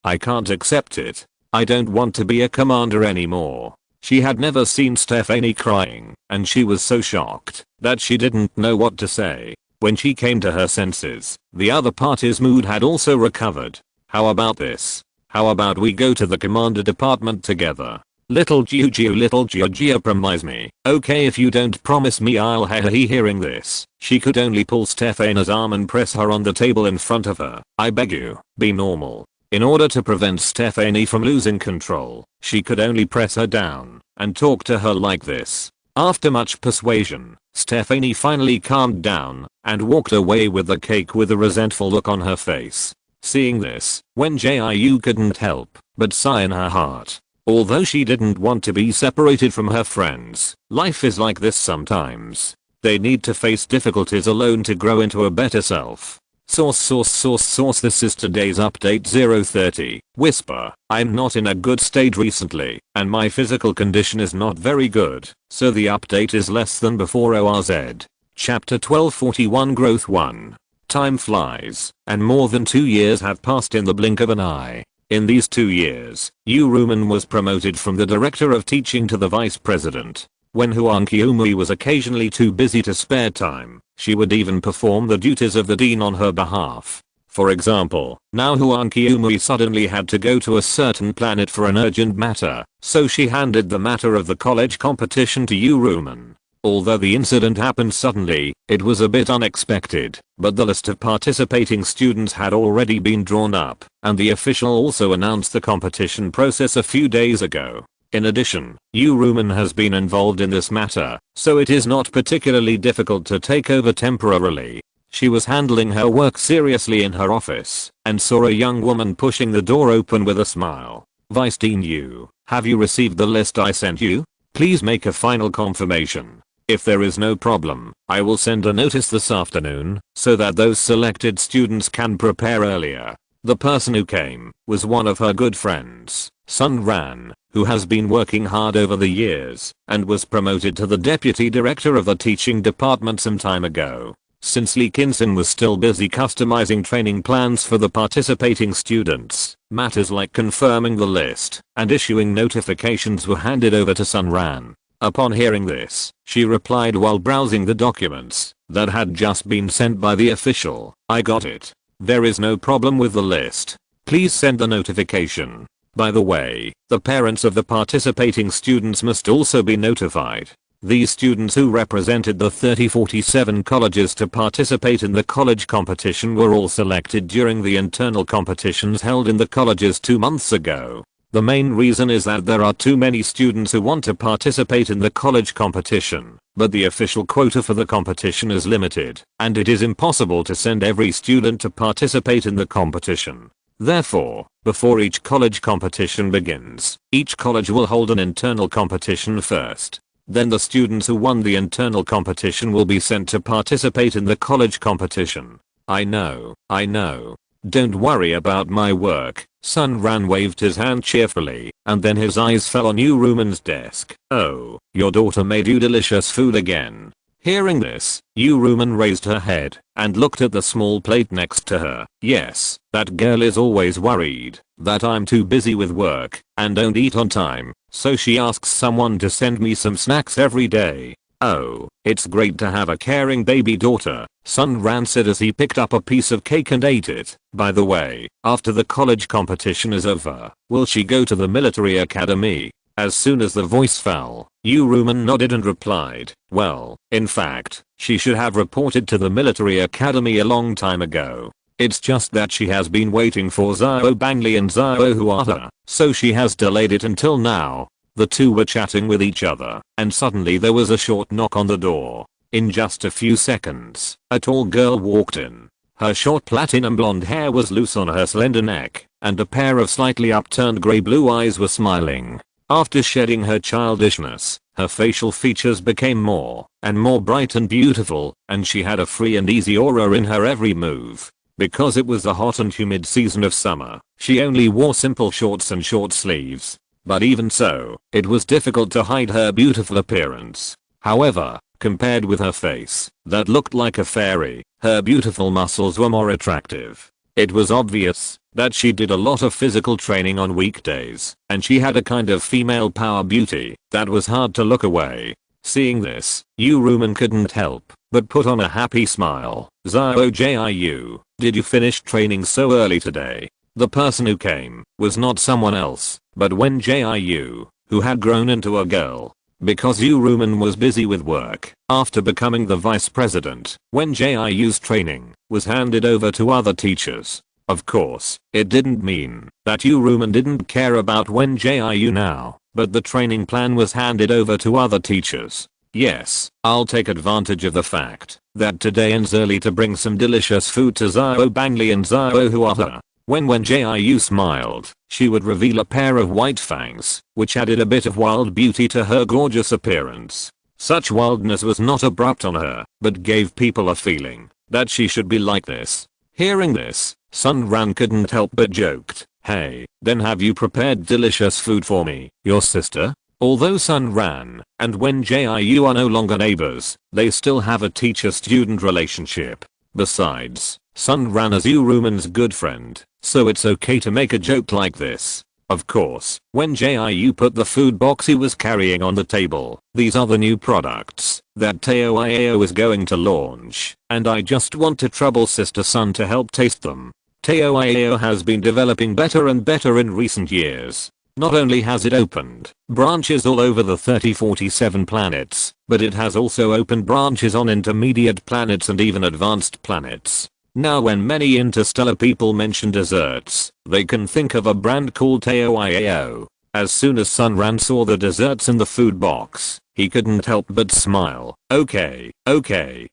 I can't accept it. I don't want to be a commander anymore. She had never seen Stephanie crying, and she was so shocked that she didn't know what to say. When she came to her senses, the other party's mood had also recovered. How about this? How about we go to the Commander Department together? Little Jiu, promise me. Okay, if you don't promise me, I'll hearing this. She could only pull Stephanie's arm and press her on the table in front of her. I beg you, be normal. In order to prevent Stephanie from losing control, she could only press her down and talk to her like this. After much persuasion, Stephanie finally calmed down and walked away with the cake with a resentful look on her face. Seeing this, Wen Jiu couldn't help but sigh in her heart. Although she didn't want to be separated from her friends, life is like this sometimes. They need to face difficulties alone to grow into a better self. Source. This is today's update 030. Whisper. I'm not in a good state recently, and my physical condition is not very good, so the update is less than before. ORZ. Chapter 1241 Growth 1. Time flies, and more than 2 years have passed in the blink of an eye. In these 2 years, Yu Rumen was promoted from the director of teaching to the vice president. When Huang Qiumui was occasionally too busy to spare time, she would even perform the duties of the dean on her behalf. For example, now Huang Qiumui suddenly had to go to a certain planet for an urgent matter, so she handed the matter of the college competition to Yu Rumen. Although the incident happened suddenly, it was a bit unexpected, but the list of participating students had already been drawn up, and the official also announced the competition process a few days ago. In addition, Yu Rumen has been involved in this matter, so it is not particularly difficult to take over temporarily. She was handling her work seriously in her office, and saw a young woman pushing the door open with a smile. Vice Dean Yu, have you received the list I sent you? Please make a final confirmation. If there is no problem, I will send a notice this afternoon, so that those selected students can prepare earlier. The person who came was one of her good friends, Sun Ran, who has been working hard over the years, and was promoted to the deputy director of the teaching department some time ago. Since Lee Kinson was still busy customizing training plans for the participating students, matters like confirming the list and issuing notifications were handed over to Sun Ran. Upon hearing this, she replied while browsing the documents that had just been sent by the official. I got it. There is no problem with the list. Please send the notification. By the way, the parents of the participating students must also be notified. These students who represented the 3047 colleges to participate in the college competition were all selected during the internal competitions held in the colleges 2 months ago. The main reason is that there are too many students who want to participate in the college competition, but the official quota for the competition is limited, and it is impossible to send every student to participate in the competition. Therefore, before each college competition begins, each college will hold an internal competition first. Then the students who won the internal competition will be sent to participate in the college competition. I know. Don't worry about my work. Sun Ran waved his hand cheerfully, and then his eyes fell on Yu Ruman's desk. Oh, your daughter made you delicious food again. Hearing this, Yu Ruman raised her head and looked at the small plate next to her. Yes, that girl is always worried that I'm too busy with work and don't eat on time, so she asks someone to send me some snacks every day. Oh, it's great to have a caring baby daughter, Sun Ran said as he picked up a piece of cake and ate it. By the way, after the college competition is over, will she go to the military academy? As soon as the voice fell, Yu Ruman nodded and replied, well, in fact, she should have reported to the military academy a long time ago. It's just that she has been waiting for Zhao Bangli and Zhao Huata, so she has delayed it until now. The two were chatting with each other, and suddenly there was a short knock on the door. In just a few seconds, a tall girl walked in. Her short platinum blonde hair was loose on her slender neck, and a pair of slightly upturned grey-blue eyes were smiling. After shedding her childishness, her facial features became more and more bright and beautiful, and she had a free and easy aura in her every move. Because it was the hot and humid season of summer, she only wore simple shorts and short sleeves. But even so, it was difficult to hide her beautiful appearance. However, compared with her face, that looked like a fairy, her beautiful muscles were more attractive. It was obvious that she did a lot of physical training on weekdays, and she had a kind of female power beauty that was hard to look away. Seeing this, Yu Ruman couldn't help but put on a happy smile. Zhao Jiu, did you finish training so early today? The person who came was not someone else, but Wen Jiu, who had grown into a girl. Because Yu Ruman was busy with work, after becoming the vice president, Wen Jiu's training was handed over to other teachers. Of course, it didn't mean that Yu Ruman didn't care about Wen Jiu now, but the training plan was handed over to other teachers. Yes, I'll take advantage of the fact that today ends early to bring some delicious food to Zhao Bangli and Zhao Huata. When Wen Jiu smiled, she would reveal a pair of white fangs, which added a bit of wild beauty to her gorgeous appearance. Such wildness was not abrupt on her, but gave people a feeling that she should be like this. Hearing this, Sun Ran couldn't help but joked, hey, then have you prepared delicious food for me, your sister? Although Sun Ran and Wen Jiu are no longer neighbors, they still have a teacher-student relationship. Besides, Sun Ran is Yu Ruman's good friend, so it's okay to make a joke like this. Of course, when Jiu put the food box he was carrying on the table, these are the new products that Teo is going to launch, and I just want to trouble Sister Sun to help taste them. Teo has been developing better and better in recent years. Not only has it opened branches all over the 3047 planets, but it has also opened branches on intermediate planets and even advanced planets. Now when many interstellar people mention desserts, they can think of a brand called Teo. As soon as Sun Ran saw the desserts in the food box, he couldn't help but smile. Okay,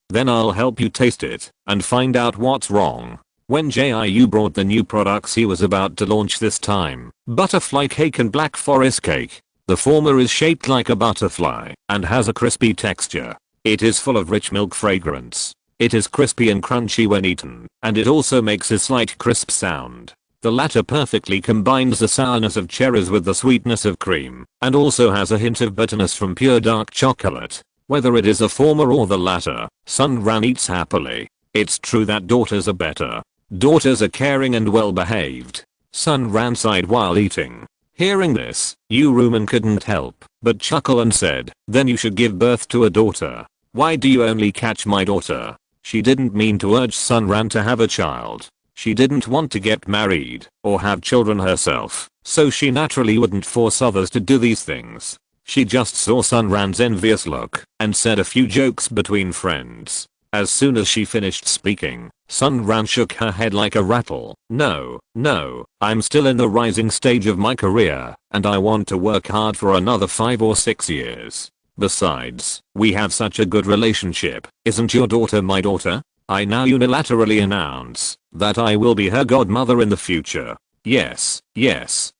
then I'll help you taste it and find out what's wrong. When Jiu brought the new products he was about to launch this time, butterfly cake and black forest cake. The former is shaped like a butterfly and has a crispy texture. It is full of rich milk fragrance. It is crispy and crunchy when eaten, and it also makes a slight crisp sound. The latter perfectly combines the sourness of cherries with the sweetness of cream, and also has a hint of bitterness from pure dark chocolate. Whether it is the former or the latter, Sun Ran eats happily. It's true that daughters are better. Daughters are caring and well behaved. Sun Ran sighed while eating. Hearing this, Yu Ruman couldn't help but chuckle and said, then you should give birth to a daughter. Why do you only catch my daughter? She didn't mean to urge Sun Ran to have a child. She didn't want to get married or have children herself, so she naturally wouldn't force others to do these things. She just saw Sun Ran's envious look and said a few jokes between friends. As soon as she finished speaking, Sun Ran shook her head like a rattle. No, I'm still in the rising stage of my career, and I want to work hard for another 5 or 6 years. Besides, we have such a good relationship. Isn't your daughter my daughter? I now unilaterally announce that I will be her godmother in the future. Yes,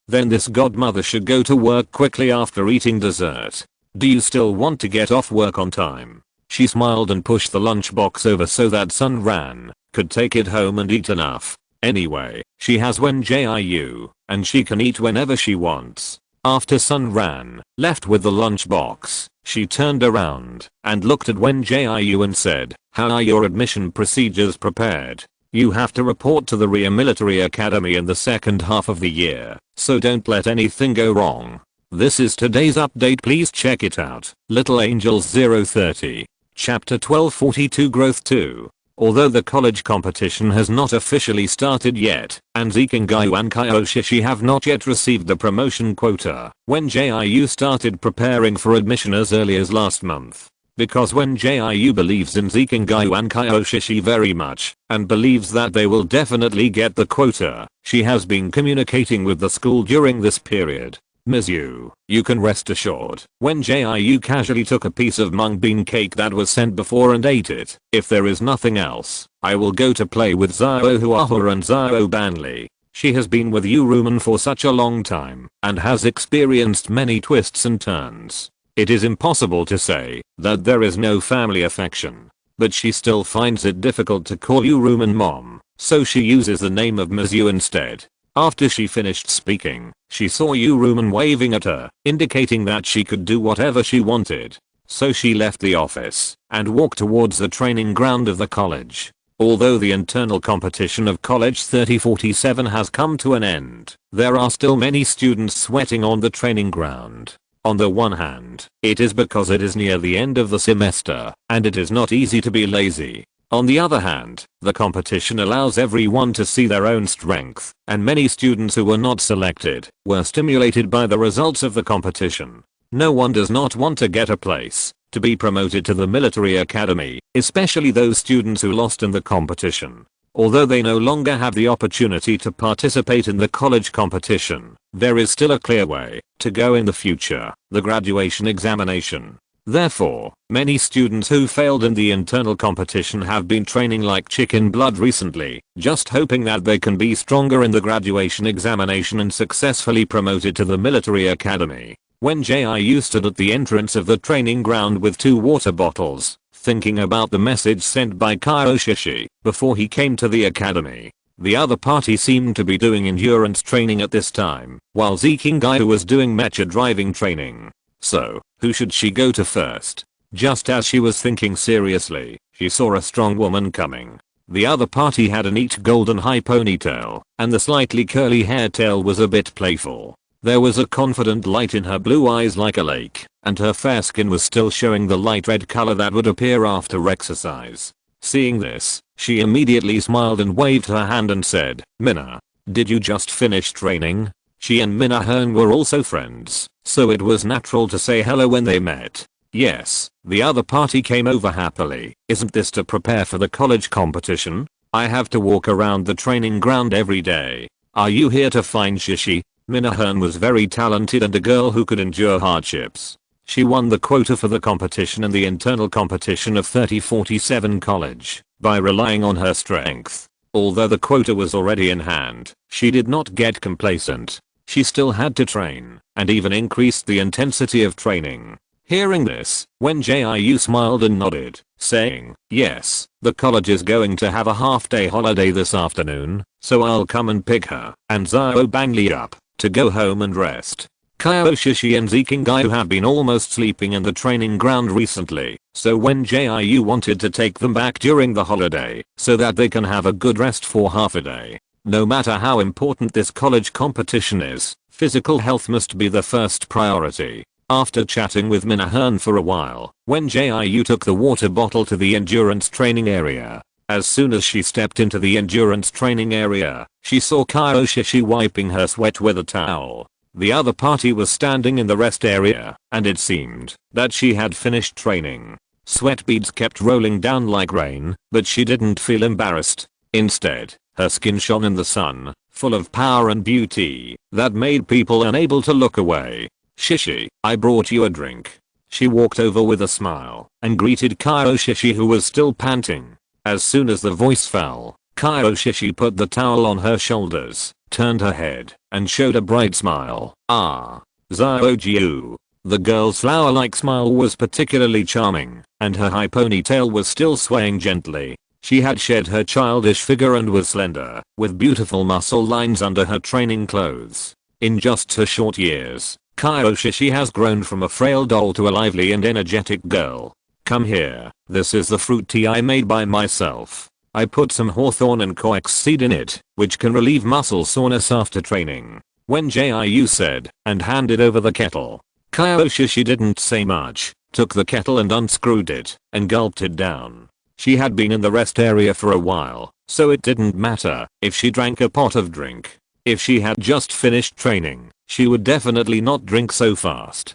then this godmother should go to work quickly after eating dessert. Do you still want to get off work on time? She smiled and pushed the lunchbox over so that Sun Ran could take it home and eat enough. Anyway, she has Wen Jiu, and she can eat whenever she wants. After Sun ran, left with the lunchbox, she turned around and looked at Wen Jiu and said, "How are your admission procedures prepared? You have to report to the Ria Military Academy in the second half of the year, so don't let anything go wrong. This is today's update, please check it out." Little Angels 030. Chapter 1242 Growth 2. Although the college competition has not officially started yet, and Zikingayu and Kyoshi have not yet received the promotion quota, Wen Jiu started preparing for admission as early as last month. Because Wen Jiu believes in Zikingayu and Kyoshi very much, and believes that they will definitely get the quota, she has been communicating with the school during this period. "Ms. Yu, you can rest assured." Wen Jiu casually took a piece of mung bean cake that was sent before and ate it. "If there is nothing else, I will go to play with Zhao Huahua and Zhao Banli. She has been with Yu Rumen for such a long time, and has experienced many twists and turns. It is impossible to say that there is no family affection, but she still finds it difficult to call Yu Rumen mom, so she uses the name of Ms. Yu instead." After she finished speaking, she saw Yu Rumen waving at her, indicating that she could do whatever she wanted. So she left the office and walked towards the training ground of the college. Although the internal competition of College 3047 has come to an end, there are still many students sweating on the training ground. On the one hand, it is because it is near the end of the semester, and it is not easy to be lazy. On the other hand, the competition allows everyone to see their own strength, and many students who were not selected were stimulated by the results of the competition. No one does not want to get a place to be promoted to the military academy, especially those students who lost in the competition. Although they no longer have the opportunity to participate in the college competition, there is still a clear way to go in the future: the graduation examination. Therefore, many students who failed in the internal competition have been training like chicken blood recently, just hoping that they can be stronger in the graduation examination and successfully promoted to the military academy. Wen Jiu stood at the entrance of the training ground with 2 water bottles, thinking about the message sent by Kyoshi before he came to the academy. The other party seemed to be doing endurance training at this time, while Zikingayu was doing mecha driving training. So, who should she go to first? Just as she was thinking seriously, she saw a strong woman coming. The other party had a neat golden high ponytail, and the slightly curly hairtail was a bit playful. There was a confident light in her blue eyes like a lake, and her fair skin was still showing the light red color that would appear after exercise. Seeing this, she immediately smiled and waved her hand and said, "Minna, did you just finish training?" She and Minna Hearn were also friends, so it was natural to say hello when they met. "Yes." The other party came over happily. "Isn't this to prepare for the college competition? I have to walk around the training ground every day. Are you here to find Shishi?" Minna Hearn was very talented and a girl who could endure hardships. She won the quota for the competition and the internal competition of 3047 college by relying on her strength. Although the quota was already in hand, she did not get complacent. She still had to train, and even increased the intensity of training. Hearing this, Wen Jiu smiled and nodded, saying, "Yes, the college is going to have a half-day holiday this afternoon, so I'll come and pick her and Zhao Banli up to go home and rest." Kyoshi and Zikingayu have been almost sleeping in the training ground recently, so Wen Jiu wanted to take them back during the holiday so that they can have a good rest for half a day. No matter how important this college competition is, physical health must be the first priority. After chatting with Minna Hearn for a while, Wen Jiu took the water bottle to the endurance training area. As soon as she stepped into the endurance training area, she saw Kyoshi wiping her sweat with a towel. The other party was standing in the rest area, and it seemed that she had finished training. Sweat beads kept rolling down like rain, but she didn't feel embarrassed. Instead, her skin shone in the sun, full of power and beauty that made people unable to look away. "Shishi, I brought you a drink." She walked over with a smile and greeted Kyoshi, who was still panting. As soon as the voice fell, Kyoshi put the towel on her shoulders, turned her head, and showed a bright smile. "Ah, Zhao Jiu." The girl's flower-like smile was particularly charming, and her high ponytail was still swaying gently. She had shed her childish figure and was slender, with beautiful muscle lines under her training clothes. In just her short years, Kyoshi has grown from a frail doll to a lively and energetic girl. Come here, this is the fruit tea I made by myself. I put some hawthorn and coax seed in it, which can relieve muscle soreness after training. Wen Jiu said, and handed over the kettle. Kyoshi didn't say much, took the kettle and unscrewed it, and gulped it down. She had been in the rest area for a while, so it didn't matter if she drank a pot of drink. If she had just finished training, she would definitely not drink so fast.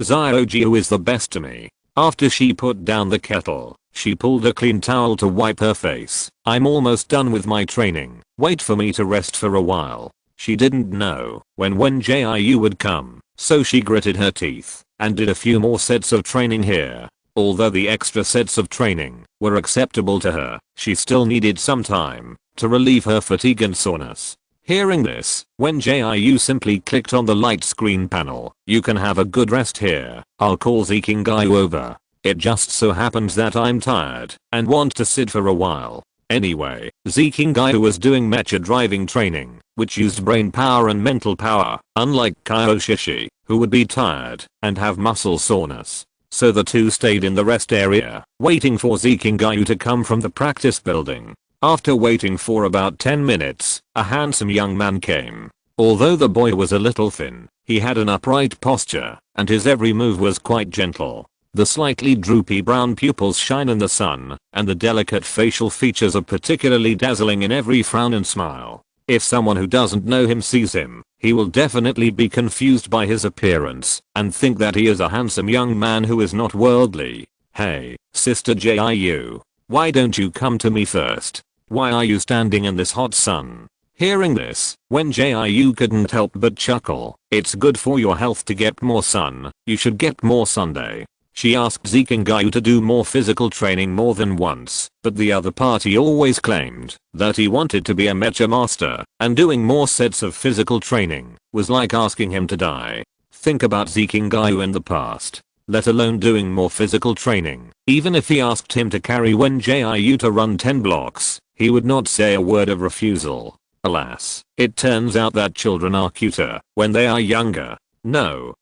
Jiu is the best to me. After she put down the kettle, she pulled a clean towel to wipe her face. I'm almost done with my training. Wait for me to rest for a while. She didn't know when Wen Jiu would come, so she gritted her teeth and did a few more sets of training here. Although the extra sets of training were acceptable to her, she still needed some time to relieve her fatigue and soreness. Hearing this, Wen Jiu simply clicked on the light screen panel. You can have a good rest here. I'll call Zikingai over. It just so happens that I'm tired and want to sit for a while. Anyway, Zikingai was doing mecha driving training, which used brain power and mental power, unlike Kyoshi, who would be tired and have muscle soreness. So the two stayed in the rest area, waiting for Zikingai to come from the practice building. After waiting for about 10 minutes, a handsome young man came. Although the boy was a little thin, he had an upright posture, and his every move was quite gentle. The slightly droopy brown pupils shine in the sun, and the delicate facial features are particularly dazzling in every frown and smile. If someone who doesn't know him sees him, he will definitely be confused by his appearance and think that he is a handsome young man who is not worldly. Hey, Sister Jiu, why don't you come to me first? Why are you standing in this hot sun? Hearing this, Wen Jiu couldn't help but chuckle. It's good for your health to get more sun. You should get more Sunday. She asked Zikingai to do more physical training more than once, but the other party always claimed that he wanted to be a mecha master, and doing more sets of physical training was like asking him to die. Think about Zikingai in the past, let alone doing more physical training. Even if he asked him to carry Wen Jiu to run 10 blocks, he would not say a word of refusal. Alas, it turns out that children are cuter when they are younger. No,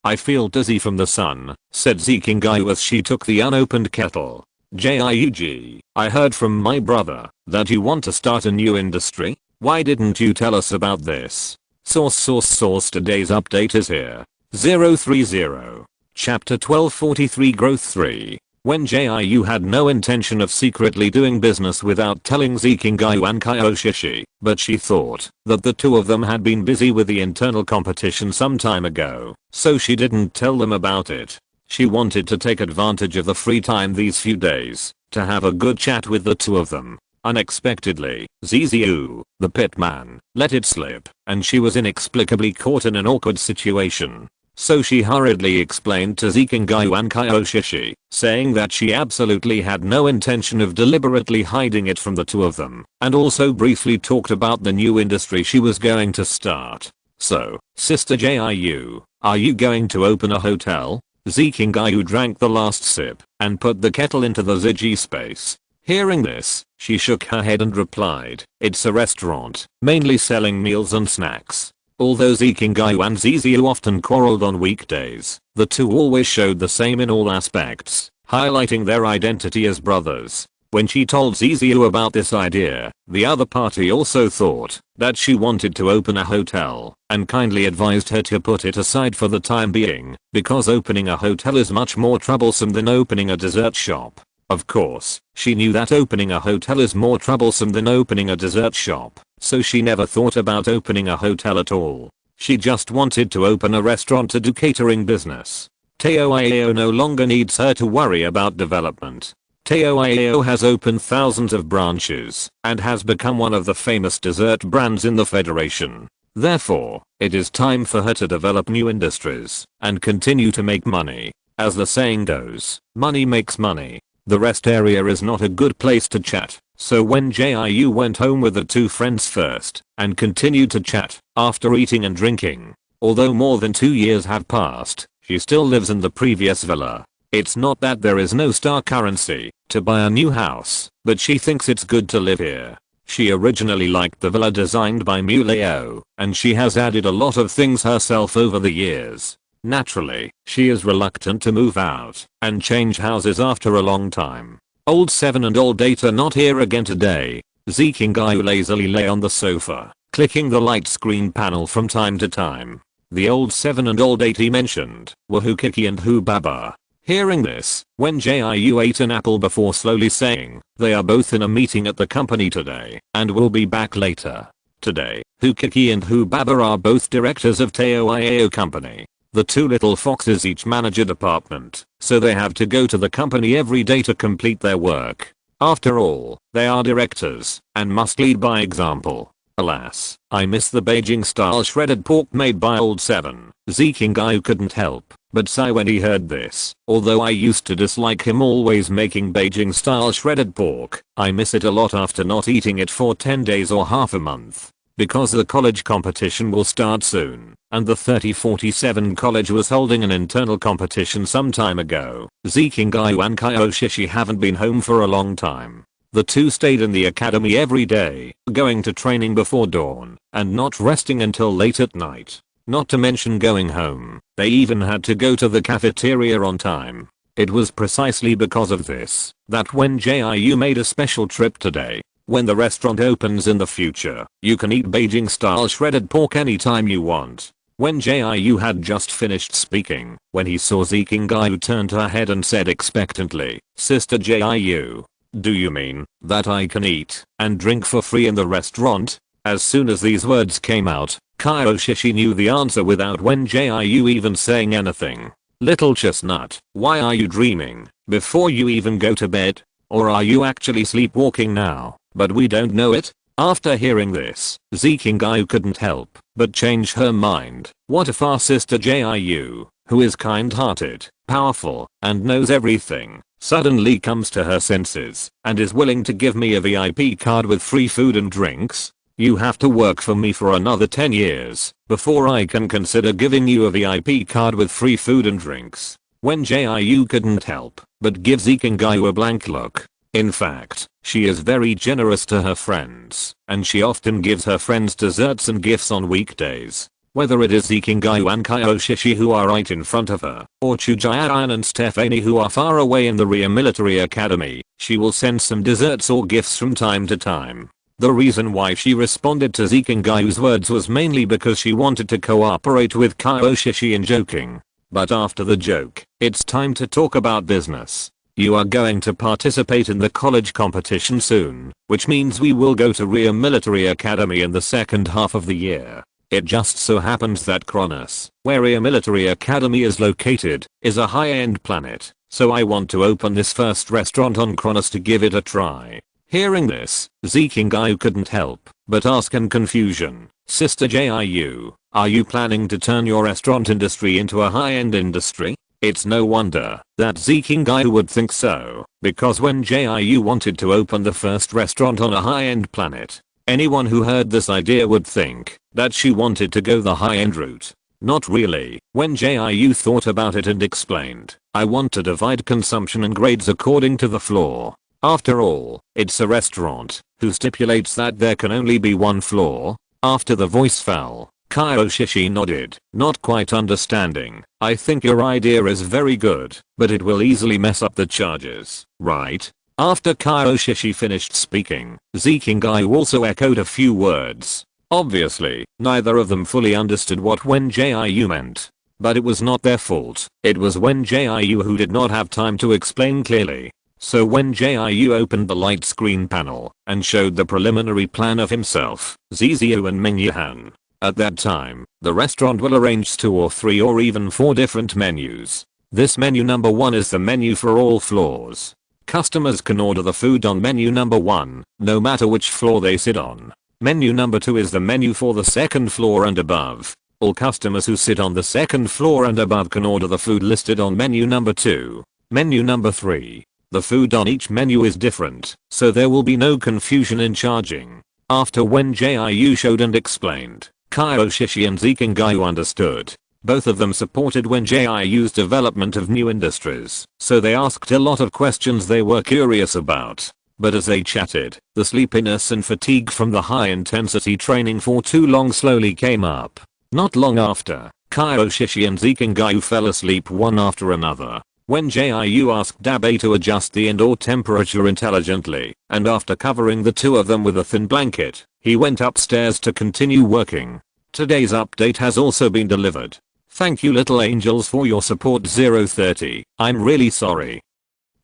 I feel dizzy from the sun, said Zikingai as she took the unopened kettle. Jiu, I heard from my brother that you want to start a new industry. Why didn't you tell us about this? Source today's update is here. 030. Chapter 1243 Growth 3. Wen Jiu had no intention of secretly doing business without telling Zikingai and Kyoshi, but she thought that the two of them had been busy with the internal competition some time ago, so she didn't tell them about it. She wanted to take advantage of the free time these few days to have a good chat with the two of them. Unexpectedly, Ziziu, the pitman, let it slip, and she was inexplicably caught in an awkward situation. So she hurriedly explained to Zikingai and Kyoshi, saying that she absolutely had no intention of deliberately hiding it from the two of them, and also briefly talked about the new industry she was going to start. So, Sister Jiu, are you going to open a hotel? Zikingai drank the last sip and put the kettle into the zigi space. Hearing this, she shook her head and replied, it's a restaurant, mainly selling meals and snacks. Although Zikingai and Ziziu often quarreled on weekdays, the two always showed the same in all aspects, highlighting their identity as brothers. When she told Ziziu about this idea, the other party also thought that she wanted to open a hotel, and kindly advised her to put it aside for the time being, because opening a hotel is much more troublesome than opening a dessert shop. Of course, she knew that opening a hotel is more troublesome than opening a dessert shop, so she never thought about opening a hotel at all. She just wanted to open a restaurant to do catering business. Toiao no longer needs her to worry about development. Toiao has opened thousands of branches and has become one of the famous dessert brands in the Federation. Therefore, it is time for her to develop new industries and continue to make money. As the saying goes, money makes money. The rest area is not a good place to chat, so Wen Jiu went home with the two friends first and continued to chat after eating and drinking. Although more than 2 years have passed, she still lives in the previous villa. It's not that there is no star currency to buy a new house, but she thinks it's good to live here. She originally liked the villa designed by Muleo, and she has added a lot of things herself over the years. Naturally, she is reluctant to move out and change houses after a long time. Old 7 and old 8 are not here again today. Zikingayu lazily lay on the sofa, clicking the light screen panel from time to time. The old 7 and old 8 he mentioned were Hukiki and Hubaba. Hearing this, Wen Jiu ate an apple before slowly saying, they are both in a meeting at the company today and will be back later. Today, Hukiki and Hubaba are both directors of Teo Iao company. The two little foxes each manage a department, so they have to go to the company every day to complete their work. After all, they are directors and must lead by example. Alas, I miss the Beijing style shredded pork made by old 7. Zikingayu couldn't help but sigh when he heard this. Although I used to dislike him always making Beijing style shredded pork, I miss it a lot after not eating it for 10 days or half a month. Because the college competition will start soon, and the 3047 college was holding an internal competition some time ago, Zikingayu and Kiyoshishi haven't been home for a long time. The two stayed in the academy every day, going to training before dawn, and not resting until late at night. Not to mention going home, they even had to go to the cafeteria on time. It was precisely because of this that Wen Jiu made a special trip today. When the restaurant opens in the future, you can eat Beijing style shredded pork anytime you want. Wen Jiu had just finished speaking when he saw Zikingayu turned her head and said expectantly, Sister Jiu, do you mean that I can eat and drink for free in the restaurant? As soon as these words came out, Kiyoshishi knew the answer without Wen Jiu even saying anything. Little chestnut, why are you dreaming before you even go to bed? Or are you actually sleepwalking now, but we don't know it? After hearing this, Zikingayu couldn't help but change her mind. What if our sister Jiu, who is kind-hearted, powerful, and knows everything, suddenly comes to her senses and is willing to give me a VIP card with free food and drinks? You have to work for me for another 10 years before I can consider giving you a VIP card with free food and drinks. Wen Jiu couldn't help but give Zikingayu a blank look. In fact, she is very generous to her friends, and she often gives her friends desserts and gifts on weekdays. Whether it is Zikingayu and Kiyoshishi who are right in front of her, or Chujayan and Stephanie who are far away in the Ria Military Academy, she will send some desserts or gifts from time to time. The reason why she responded to Zikingayu's words was mainly because she wanted to cooperate with Kiyoshishi in joking. But after the joke, it's time to talk about business. You are going to participate in the college competition soon, which means we will go to Ria Military Academy in the second half of the year. It just so happens that Kronos, where Ria Military Academy is located, is a high-end planet, so I want to open this first restaurant on Kronos to give it a try. Hearing this, Zikingayu couldn't help but ask in confusion, Sister Jiu, are you planning to turn your restaurant industry into a high-end industry? It's no wonder that Zikingayu would think so, because when Jiu wanted to open the first restaurant on a high-end planet, anyone who heard this idea would think that she wanted to go the high-end route. Not really. When Jiu thought about it and explained, I want to divide consumption and grades according to the floor. After all, it's a restaurant, who stipulates that there can only be one floor? After the voice fell, Kiyoshishi nodded, not quite understanding. I think your idea is very good, but it will easily mess up the charges, right? After Kiyoshishi finished speaking, Zikingayu also echoed a few words. Obviously, neither of them fully understood what Wen Jiu meant. But it was not their fault. It was Wen Jiu who did not have time to explain clearly. So when Jiu opened the light screen panel and showed the preliminary plan of himself, Zizio and Mingyahan. At that time, the restaurant will arrange 2 or 3 or even 4 different menus. This menu number 1 is the menu for all floors. Customers can order the food on menu number 1, no matter which floor they sit on. Menu number 2 is the menu for the second floor and above. All customers who sit on the second floor and above can order the food listed on menu number 2. Menu number 3. The food on each menu is different, so there will be no confusion in charging. After Wen Jiu showed and explained, Kiyoshishi and Zikingayu understood. Both of them supported Wen Jiu's development of new industries, so they asked a lot of questions they were curious about. But as they chatted, the sleepiness and fatigue from the high-intensity training for too long slowly came up. Not long after, Kyoshi and Zikingayu fell asleep one after another. Wen Jiu asked Dabe to adjust the indoor temperature intelligently, and after covering the two of them with a thin blanket, he went upstairs to continue working. Today's update has also been delivered. Thank you little angels for your support 030. I'm really sorry.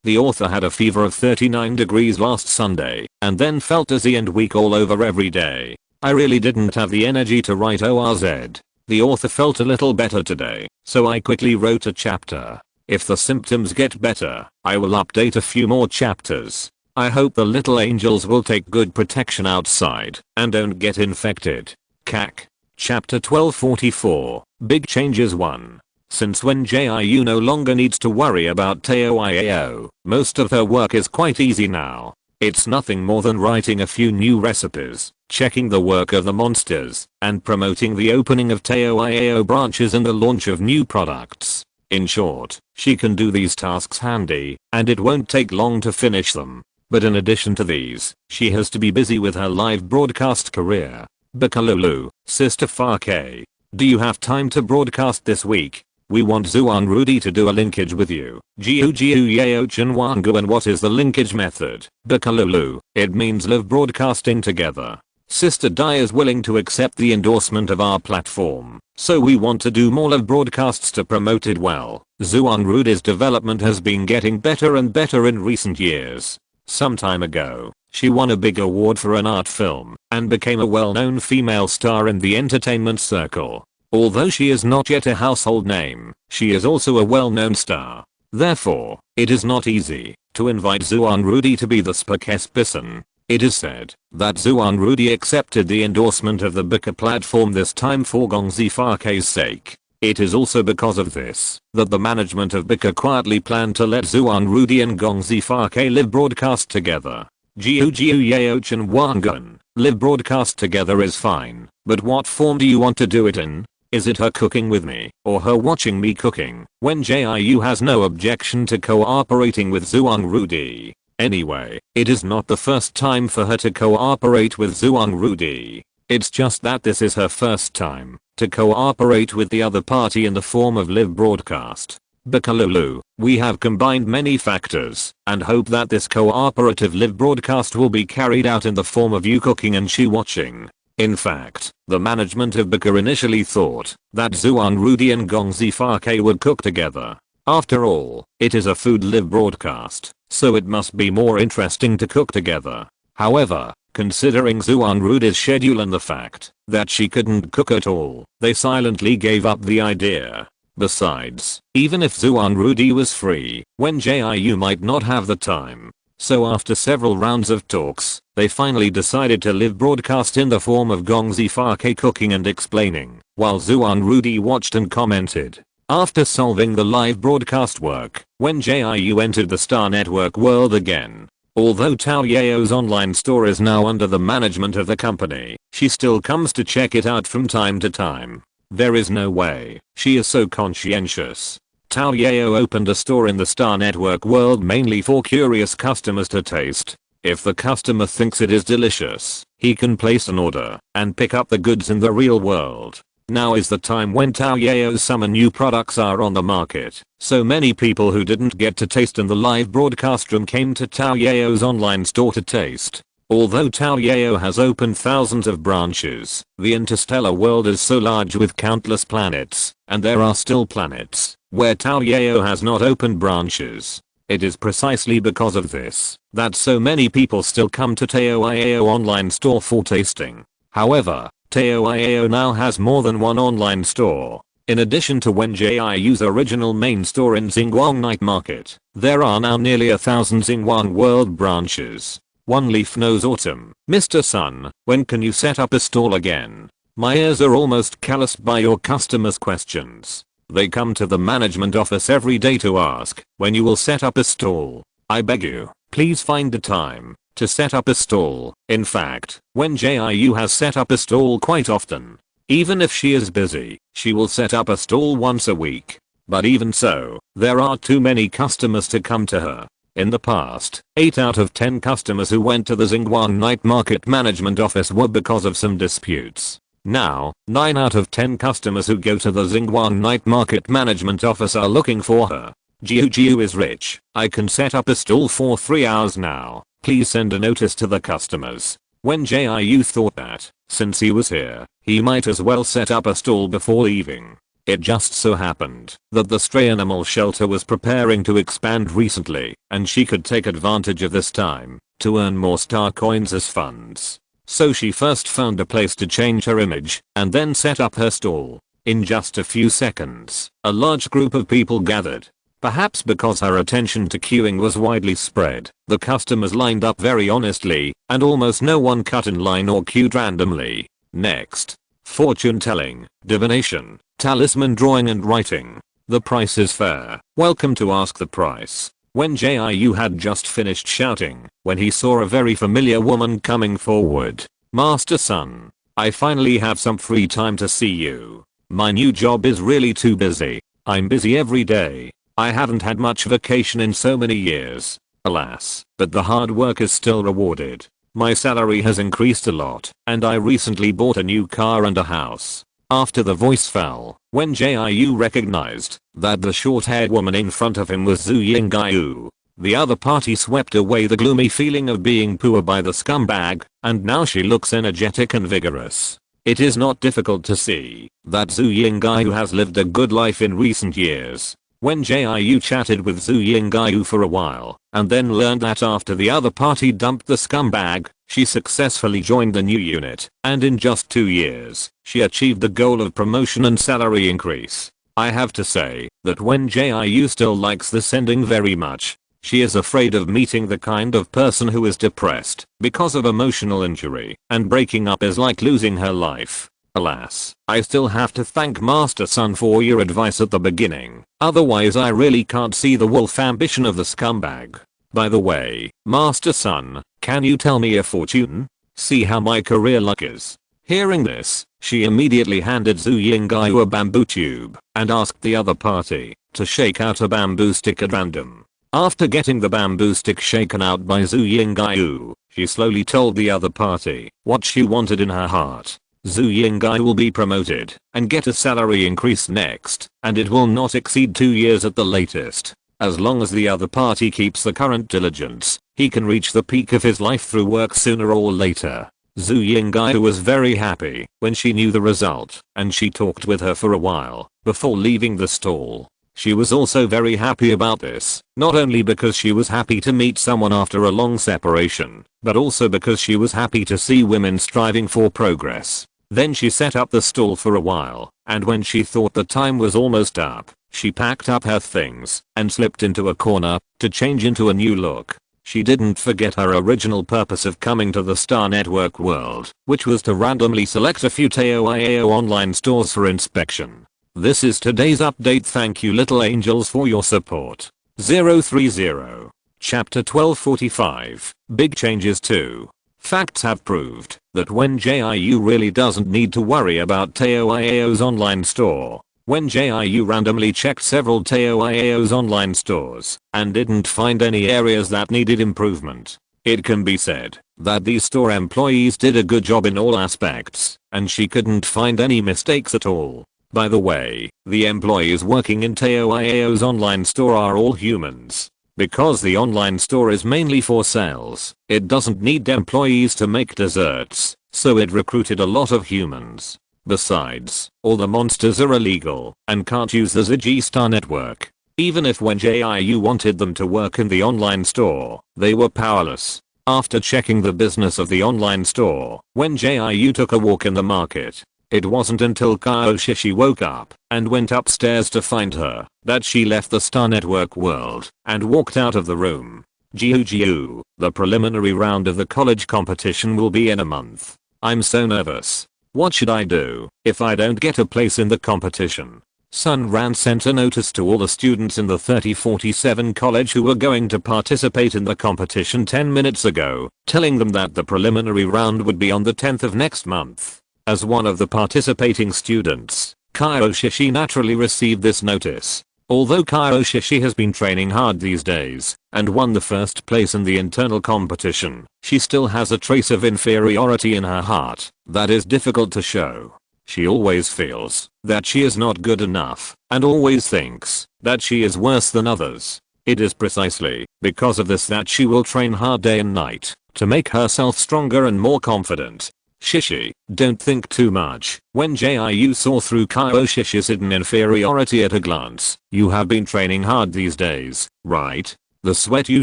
The author had a fever of 39 degrees last Sunday, and then felt dizzy and weak all over every day. I really didn't have the energy to write ORZ. The author felt a little better today, so I quickly wrote a chapter. If the symptoms get better, I will update a few more chapters. I hope the little angels will take good protection outside and don't get infected. CAC. Chapter 1244. Big Changes 1. Since Wen Jiu no longer needs to worry about Tao, most of her work is quite easy now. It's nothing more than writing a few new recipes, checking the work of the monsters, and promoting the opening of Tao branches and the launch of new products. In short, she can do these tasks handy, and it won't take long to finish them. But in addition to these, she has to be busy with her live broadcast career. Bakalulu, Sister Farke. Do you have time to broadcast this week? We want Zuan Rudy to do a linkage with you. Jiu Yeo Chenwangu. And what is the linkage method? Bakalulu. It means live broadcasting together. Sister Dai is willing to accept the endorsement of our platform, so we want to do more live broadcasts to promote it well. Zuan Rudy's development has been getting better and better in recent years. Some time ago, she won a big award for an art film and became a well-known female star in the entertainment circle. Although she is not yet a household name, she is also a well-known star. Therefore, it is not easy to invite Zuan Rudy to be the spokesperson. It is said that Zuan Rudy accepted the endorsement of the Bika platform this time for Gongzi Farke's sake. It is also because of this that the management of Bika quietly planned to let Zuan Rudy and Gongzi Farke live broadcast together. Jiu Yeo Chenwangun. Live broadcast together is fine, but what form do you want to do it in? Is it her cooking with me, or her watching me cooking? Wen Jiu has no objection to cooperating with Zuan Rudy. Anyway, it is not the first time for her to cooperate with Zuan Rudy. It's just that this is her first time to cooperate with the other party in the form of live broadcast. Bakalulu, we have combined many factors and hope that this cooperative live broadcast will be carried out in the form of you cooking and she watching. In fact, the management of Bika initially thought that Zuan Rudy and Gongzi Farke would cook together. After all, it is a food live broadcast, so it must be more interesting to cook together. However, considering Zuan Rudy's schedule and the fact that she couldn't cook at all, they silently gave up the idea. Besides, even if Zuan Rudy was free, Wen Jiu might not have the time. So after several rounds of talks, they finally decided to live broadcast in the form of Gongzi Farke cooking and explaining, while Zuan Rudy watched and commented. After solving the live broadcast work, Wen Jiu entered the Star Network world again. Although Tao Yao's online store is now under the management of the company, she still comes to check it out from time to time. There is no way she is so conscientious. Tao Yao opened a store in the Star Network world mainly for curious customers to taste. If the customer thinks it is delicious, he can place an order and pick up the goods in the real world. Now is the time when Tao Yao's summer new products are on the market, so many people who didn't get to taste in the live broadcast room came to Tao Yao's online store to taste. Although Tao Yao has opened thousands of branches, the interstellar world is so large with countless planets, and there are still planets where Tao Yao has not opened branches. It is precisely because of this that so many people still come to Tao Yao online store for tasting. However, Tao Yao now has more than one online store. In addition to Wen Jiu's original main store in Xinguang Night Market, there are now nearly 1,000 Xinguang world branches. One Leaf Knows Autumn. Mr. Sun, when can you set up a stall again? My ears are almost calloused by your customers' questions. They come to the management office every day to ask when you will set up a stall. I beg you, please find the time to set up a stall. In fact, Wen Jiu has set up a stall quite often. Even if she is busy, she will set up a stall once a week. But even so, there are too many customers to come to her. In the past, 8 out of 10 customers who went to the Xinguang night market management office were because of some disputes. Now, 9 out of 10 customers who go to the Xinguang night market management office are looking for her. Jiu is rich. I can set up a stall for 3 hours now. Please send a notice to the customers. Wen Jiu thought that, since he was here, he might as well set up a stall before leaving. It just so happened that the stray animal shelter was preparing to expand recently, and she could take advantage of this time to earn more star coins as funds. So she first found a place to change her image and then set up her stall. In just a few seconds, a large group of people gathered. Perhaps because her attention to queuing was widely spread, the customers lined up very honestly, and almost no one cut in line or queued randomly. Next, fortune telling, divination, talisman drawing and writing. The price is fair. Welcome to Ask the Price. Wen Jiu had just finished shouting when he saw a very familiar woman coming forward. Master Sun, I finally have some free time to see you. My new job is really too busy. I'm busy every day. I haven't had much vacation in so many years. Alas, but the hard work is still rewarded. My salary has increased a lot, and I recently bought a new car and a house. After the voice fell, Wen Jiu recognized that the short-haired woman in front of him was Zhu Yingyu. The other party swept away the gloomy feeling of being poor by the scumbag, and now she looks energetic and vigorous. It is not difficult to see that Zhu Yingyu has lived a good life in recent years. Wen Jiu chatted with Zhu Yingyu for a while, and then learned that after the other party dumped the scumbag, she successfully joined the new unit, and in just 2 years, she achieved the goal of promotion and salary increase. I have to say that Wen Jiu still likes this ending very much. She is afraid of meeting the kind of person who is depressed because of emotional injury, and breaking up is like losing her life. Alas, I still have to thank Master Sun for your advice at the beginning, otherwise I really can't see the wolf ambition of the scumbag. By the way, Master Sun, can you tell me a fortune? See how my career luck is. Hearing this, she immediately handed Zhu Yingyu a bamboo tube and asked the other party to shake out a bamboo stick at random. After getting the bamboo stick shaken out by Zhu Yingyu, she slowly told the other party what she wanted in her heart. Zhu Yingyu will be promoted and get a salary increase next, and it will not exceed 2 years at the latest. As long as the other party keeps the current diligence, he can reach the peak of his life through work sooner or later. Zhu Yingyu was very happy when she knew the result, and she talked with her for a while before leaving the stall. She was also very happy about this, not only because she was happy to meet someone after a long separation, but also because she was happy to see women striving for progress. Then she set up the stall for a while, and when she thought the time was almost up, she packed up her things and slipped into a corner to change into a new look. She didn't forget her original purpose of coming to the Star Network world, which was to randomly select a few TOIAO online stores for inspection. This is today's update. Thank you little angels for your support. 030. Chapter 1245. Big changes 2. Facts have proved that Wen Jiu really doesn't need to worry about TOIAO's online store. Wen Jiu randomly checked several TOIAO's online stores and didn't find any areas that needed improvement. It can be said that these store employees did a good job in all aspects, and she couldn't find any mistakes at all. By the way, the employees working in TOIAO's online store are all humans. Because the online store is mainly for sales, it doesn't need employees to make desserts, so it recruited a lot of humans. Besides, all the monsters are illegal and can't use the ZG Star network. Even if Wen Jiu wanted them to work in the online store, they were powerless. After checking the business of the online store, Wen Jiu took a walk in the market. It wasn't until Kao Shishi woke up and went upstairs to find her that she left the Star Network world and walked out of the room. Jiu, the preliminary round of the college competition will be in a month. I'm so nervous. What should I do if I don't get a place in the competition? Sun Ran sent a notice to all the students in the 3047 college who were going to participate in the competition 10 minutes ago, telling them that the preliminary round would be on the 10th of next month. As one of the participating students, Kyoshi naturally received this notice. Although Kyoshi has been training hard these days and won the first place in the internal competition, she still has a trace of inferiority in her heart that is difficult to show. She always feels that she is not good enough and always thinks that she is worse than others. It is precisely because of this that she will train hard day and night to make herself stronger and more confident. Shishi, don't think too much. Wen Jiu saw through Kyoshi's hidden inferiority at a glance. You have been training hard these days, right? The sweat you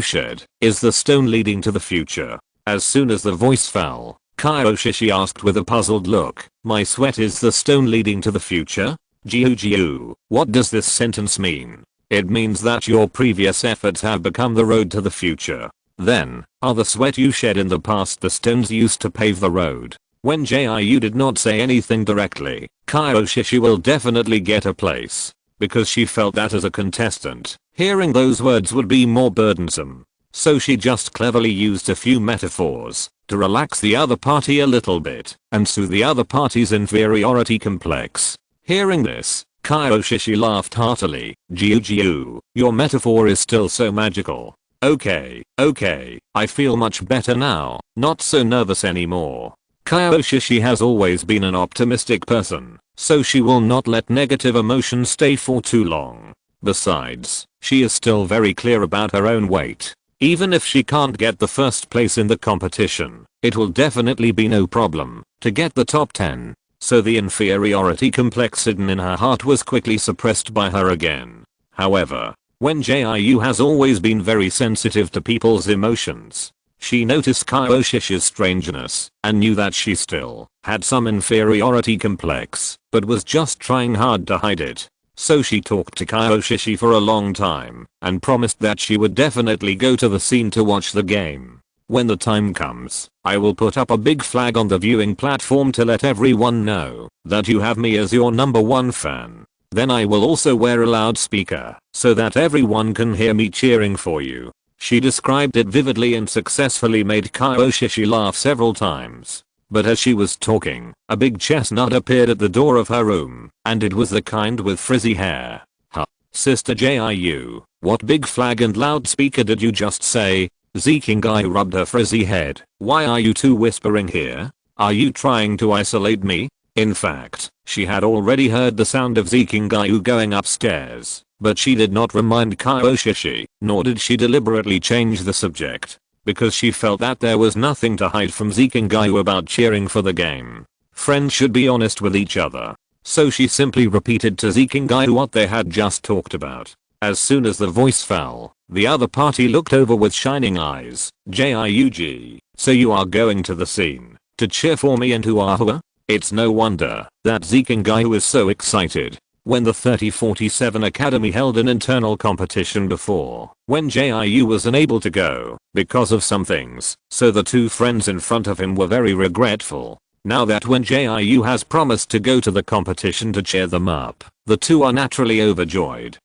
shed is the stone leading to the future. As soon as the voice fell, Kyoshi asked with a puzzled look, my sweat is the stone leading to the future? Jiu, what does this sentence mean? It means that your previous efforts have become the road to the future. Then, are the sweat you shed in the past the stones used to pave the road? When Jiu did not say anything directly, Kyoshi will definitely get a place, because she felt that as a contestant, hearing those words would be more burdensome. So she just cleverly used a few metaphors to relax the other party a little bit and soothe the other party's inferiority complex. Hearing this, Kyoshi laughed heartily. Jiu, your metaphor is still so magical. Okay, I feel much better now, not so nervous anymore. Kyoshi has always been an optimistic person, so she will not let negative emotions stay for too long. Besides, she is still very clear about her own weight. Even if she can't get the first place in the competition, it will definitely be no problem to get the top 10. So the inferiority complex hidden in her heart was quickly suppressed by her again. However, Wen Jiu has always been very sensitive to people's emotions. She noticed Kyoshi's strangeness and knew that she still had some inferiority complex, but was just trying hard to hide it. So she talked to Kyoshi for a long time and promised that she would definitely go to the scene to watch the game. When the time comes, I will put up a big flag on the viewing platform to let everyone know that you have me as your #1 fan. Then I will also wear a loudspeaker so that everyone can hear me cheering for you. She described it vividly and successfully made Kyoshi laugh several times. But as she was talking, a big chestnut appeared at the door of her room, and it was the kind with frizzy hair. Huh. Sister Jiu, what big flag and loudspeaker did you just say? Zikingai rubbed her frizzy head. Why are you two whispering here? Are you trying to isolate me? In fact, she had already heard the sound of Zikingai going upstairs, but she did not remind Kyoshi, nor did she deliberately change the subject, because she felt that there was nothing to hide from Zikingai about cheering for the game. Friends should be honest with each other. So she simply repeated to Zikingai what they had just talked about. As soon as the voice fell, the other party looked over with shining eyes. Jiu, so you are going to the scene to cheer for me and Huahua? It's no wonder that Zikingai was so excited. When the 3047 Academy held an internal competition before, when Jiu was unable to go because of some things, so the two friends in front of him were very regretful. Now that when Jiu has promised to go to the competition to cheer them up, the two are naturally overjoyed.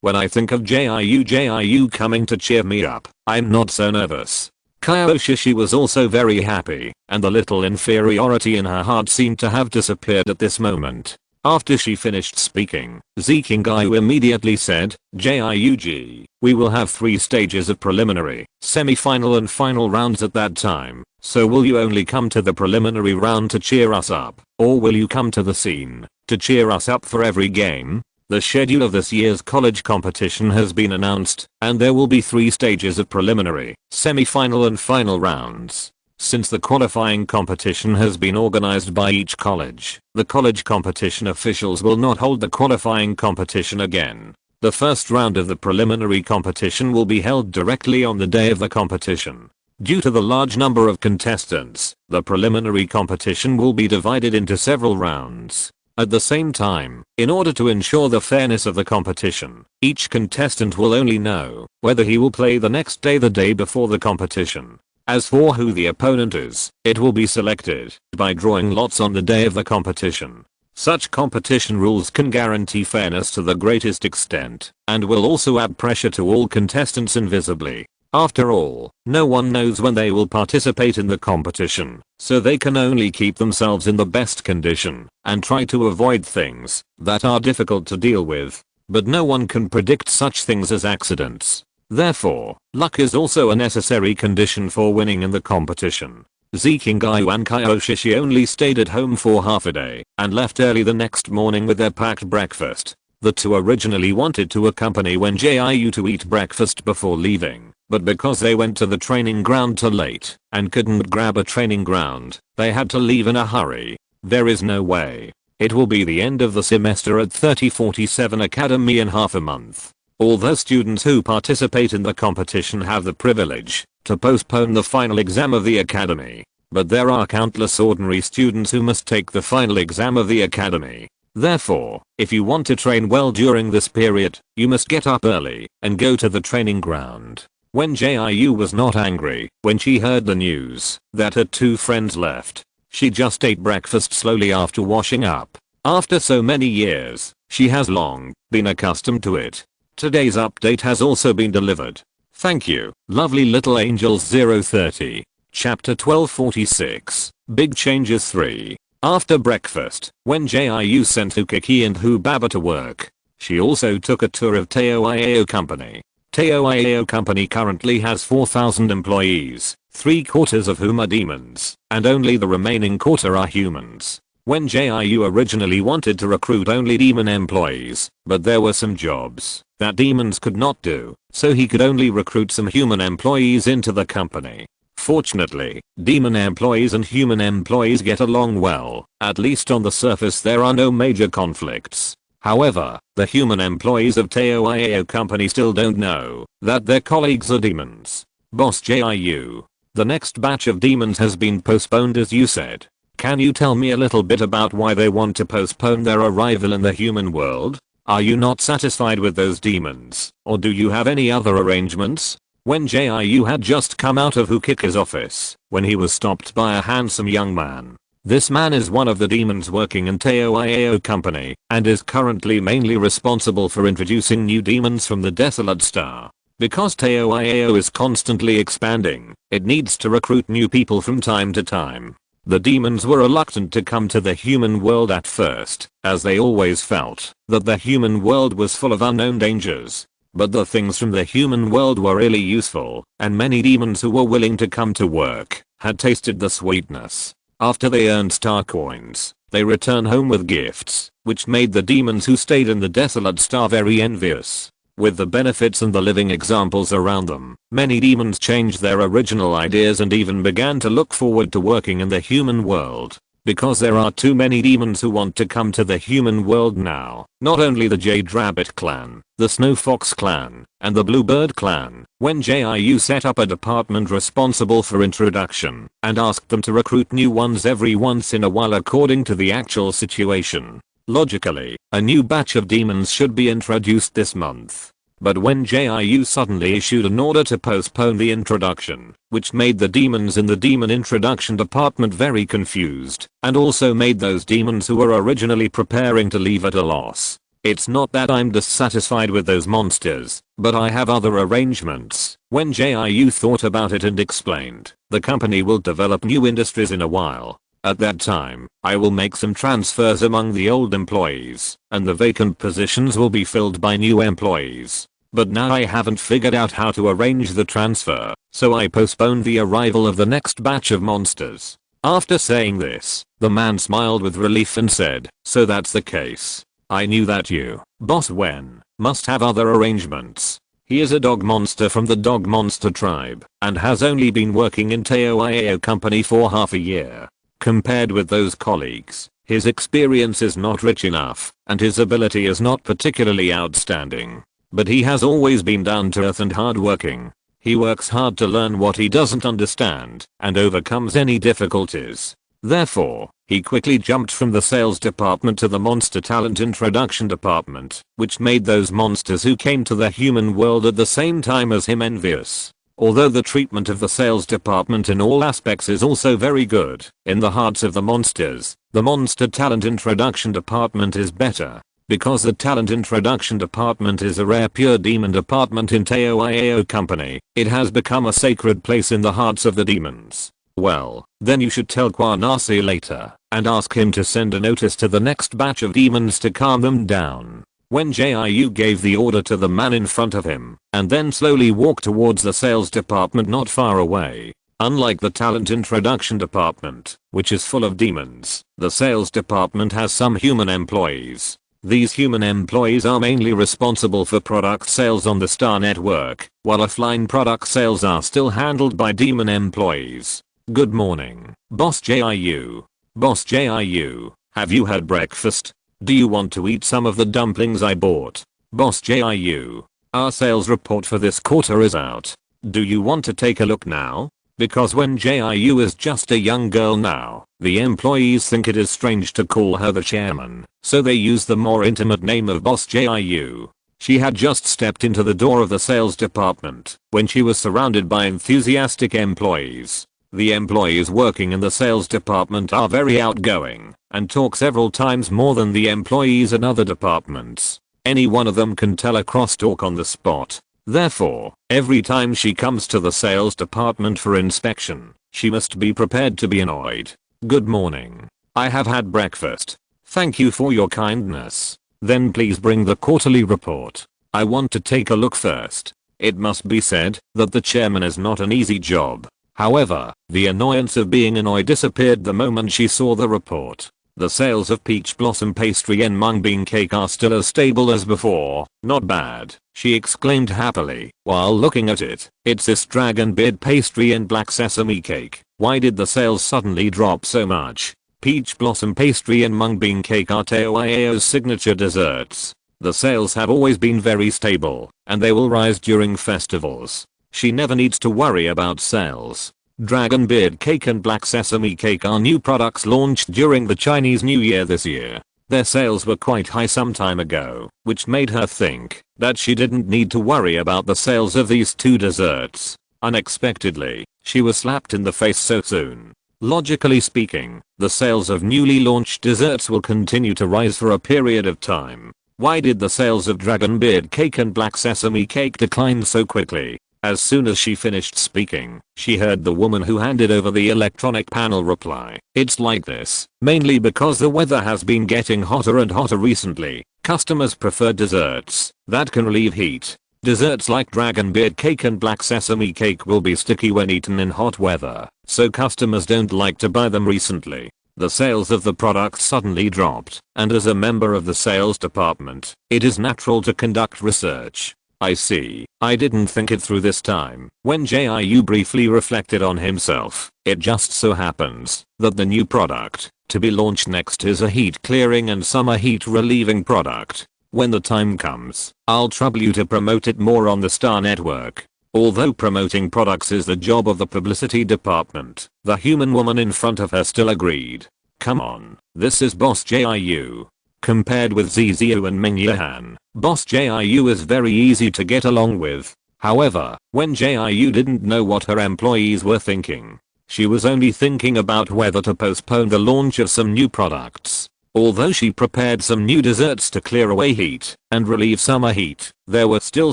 When I think of Jiu coming to cheer me up, I'm not so nervous. Kyoshi was also very happy, and the little inferiority in her heart seemed to have disappeared at this moment. After she finished speaking, Zikingai immediately said, Jiu, we will have 3 stages of preliminary, semi-final and final rounds at that time, so will you only come to the preliminary round to cheer us up, or will you come to the scene to cheer us up for every game? The schedule of this year's college competition has been announced, and there will be 3 stages of preliminary, semi-final and final rounds. Since the qualifying competition has been organized by each college, the college competition officials will not hold the qualifying competition again. The first round of the preliminary competition will be held directly on the day of the competition. Due to the large number of contestants, the preliminary competition will be divided into several rounds. At the same time, in order to ensure the fairness of the competition, each contestant will only know whether he will play the next day the day before the competition. As for who the opponent is, it will be selected by drawing lots on the day of the competition. Such competition rules can guarantee fairness to the greatest extent, and will also add pressure to all contestants invisibly. After all, no one knows when they will participate in the competition, so they can only keep themselves in the best condition and try to avoid things that are difficult to deal with. But no one can predict such things as accidents. Therefore, luck is also a necessary condition for winning in the competition. Zikingai and Kyoshishi only stayed at home for half a day and left early the next morning with their packed breakfast. The two originally wanted to accompany Wen Jiu to eat breakfast before leaving, but because they went to the training ground too late and couldn't grab a training ground, they had to leave in a hurry. There is no way. It will be the end of the semester at 3047 Academy in half a month. Although students who participate in the competition have the privilege to postpone the final exam of the academy, but there are countless ordinary students who must take the final exam of the academy. Therefore, if you want to train well during this period, you must get up early and go to the training ground. Wen Jiu was not angry when she heard the news that her two friends left. She just ate breakfast slowly after washing up. After so many years, she has long been accustomed to it. Today's update has also been delivered. Thank you, lovely little angels 030. Chapter 1246. Big Changes 3. After breakfast, Wen Jiu sent Ukiki and Hubaba to work. She also took a tour of Teo Iao Company. Teo Iao Company currently has 4,000 employees, 3/4 of whom are demons, and only the remaining quarter are humans. Wen Jiu originally wanted to recruit only demon employees, but there were some jobs that demons could not do, so he could only recruit some human employees into the company. Fortunately, demon employees and human employees get along well. At least on the surface there are no major conflicts. However, the human employees of Teo Iao Company still don't know that their colleagues are demons. Boss Jiu, the next batch of demons has been postponed as you said. Can you tell me a little bit about why they want to postpone their arrival in the human world? Are you not satisfied with those demons, or do you have any other arrangements? Wen Jiu had just come out of Ukiki's office when he was stopped by a handsome young man. This man is one of the demons working in Teo Iao Company and is currently mainly responsible for introducing new demons from the Desolate Star. Because Teo Iao is constantly expanding, it needs to recruit new people from time to time. The demons were reluctant to come to the human world at first, as they always felt that the human world was full of unknown dangers. But the things from the human world were really useful, and many demons who were willing to come to work had tasted the sweetness. After they earned star coins, they return home with gifts, which made the demons who stayed in the Desolate Star very envious. With the benefits and the living examples around them, many demons changed their original ideas and even began to look forward to working in the human world. Because there are too many demons who want to come to the human world now. Not only the Jade Rabbit clan, the Snow Fox clan, and the Bluebird clan. Wen Jiu set up a department responsible for introduction and asked them to recruit new ones every once in a while according to the actual situation. Logically, a new batch of demons should be introduced this month. But Wen Jiu suddenly issued an order to postpone the introduction, which made the demons in the demon introduction department very confused, and also made those demons who were originally preparing to leave at a loss. It's not that I'm dissatisfied with those monsters, but I have other arrangements. Wen Jiu thought about it and explained, the company will develop new industries in a while. At that time, I will make some transfers among the old employees, and the vacant positions will be filled by new employees. But now I haven't figured out how to arrange the transfer, so I postponed the arrival of the next batch of monsters. After saying this, the man smiled with relief and said, so that's the case. I knew that you, Boss Wen, must have other arrangements. He is a dog monster from the dog monster tribe, and has only been working in Teo Iao Company for half a year. Compared with those colleagues, his experience is not rich enough, and his ability is not particularly outstanding. But he has always been down to earth and hardworking. He works hard to learn what he doesn't understand, and overcomes any difficulties. Therefore, he quickly jumped from the sales department to the monster talent introduction department, which made those monsters who came to the human world at the same time as him envious. Although the treatment of the sales department in all aspects is also very good, in the hearts of the monster talent introduction department is better. Because the talent introduction department is a rare pure demon department in Teo company, it has become a sacred place in the hearts of the demons. Well, then you should tell Kwanasi later, and ask him to send a notice to the next batch of demons to calm them down. Wen Jiu gave the order to the man in front of him, and then slowly walked towards the sales department not far away. Unlike the talent introduction department, which is full of demons, the sales department has some human employees. These human employees are mainly responsible for product sales on the Star Network, while offline product sales are still handled by demon employees. Good morning, Boss Jiu. Boss Jiu, have you had breakfast? Do you want to eat some of the dumplings I bought? Boss Jiu, our sales report for this quarter is out. Do you want to take a look now? Because Wen Jiu is just a young girl now, the employees think it is strange to call her the chairman, so they use the more intimate name of Boss Jiu. She had just stepped into the door of the sales department when she was surrounded by enthusiastic employees. The employees working in the sales department are very outgoing and talk several times more than the employees in other departments. Any one of them can tell a crosstalk on the spot. Therefore, every time she comes to the sales department for inspection, she must be prepared to be annoyed. Good morning. I have had breakfast. Thank you for your kindness. Then please bring the quarterly report. I want to take a look first. It must be said that the chairman is not an easy job. However, the annoyance of being annoyed disappeared the moment she saw the report. The sales of peach blossom pastry and mung bean cake are still as stable as before. Not bad, she exclaimed happily while looking at it. It's this dragon beard pastry and black sesame cake. Why did the sales suddenly drop so much? Peach blossom pastry and mung bean cake are Teo's signature desserts. The sales have always been very stable, and they will rise during festivals. She never needs to worry about sales. Dragon beard cake and black sesame cake are new products launched during the Chinese New Year this year. Their sales were quite high some time ago, which made her think that she didn't need to worry about the sales of these two desserts. Unexpectedly, she was slapped in the face so soon. Logically speaking, the sales of newly launched desserts will continue to rise for a period of time. Why did the sales of dragon beard cake and black sesame cake decline so quickly? As soon as she finished speaking, she heard the woman who handed over the electronic panel reply. It's like this, mainly because the weather has been getting hotter and hotter recently. Customers prefer desserts that can relieve heat. Desserts like dragon beard cake and black sesame cake will be sticky when eaten in hot weather, so customers don't like to buy them recently. The sales of the products suddenly dropped, and as a member of the sales department, it is natural to conduct research. I see. I didn't think it through this time. When Jiu briefly reflected on himself, it just so happens that the new product to be launched next is a heat clearing and summer heat relieving product. When the time comes, I'll trouble you to promote it more on the Star Network. Although promoting products is the job of the publicity department, the human woman in front of her still agreed. Come on, this is Boss Jiu. Compared with Ziziu and Ming Yahan, Boss Jiu is very easy to get along with. However, when Jiu didn't know what her employees were thinking, she was only thinking about whether to postpone the launch of some new products. Although she prepared some new desserts to clear away heat and relieve summer heat, there were still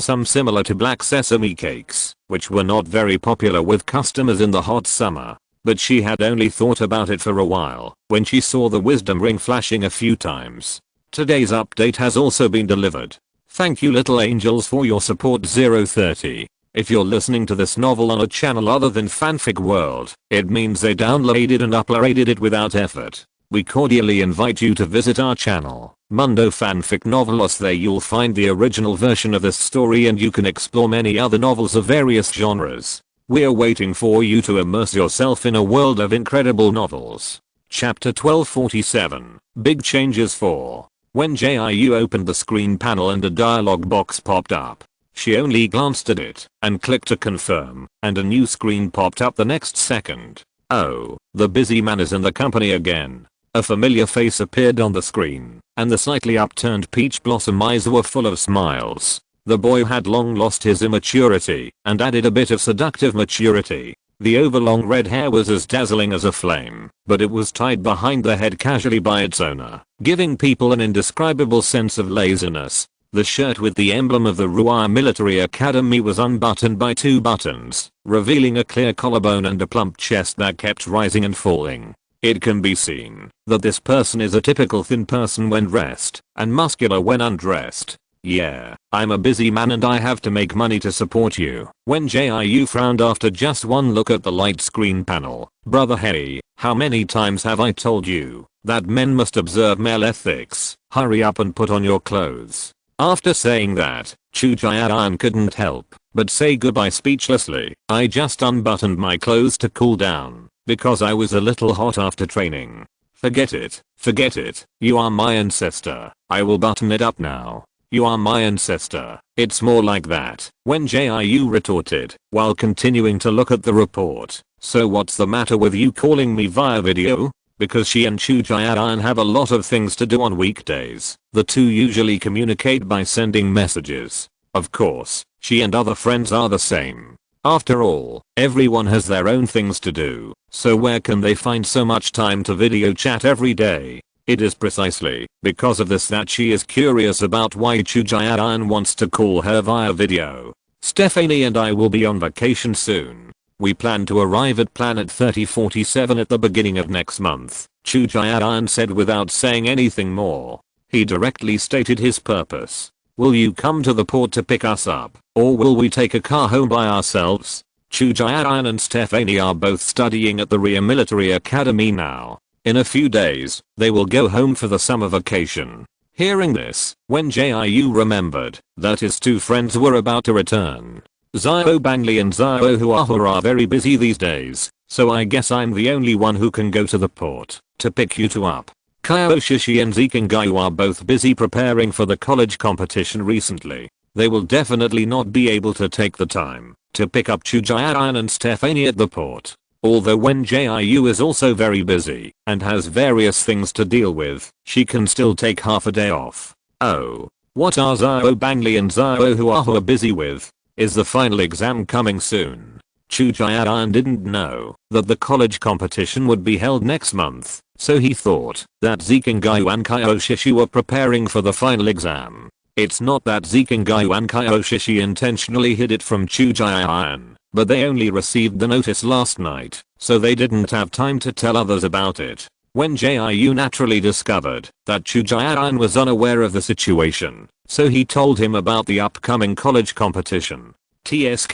some similar to black sesame cakes, which were not very popular with customers in the hot summer. But she had only thought about it for a while when she saw the wisdom ring flashing a few times. Today's update has also been delivered. Thank you little angels for your support 030. If you're listening to this novel on a channel other than Fanfic World, it means they downloaded and uploaded it without effort. We cordially invite you to visit our channel, Mundo Fanfic Novelos. There you'll find the original version of this story and you can explore many other novels of various genres. We're waiting for you to immerse yourself in a world of incredible novels. Chapter 1247, Big Changes 4. When Jiu opened the screen panel and a dialog box popped up, she only glanced at it and clicked to confirm, and a new screen popped up the next second. Oh, the busy man is in the company again. A familiar face appeared on the screen, and the slightly upturned peach blossom eyes were full of smiles. The boy had long lost his immaturity and added a bit of seductive maturity. The overlong red hair was as dazzling as a flame, but it was tied behind the head casually by its owner, giving people an indescribable sense of laziness. The shirt with the emblem of the Rouen Military Academy was unbuttoned by 2 buttons, revealing a clear collarbone and a plump chest that kept rising and falling. It can be seen that this person is a typical thin person when dressed, and muscular when undressed. Yeah, I'm a busy man and I have to make money to support you. Wen Jiu frowned after just one look at the light screen panel. Brother Harry, how many times have I told you that men must observe male ethics? Hurry up and put on your clothes. After saying that, Chu Jian couldn't help but say goodbye speechlessly. I just unbuttoned my clothes to cool down because I was a little hot after training. Forget it. Forget it. You are my ancestor. I will button it up now. You are my ancestor. It's more like that, Wen Jiu retorted, while continuing to look at the report. So what's the matter with you calling me via video? Because she and Chu Jian have a lot of things to do on weekdays. The two usually communicate by sending messages. Of course, she and other friends are the same. After all, everyone has their own things to do, so where can they find so much time to video chat every day? It is precisely because of this that she is curious about why Chu Jian wants to call her via video. Stephanie and I will be on vacation soon. We plan to arrive at Planet 3047 at the beginning of next month, Chu Jian said without saying anything more. He directly stated his purpose. Will you come to the port to pick us up, or will we take a car home by ourselves? Chu Jian and Stephanie are both studying at the Rouen Military Academy now. In a few days, they will go home for the summer vacation. Hearing this, Wen Jiu remembered that his 2 friends were about to return. Xiao Bangli and Xiao Huahua are very busy these days, so I guess I'm the only one who can go to the port to pick you 2 up. Kyo Shishi and Zikingayu are both busy preparing for the college competition recently. They will definitely not be able to take the time to pick up Chu Jian and Stephanie at the port. Although Wen Jiu is also very busy and has various things to deal with, she can still take half a day off. Oh, what are Xiao Bangli and Xiao Huahua busy with? Is the final exam coming soon? Chu Jian didn't know that the college competition would be held next month, so he thought that Zikingayu and Kyo Shishi were preparing for the final exam. It's not that Zikingayu and Kyo Shishi intentionally hid it from Chu Jian, but they only received the notice last night, so they didn't have time to tell others about it. Wen Jiu naturally discovered that Chu Jian was unaware of the situation, so he told him about the upcoming college competition. TSK,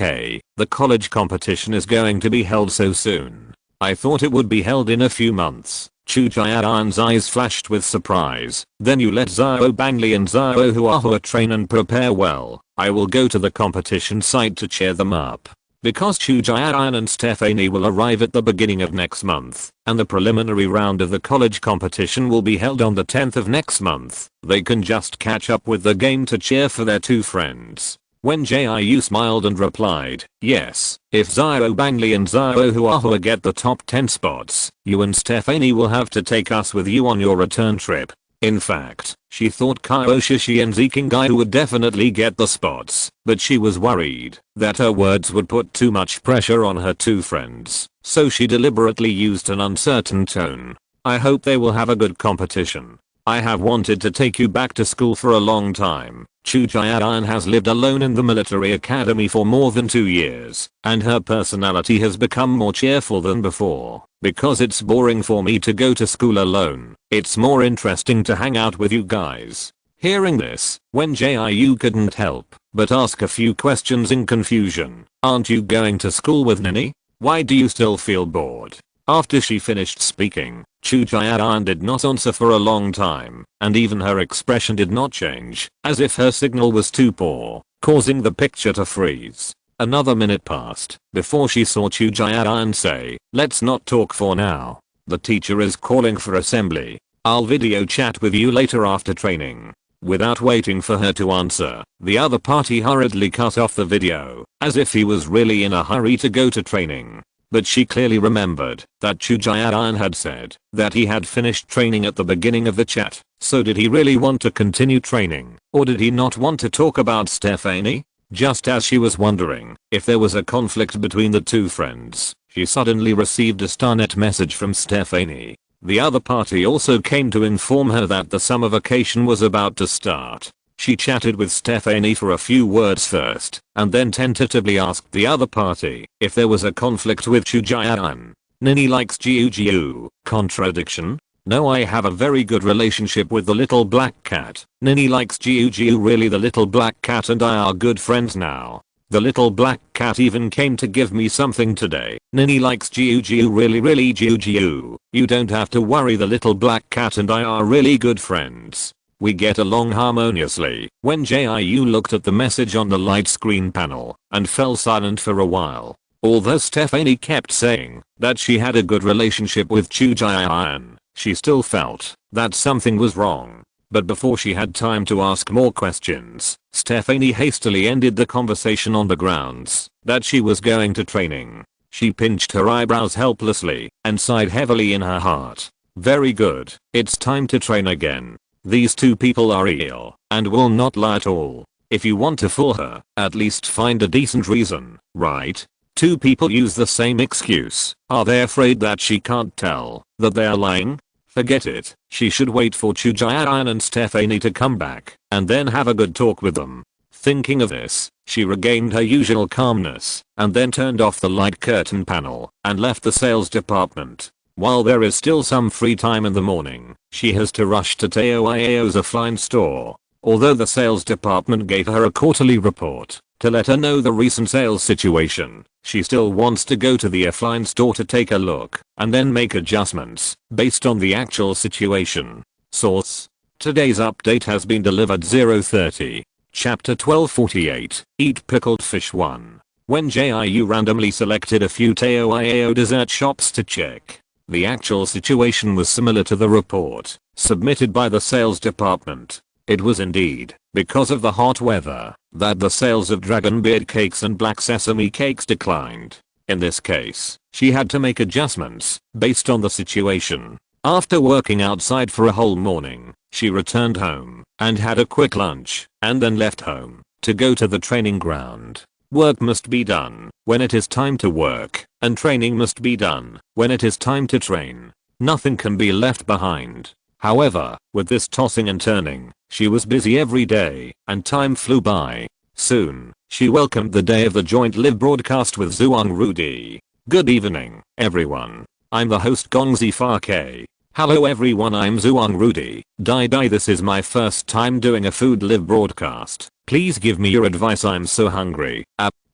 the college competition is going to be held so soon. I thought it would be held in a few months. Chu Jian's eyes flashed with surprise. Then you let Xiao Bangli and Xiao Huahua train and prepare well. I will go to the competition site to cheer them up. Because Chu Jian and Stephanie will arrive at the beginning of next month, and the preliminary round of the college competition will be held on the 10th of next month, they can just catch up with the game to cheer for their 2 friends. Wen Jiu smiled and replied, yes, if Xiao Bangli and Xiao Huahua get the top 10 spots, you and Stephanie will have to take us with you on your return trip. In fact, she thought Kyo Shishi and Zikingayu would definitely get the spots, but she was worried that her words would put too much pressure on her 2 friends, so she deliberately used an uncertain tone. I hope they will have a good competition. I have wanted to take you back to school for a long time. Chu Jian has lived alone in the military academy for more than 2 years, and her personality has become more cheerful than before. Because it's boring for me to go to school alone, it's more interesting to hang out with you guys. Hearing this, Wen Jiu couldn't help but ask a few questions in confusion. Aren't you going to school with Nini? Why do you still feel bored? After she finished speaking, Chu Jian did not answer for a long time, and even her expression did not change, as if her signal was too poor, causing the picture to freeze. Another minute passed before she saw Chu Jian say, let's not talk for now. The teacher is calling for assembly. I'll video chat with you later after training. Without waiting for her to answer, the other party hurriedly cut off the video, as if he was really in a hurry to go to training. But she clearly remembered that Chu Jian had said that he had finished training at the beginning of the chat. So did he really want to continue training, or did he not want to talk about Stephanie? Just as she was wondering if there was a conflict between the 2 friends, she suddenly received a Starnet message from Stephanie. The other party also came to inform her that the summer vacation was about to start. She chatted with Stephanie for a few words first, and then tentatively asked the other party if there was a conflict with Chujian. Nini likes Jiu Jiu. Contradiction? No, I have a very good relationship with the little black cat. Nini likes Jiu Jiu. Really, the little black cat and I are good friends now. The little black cat even came to give me something today. Nini likes Jiu Jiu. Really Jiu Jiu. You don't have to worry, the little black cat and I are really good friends. We get along harmoniously. Wen Jiu looked at the message on the light screen panel and fell silent for a while. Although Stephanie kept saying that she had a good relationship with Chu Jian, she still felt that something was wrong. But before she had time to ask more questions, Stephanie hastily ended the conversation on the grounds that she was going to training. She pinched her eyebrows helplessly and sighed heavily in her heart. Very good, it's time to train again. These two people are real and will not lie at all. If you want to fool her, at least find a decent reason, right? Two people use the same excuse. Are they afraid that she can't tell that they are lying? Forget it. She should wait for Chu Jian and Stephanie to come back and then have a good talk with them. Thinking of this, she regained her usual calmness and then turned off the light curtain panel and left the sales department. While there is still some free time in the morning, she has to rush to Taoiao's offline store. Although the sales department gave her a quarterly report to let her know the recent sales situation, she still wants to go to the offline store to take a look and then make adjustments based on the actual situation. Source: today's update has been delivered 0:30. Chapter 1248, Eat Pickled Fish 1. Wen Jiu randomly selected a few Taoiao dessert shops to check. The actual situation was similar to the report submitted by the sales department. It was indeed because of the hot weather that the sales of dragon beard cakes and black sesame cakes declined. In this case, she had to make adjustments based on the situation. After working outside for a whole morning, she returned home and had a quick lunch and then left home to go to the training ground. Work must be done when it is time to work, and training must be done when it is time to train. Nothing can be left behind. However, with this tossing and turning, she was busy every day, and time flew by. Soon, she welcomed the day of the joint live broadcast with Zhuang Rudi. Good evening, everyone. I'm the host Gongzi Farke. Hello everyone, I'm Zhuang Rudi. This is my first time doing a food live broadcast. Please give me your advice, I'm so hungry.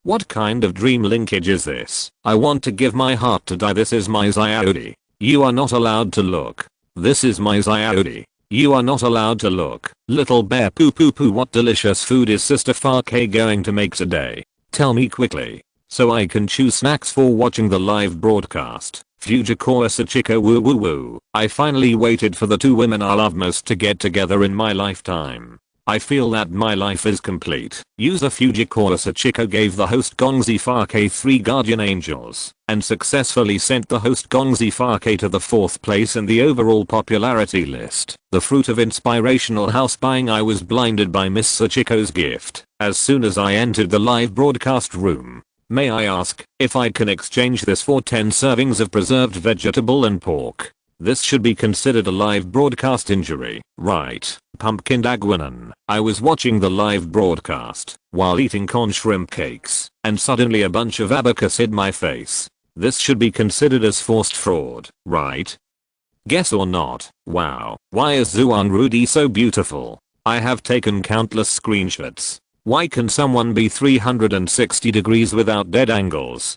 What kind of dream linkage is this? I want to give my heart to Dai. This is my Xiaodi. You are not allowed to look. This is my Xiaodi. You are not allowed to look. Little bear poo poo poo. What delicious food is Sister Farke going to make today? Tell me quickly, so I can choose snacks for watching the live broadcast. Fujikoa Sachiko woo woo woo. I finally waited for the two women I love most to get together in my lifetime. I feel that my life is complete. User Fujikoa Sachiko gave the host Gongzi Farke 3 guardian angels and successfully sent the host Gongzi Farke to the 4th place in the overall popularity list. The fruit of inspirational house buying. I was blinded by Miss Sachiko's gift as soon as I entered the live broadcast room. May I ask if I can exchange this for 10 servings of preserved vegetable and pork? This should be considered a live broadcast injury, right? Pumpkin Dagwanan. I was watching the live broadcast while eating corn shrimp cakes, and suddenly a bunch of abacus hit my face. This should be considered as forced fraud, right? Guess or not? Wow, why is Zhuang Rudi so beautiful? I have taken countless screenshots. Why can someone be 360 degrees without dead angles?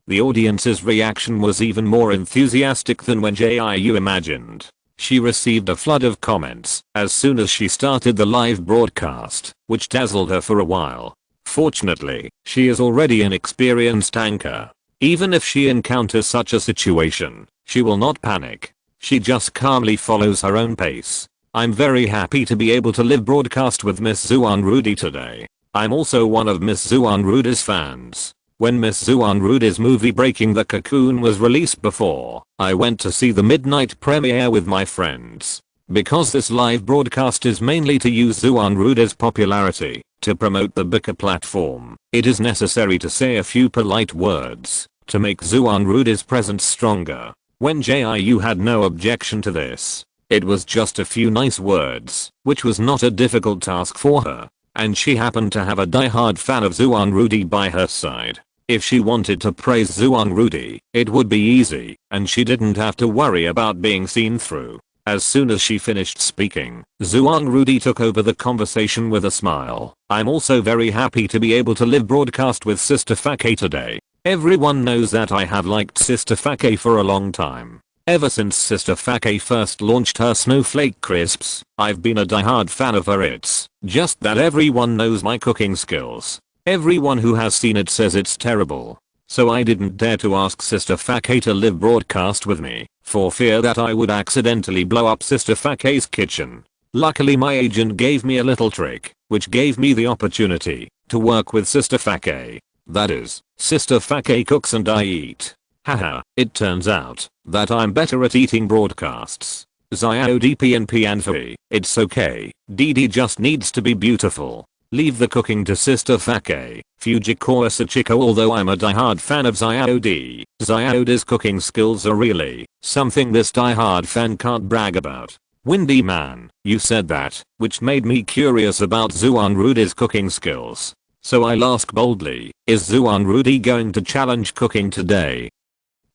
The audience's reaction was even more enthusiastic than when Jiu imagined. She received a flood of comments as soon as she started the live broadcast, which dazzled her for a while. Fortunately, she is already an experienced anchor. Even if she encounters such a situation, she will not panic. She just calmly follows her own pace. I'm very happy to be able to live broadcast with Miss Zhuang Rudi today. I'm also one of Miss Zhuang Rudi's fans. When Miss Zhuang Rudi's movie Breaking the Cocoon was released before, I went to see the midnight premiere with my friends. Because this live broadcast is mainly to use Zhuang Rudi's popularity to promote the Bika platform, it is necessary to say a few polite words to make Zuanrudi's presence stronger. Wen Jiu had no objection to this. It was just a few nice words, which was not a difficult task for her. And she happened to have a die-hard fan of Zuanrudi by her side. If she wanted to praise Zuanrudi, it would be easy, and she didn't have to worry about being seen through. As soon as she finished speaking, Zuanrudi took over the conversation with a smile. I'm also very happy to be able to live broadcast with Sister Fake today. Everyone knows that I have liked Sister Fake for a long time. Ever since Sister Fake first launched her snowflake crisps, I've been a die-hard fan of her. It's just that everyone knows my cooking skills. Everyone who has seen it says it's terrible. So I didn't dare to ask Sister Fake to live broadcast with me, for fear that I would accidentally blow up Sister Fake's kitchen. Luckily my agent gave me a little trick, which gave me the opportunity to work with Sister Fake. That is, Sister Fake cooks and I eat. Haha, it turns out that I'm better at eating broadcasts. ZIODPNP and FI, it's okay, DD just needs to be beautiful. Leave the cooking to Sister Fake. Fujiko Sachiko. Although I'm a die-hard fan of Zyode, Zyode's cooking skills are really something this die-hard fan can't brag about. Windy man, you said that, which made me curious about Zuanrudi's cooking skills. So I'll ask boldly, is Zuanrudi going to challenge cooking today?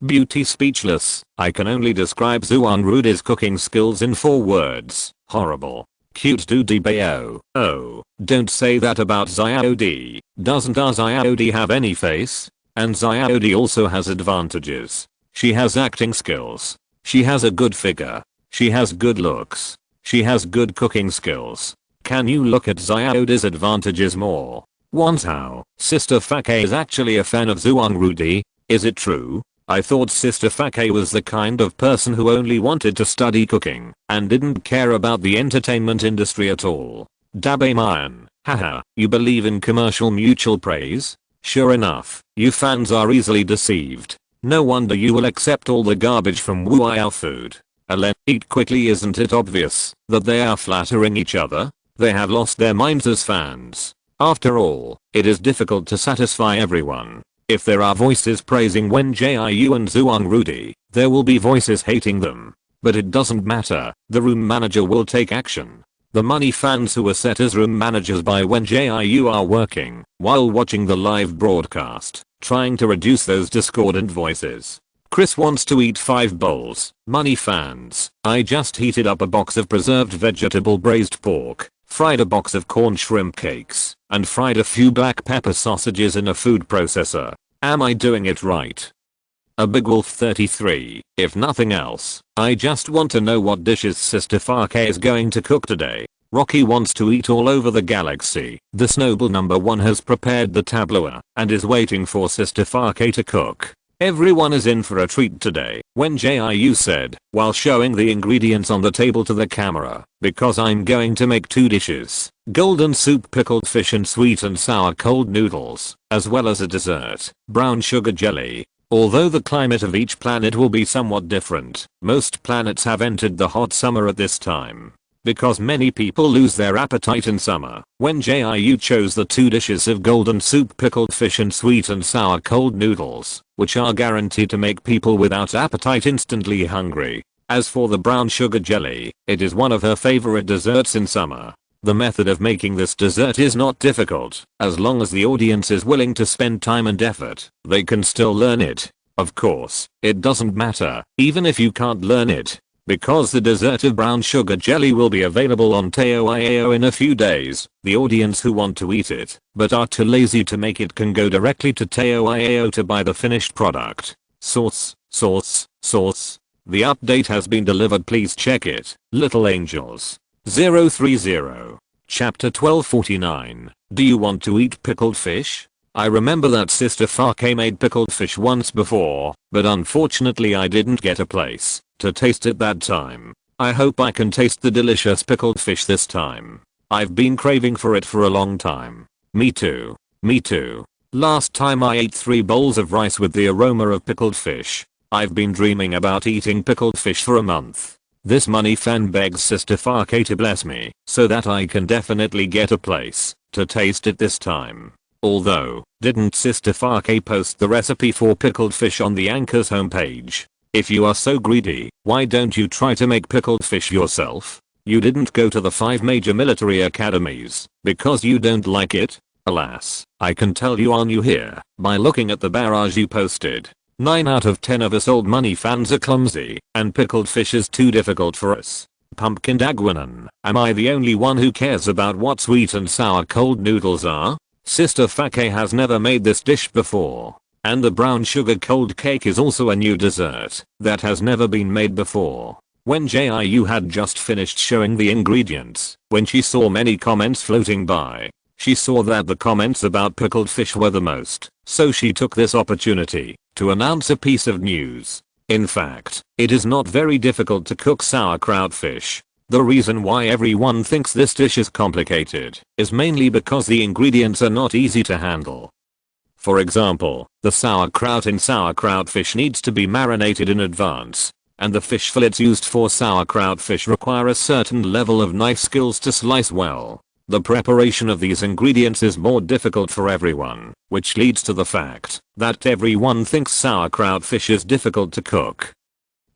Beauty speechless. I can only describe Zuanrudi's cooking skills in 4 words. Horrible. Cute duty bayo. Oh, don't say that about Zyode. Doesn't our Zyode have any face? And Zyode also has advantages. She has acting skills. She has a good figure. She has good looks. She has good cooking skills. Can you look at Zyode's advantages more? Once how, Sister Fake is actually a fan of Zuanrudi? Is it true? I thought Sister Fake was the kind of person who only wanted to study cooking and didn't care about the entertainment industry at all. Dabe Mayan, haha, you believe in commercial mutual praise? Sure enough, you fans are easily deceived. No wonder you will accept all the garbage from Wuao food. Alen, eat quickly. Isn't it obvious that they are flattering each other? They have lost their minds as fans. After all, it is difficult to satisfy everyone. If there are voices praising Wen Jiu and Zuanrudi, there will be voices hating them. But it doesn't matter, the room manager will take action. The money fans who are set as room managers by Wen Jiu are working while watching the live broadcast, trying to reduce those discordant voices. Chris wants to eat 5 bowls. Money fans, I just heated up a box of preserved vegetable braised pork, fried a box of corn shrimp cakes, and fried a few black pepper sausages in a food processor. Am I doing it right? A Big Wolf 33. If nothing else, I just want to know what dishes Sister Fake is going to cook today. Rocky wants to eat all over the galaxy. The Snowball #1 has prepared the tableau and is waiting for Sister Fake to cook. Everyone is in for a treat today, Wen Jiu said, while showing the ingredients on the table to the camera, because I'm going to make 2 dishes, golden soup, pickled fish and sweet and sour cold noodles, as well as a dessert, brown sugar jelly. Although the climate of each planet will be somewhat different, most planets have entered the hot summer at this time. Because many people lose their appetite in summer, Wen Jiu chose the 2 dishes of golden soup, pickled fish and sweet and sour cold noodles, which are guaranteed to make people without appetite instantly hungry. As for the brown sugar jelly, it is one of her favorite desserts in summer. The method of making this dessert is not difficult. As long as the audience is willing to spend time and effort, they can still learn it. Of course, it doesn't matter, even if you can't learn it, because the dessert of brown sugar jelly will be available on Teo.io in a few days. The audience who want to eat it, but are too lazy to make it, can go directly to Teo.io to buy the finished product. Source. The update has been delivered, please check it. Little Angels. 030. Chapter 1249. Do you want to eat pickled fish? I remember that Sister Fake made pickled fish once before, but unfortunately I didn't get a place to taste it that time. I hope I can taste the delicious pickled fish this time. I've been craving for it for a long time. Me too. Last time I ate 3 bowls of rice with the aroma of pickled fish. I've been dreaming about eating pickled fish for a month. This money fan begs Sister Fake to bless me, so that I can definitely get a place to taste it this time. Although, didn't Sister Farke post the recipe for pickled fish on the Anchor's homepage? If you are so greedy, why don't you try to make pickled fish yourself? You didn't go to the 5 major military academies because you don't like it? Alas, I can tell you are new here by looking at the barrage you posted. 9 out of 10 of us old money fans are clumsy, and pickled fish is too difficult for us. Pumpkin Dagwanan, am I the only one who cares about what sweet and sour cold noodles are? Sister Fake has never made this dish before. And the brown sugar cold cake is also a new dessert that has never been made before. Wen Jiu had just finished showing the ingredients when she saw many comments floating by. She saw that the comments about pickled fish were the most, so she took this opportunity to announce a piece of news. In fact, it is not very difficult to cook sauerkraut fish. The reason why everyone thinks this dish is complicated is mainly because the ingredients are not easy to handle. For example, the sauerkraut in sauerkraut fish needs to be marinated in advance, and the fish fillets used for sauerkraut fish require a certain level of knife skills to slice well. The preparation of these ingredients is more difficult for everyone, which leads to the fact that everyone thinks sauerkraut fish is difficult to cook.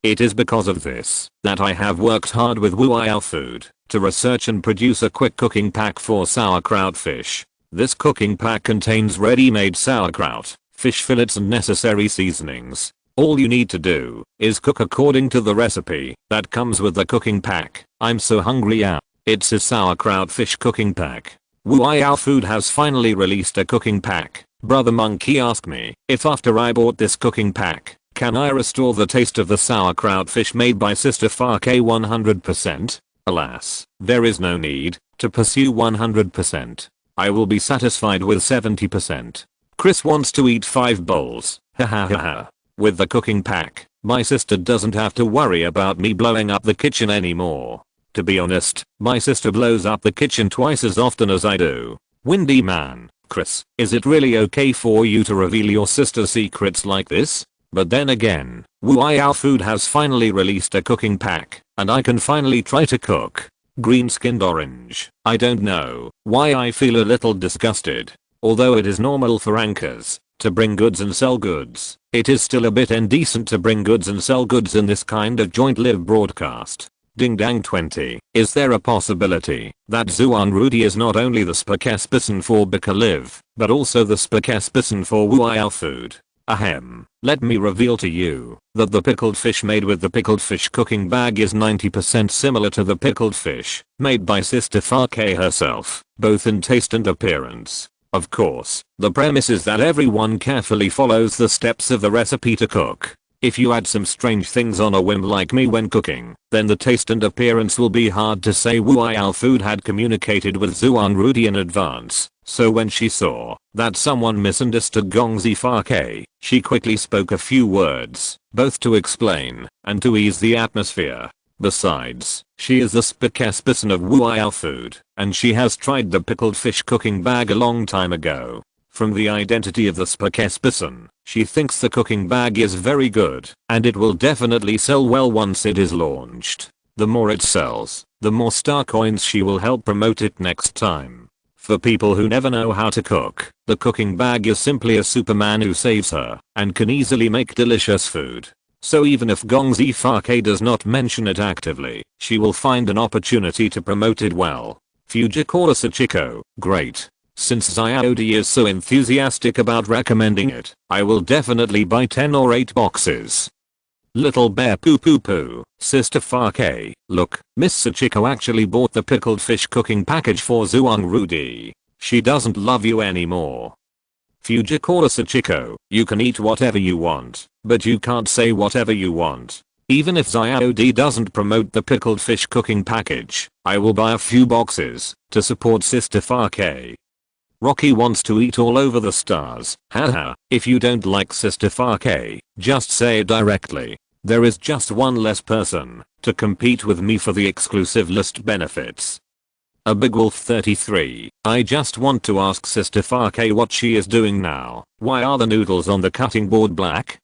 It is because of this that I have worked hard with Wuiao Food to research and produce a quick cooking pack for sauerkraut fish. This cooking pack contains ready-made sauerkraut, fish fillets and necessary seasonings. All you need to do is cook according to the recipe that comes with the cooking pack. I'm so hungry now. It's a sauerkraut fish cooking pack. Wuiao Food has finally released a cooking pack. Brother Monkey asked me if after I bought this cooking pack, can I restore the taste of the sauerkraut fish made by Sister Farke 100%? Alas, there is no need to pursue 100%. I will be satisfied with 70%. Chris wants to eat 5 bowls. Hahaha. With the cooking pack, my sister doesn't have to worry about me blowing up the kitchen anymore. To be honest, my sister blows up the kitchen twice as often as I do. Windy man, Chris, is it really okay for you to reveal your sister's secrets like this? But then again, Wuiao Food has finally released a cooking pack, and I can finally try to cook. Green-skinned orange. I don't know why I feel a little disgusted. Although it is normal for anchors to bring goods and sell goods, it is still a bit indecent to bring goods and sell goods in this kind of joint live broadcast. Ding dang 20. Is there a possibility that Zuan Rudy is not only the spokesperson for Bika Live, but also the spokesperson for Wuiao Food? Ahem. Let me reveal to you that the pickled fish made with the pickled fish cooking bag is 90% similar to the pickled fish made by Sister Farke herself, both in taste and appearance. Of course, the premise is that everyone carefully follows the steps of the recipe to cook. If you add some strange things on a whim like me when cooking, then the taste and appearance will be hard to say. Wuiao Food had communicated with Zuan Rudy in advance, so when she saw that someone misunderstood Gongzi Farke, she quickly spoke a few words, both to explain and to ease the atmosphere. Besides, she is the spokesperson of Wuiao Food, and she has tried the pickled fish cooking bag a long time ago. From the identity of the spokesperson, she thinks the cooking bag is very good, and it will definitely sell well once it is launched. The more it sells, the more star coins she will help promote it next time. For people who never know how to cook, the cooking bag is simply a superman who saves her and can easily make delicious food. So even if Gongzi Farke does not mention it actively, she will find an opportunity to promote it well. Fujikura Sachiko, great. Since Xiaodi is so enthusiastic about recommending it, I will definitely buy 10 or 8 boxes. Little Bear Poo Poo Poo, Sister Farke, look, Miss Sachiko actually bought the pickled fish cooking package for Zuang Rudy. She doesn't love you anymore. Fujikura Sachiko, you can eat whatever you want, but you can't say whatever you want. Even if Xiaodi doesn't promote the pickled fish cooking package, I will buy a few boxes to support Sister Farke. Rocky wants to eat all over the stars. Haha, if you don't like Sister Farke, just say it directly. There is just one less person to compete with me for the exclusive list benefits. A Big Wolf 33, I just want to ask Sister Farke what she is doing now. Why are the noodles on the cutting board black?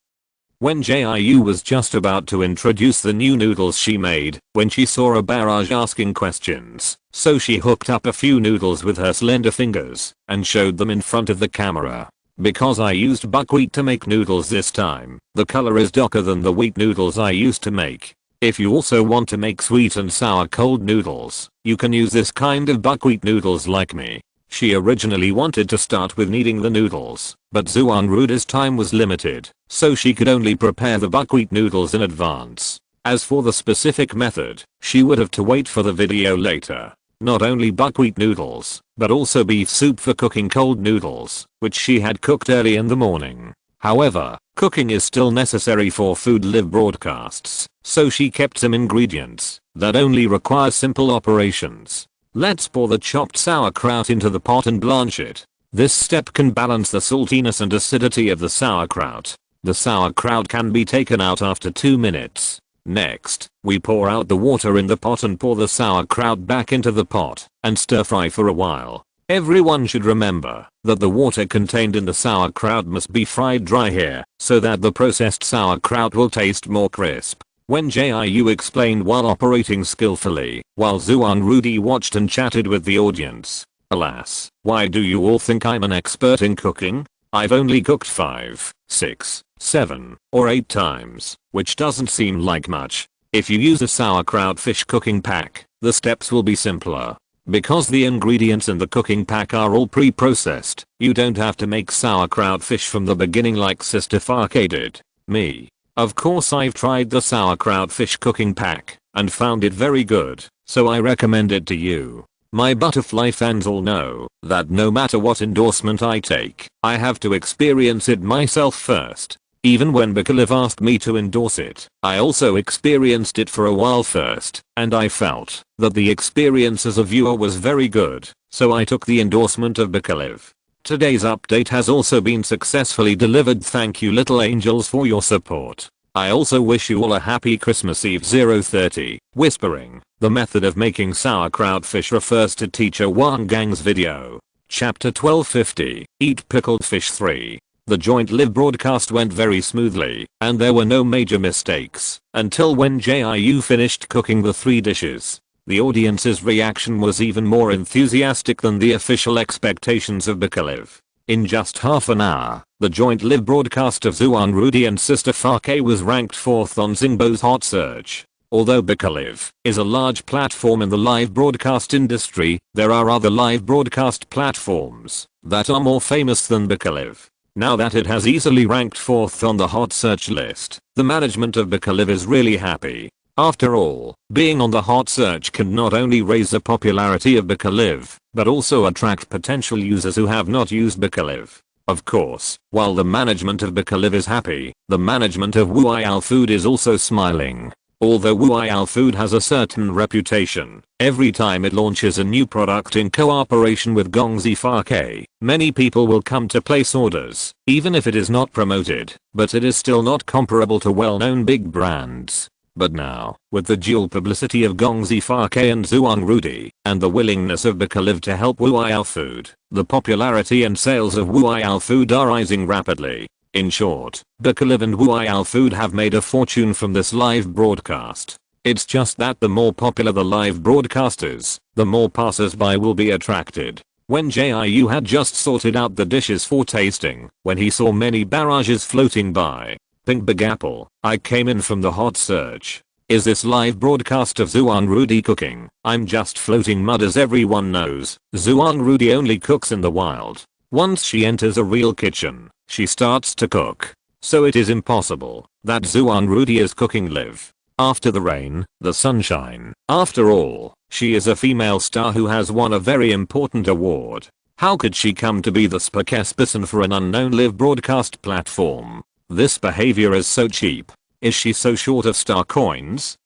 Wen Jiu was just about to introduce the new noodles she made when she saw a barrage asking questions, so she hooked up a few noodles with her slender fingers and showed them in front of the camera. Because I used buckwheat to make noodles this time, the color is darker than the wheat noodles I used to make. If you also want to make sweet and sour cold noodles, you can use this kind of buckwheat noodles like me. She originally wanted to start with kneading the noodles, but Zhuangrudi's time was limited, so she could only prepare the buckwheat noodles in advance. As for the specific method, she would have to wait for the video later. Not only buckwheat noodles, but also beef soup for cooking cold noodles, which she had cooked early in the morning. However, cooking is still necessary for food live broadcasts, so she kept some ingredients that only require simple operations. Let's pour the chopped sauerkraut into the pot and blanch it. This step can balance the saltiness and acidity of the sauerkraut. The sauerkraut can be taken out after 2 minutes. Next, we pour out the water in the pot and pour the sauerkraut back into the pot and stir fry for a while. Everyone should remember that the water contained in the sauerkraut must be fried dry here so that the processed sauerkraut will taste more crisp. Wen Jiu explained while operating skillfully, while Zhuangrudi watched and chatted with the audience. Alas, why do you all think I'm an expert in cooking? I've only cooked 5, 6, 7, or 8 times, which doesn't seem like much. If you use a sauerkraut fish cooking pack, the steps will be simpler. Because the ingredients in the cooking pack are all pre-processed, you don't have to make sauerkraut fish from the beginning like Sister Farke did. Me. Of course I've tried the sauerkraut fish cooking pack and found it very good, so I recommend it to you. My butterfly fans all know that no matter what endorsement I take, I have to experience it myself first. Even when Bikalev asked me to endorse it, I also experienced it for a while first, and I felt that the experience as a viewer was very good, so I took the endorsement of Bikalev. Today's update has also been successfully delivered. Thank you little angels for your support. I also wish you all a happy Christmas Eve 030. Whispering. The method of making sauerkraut fish refers to teacher Wang Gang's video. Chapter 1250. Eat pickled fish 3. The joint live broadcast went very smoothly, and there were no major mistakes, until when Jiu finished cooking the 3 dishes. The audience's reaction was even more enthusiastic than the official expectations of Bikalev. In just half an hour, the joint live broadcast of Zhuangrudi and Sister Farke was ranked 4th on Xingbo's hot search. Although Bikalev is a large platform in the live broadcast industry, there are other live broadcast platforms that are more famous than Bikalev. Now that it has easily ranked 4th on the hot search list, the management of Bikalev is really happy. After all, being on the hot search can not only raise the popularity of Bikalev, but also attract potential users who have not used Bikalev. Of course, while the management of Bikalev is happy, the management of Wuiao Food is also smiling. Although Wuiao Food has a certain reputation, every time it launches a new product in cooperation with Gongzi Farke, many people will come to place orders, even if it is not promoted, but it is still not comparable to well-known big brands. But now, with the dual publicity of Gongzi Farke and Zhuangrudi, and the willingness of Bikalev to help Wuiao Food, the popularity and sales of Wuiao Food are rising rapidly. In short, Bikalev and Wuiao Food have made a fortune from this live broadcast. It's just that the more popular the live broadcast is, the more passers-by will be attracted. Wen Jiu had just sorted out the dishes for tasting when he saw many barrages floating by. Pink Big Apple, I came in from the hot search. Is this live broadcast of Zhuangrudi cooking? I'm just floating mud. As everyone knows, Zhuangrudi only cooks in the wild. Once she enters a real kitchen, she starts to cook. So it is impossible that Zhuangrudi is cooking live. After the rain, the sunshine. After all, she is a female star who has won a very important award. How could she come to be the spokesperson for an unknown live broadcast platform? This behavior is so cheap. Is she so short of star coins?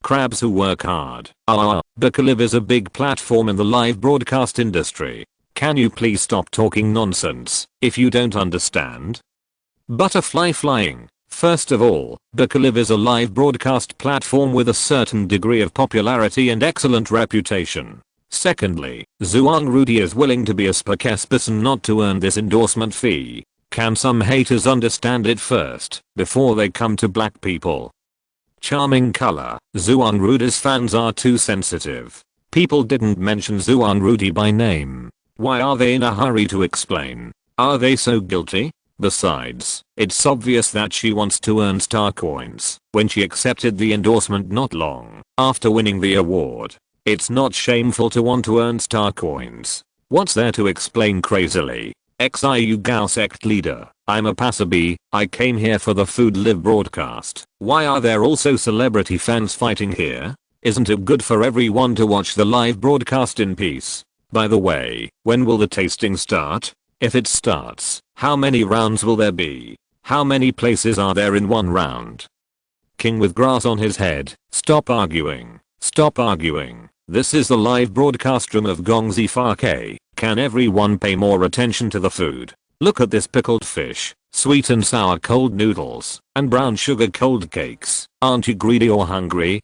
Crabs who work hard. Bikalev is a big platform in the live broadcast industry. Can you please stop talking nonsense if you don't understand? Butterfly flying. First of all, Bikalev is a live broadcast platform with a certain degree of popularity and excellent reputation. Secondly, Zhuangrudi is willing to be a spokesperson not to earn this endorsement fee. Can some haters understand it first, before they come to black people? Charming color. Zuan Rudi's fans are too sensitive. People didn't mention Zuan Rudi by name. Why are they in a hurry to explain? Are they so guilty? Besides, it's obvious that she wants to earn star coins when she accepted the endorsement not long after winning the award. It's not shameful to want to earn star coins. What's there to explain crazily? XIU Gao sect leader. I'm a passerby. I came here for the food live broadcast. Why are there also celebrity fans fighting here? Isn't it good for everyone to watch the live broadcast in peace? By the way, when will the tasting start? If it starts, how many rounds will there be? How many places are there in one round? King with grass on his head. Stop arguing. Stop arguing. This is the live broadcast room of Gongzi Farke. Can everyone pay more attention to the food? Look at this pickled fish, sweet and sour cold noodles, and brown sugar cold cakes. Aren't you greedy or hungry?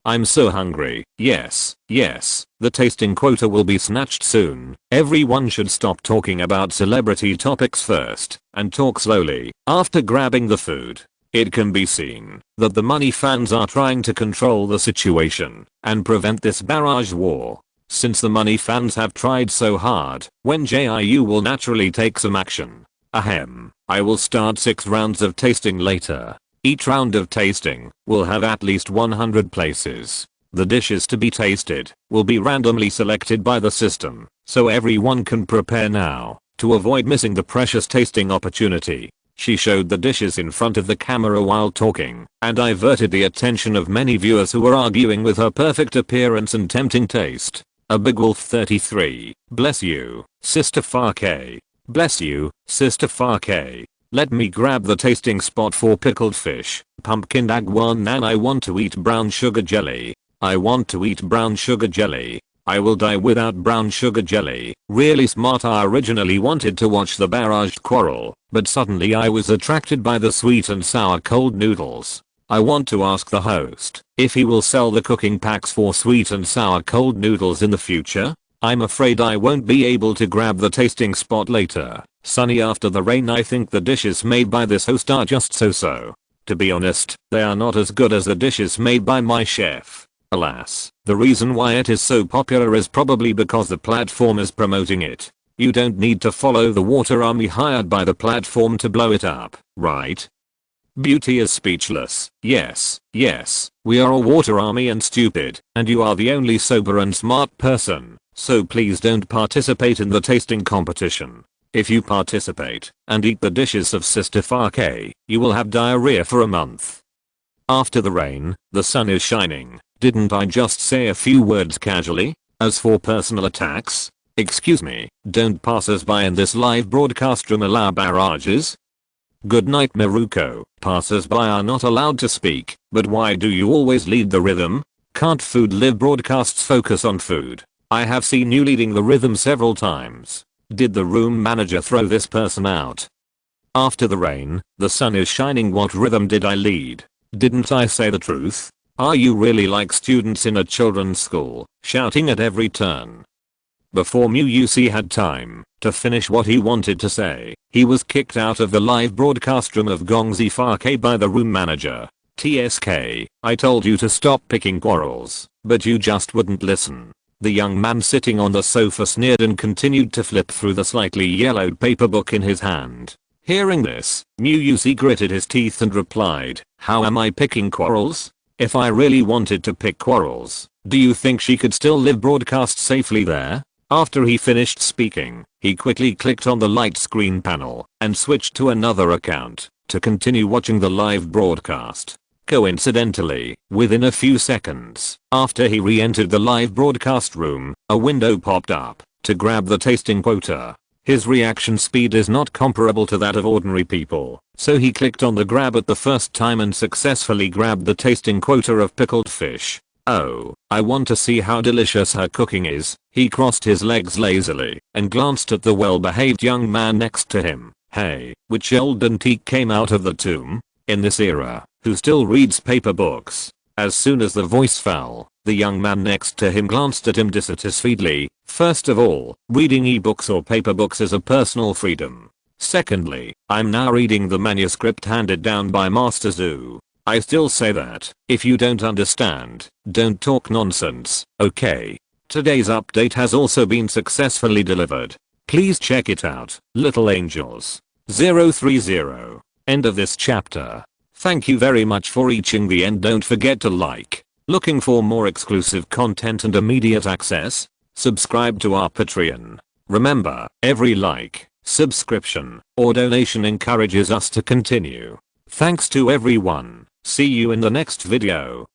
I'm so hungry. Yes, yes, the tasting quota will be snatched soon. Everyone should stop talking about celebrity topics first, and talk slowly, after grabbing the food. It can be seen that the money fans are trying to control the situation and prevent this barrage war. Since the money fans have tried so hard, Wen Jiu will naturally take some action. Ahem. I will start 6 rounds of tasting later. Each round of tasting will have at least 100 places. The dishes to be tasted will be randomly selected by the system, so everyone can prepare now to avoid missing the precious tasting opportunity. She showed the dishes in front of the camera while talking and diverted the attention of many viewers who were arguing with her perfect appearance and tempting taste. A Big Wolf 33. Bless you, Sister Farke. Bless you, Sister Farke. Let me grab the tasting spot for pickled fish, pumpkin agwan, and I want to eat brown sugar jelly. I want to eat brown sugar jelly. I will die without brown sugar jelly. Really smart. I originally wanted to watch the barraged quarrel, but suddenly I was attracted by the sweet and sour cold noodles. I want to ask the host if he will sell the cooking packs for sweet and sour cold noodles in the future. I'm afraid I won't be able to grab the tasting spot later. Sunny after the rain. I think the dishes made by this host are just so-so. To be honest, they are not as good as the dishes made by my chef. Alas, the reason why it is so popular is probably because the platform is promoting it. You don't need to follow the water army hired by the platform to blow it up, right? Beauty is speechless. Yes, yes, we are a water army and stupid, and you are the only sober and smart person, so please don't participate in the tasting competition. If you participate and eat the dishes of Sister Farke, you will have diarrhea for a month. After the rain, the sun is shining. Didn't I just say a few words casually? As for personal attacks, excuse me, don't passers-by in this live broadcast room allow barrages? Good night Maruko. Passers-by are not allowed to speak, but why do you always lead the rhythm? Can't food live broadcasts focus on food? I have seen you leading the rhythm several times. Did the room manager throw this person out? After the rain, the sun is shining. What rhythm did I lead? Didn't I say the truth? Are you really like students in a children's school, shouting at every turn? Before Mu had time to finish what he wanted to say, he was kicked out of the live broadcast room of Gongzi Farke by the room manager. TSK, I told you to stop picking quarrels, but you just wouldn't listen. The young man sitting on the sofa sneered and continued to flip through the slightly yellowed paper book in his hand. Hearing this, Mu gritted his teeth and replied, how am I picking quarrels? If I really wanted to pick quarrels, do you think she could still live broadcast safely there? After he finished speaking, he quickly clicked on the light screen panel and switched to another account to continue watching the live broadcast. Coincidentally, within a few seconds after he re-entered the live broadcast room, a window popped up to grab the tasting quota. His reaction speed is not comparable to that of ordinary people, so he clicked on the grab at the first time and successfully grabbed the tasting quota of pickled fish. Oh, I want to see how delicious her cooking is. He crossed his legs lazily and glanced at the well-behaved young man next to him. Hey, which old antique came out of the tomb? In this era, who still reads paper books? As soon as the voice fell, the young man next to him glanced at him dissatisfiedly. First of all, reading ebooks or paper books is a personal freedom. Secondly, I'm now reading the manuscript handed down by Master Zhu. I still say that, if you don't understand, don't talk nonsense, okay? Today's update has also been successfully delivered. Please check it out, Little Angels. 030. End of this chapter. Thank you very much for reaching the end. Don't forget to like. Looking for more exclusive content and immediate access? Subscribe to our Patreon. Remember, every like, subscription, or donation encourages us to continue. Thanks to everyone. See you in the next video.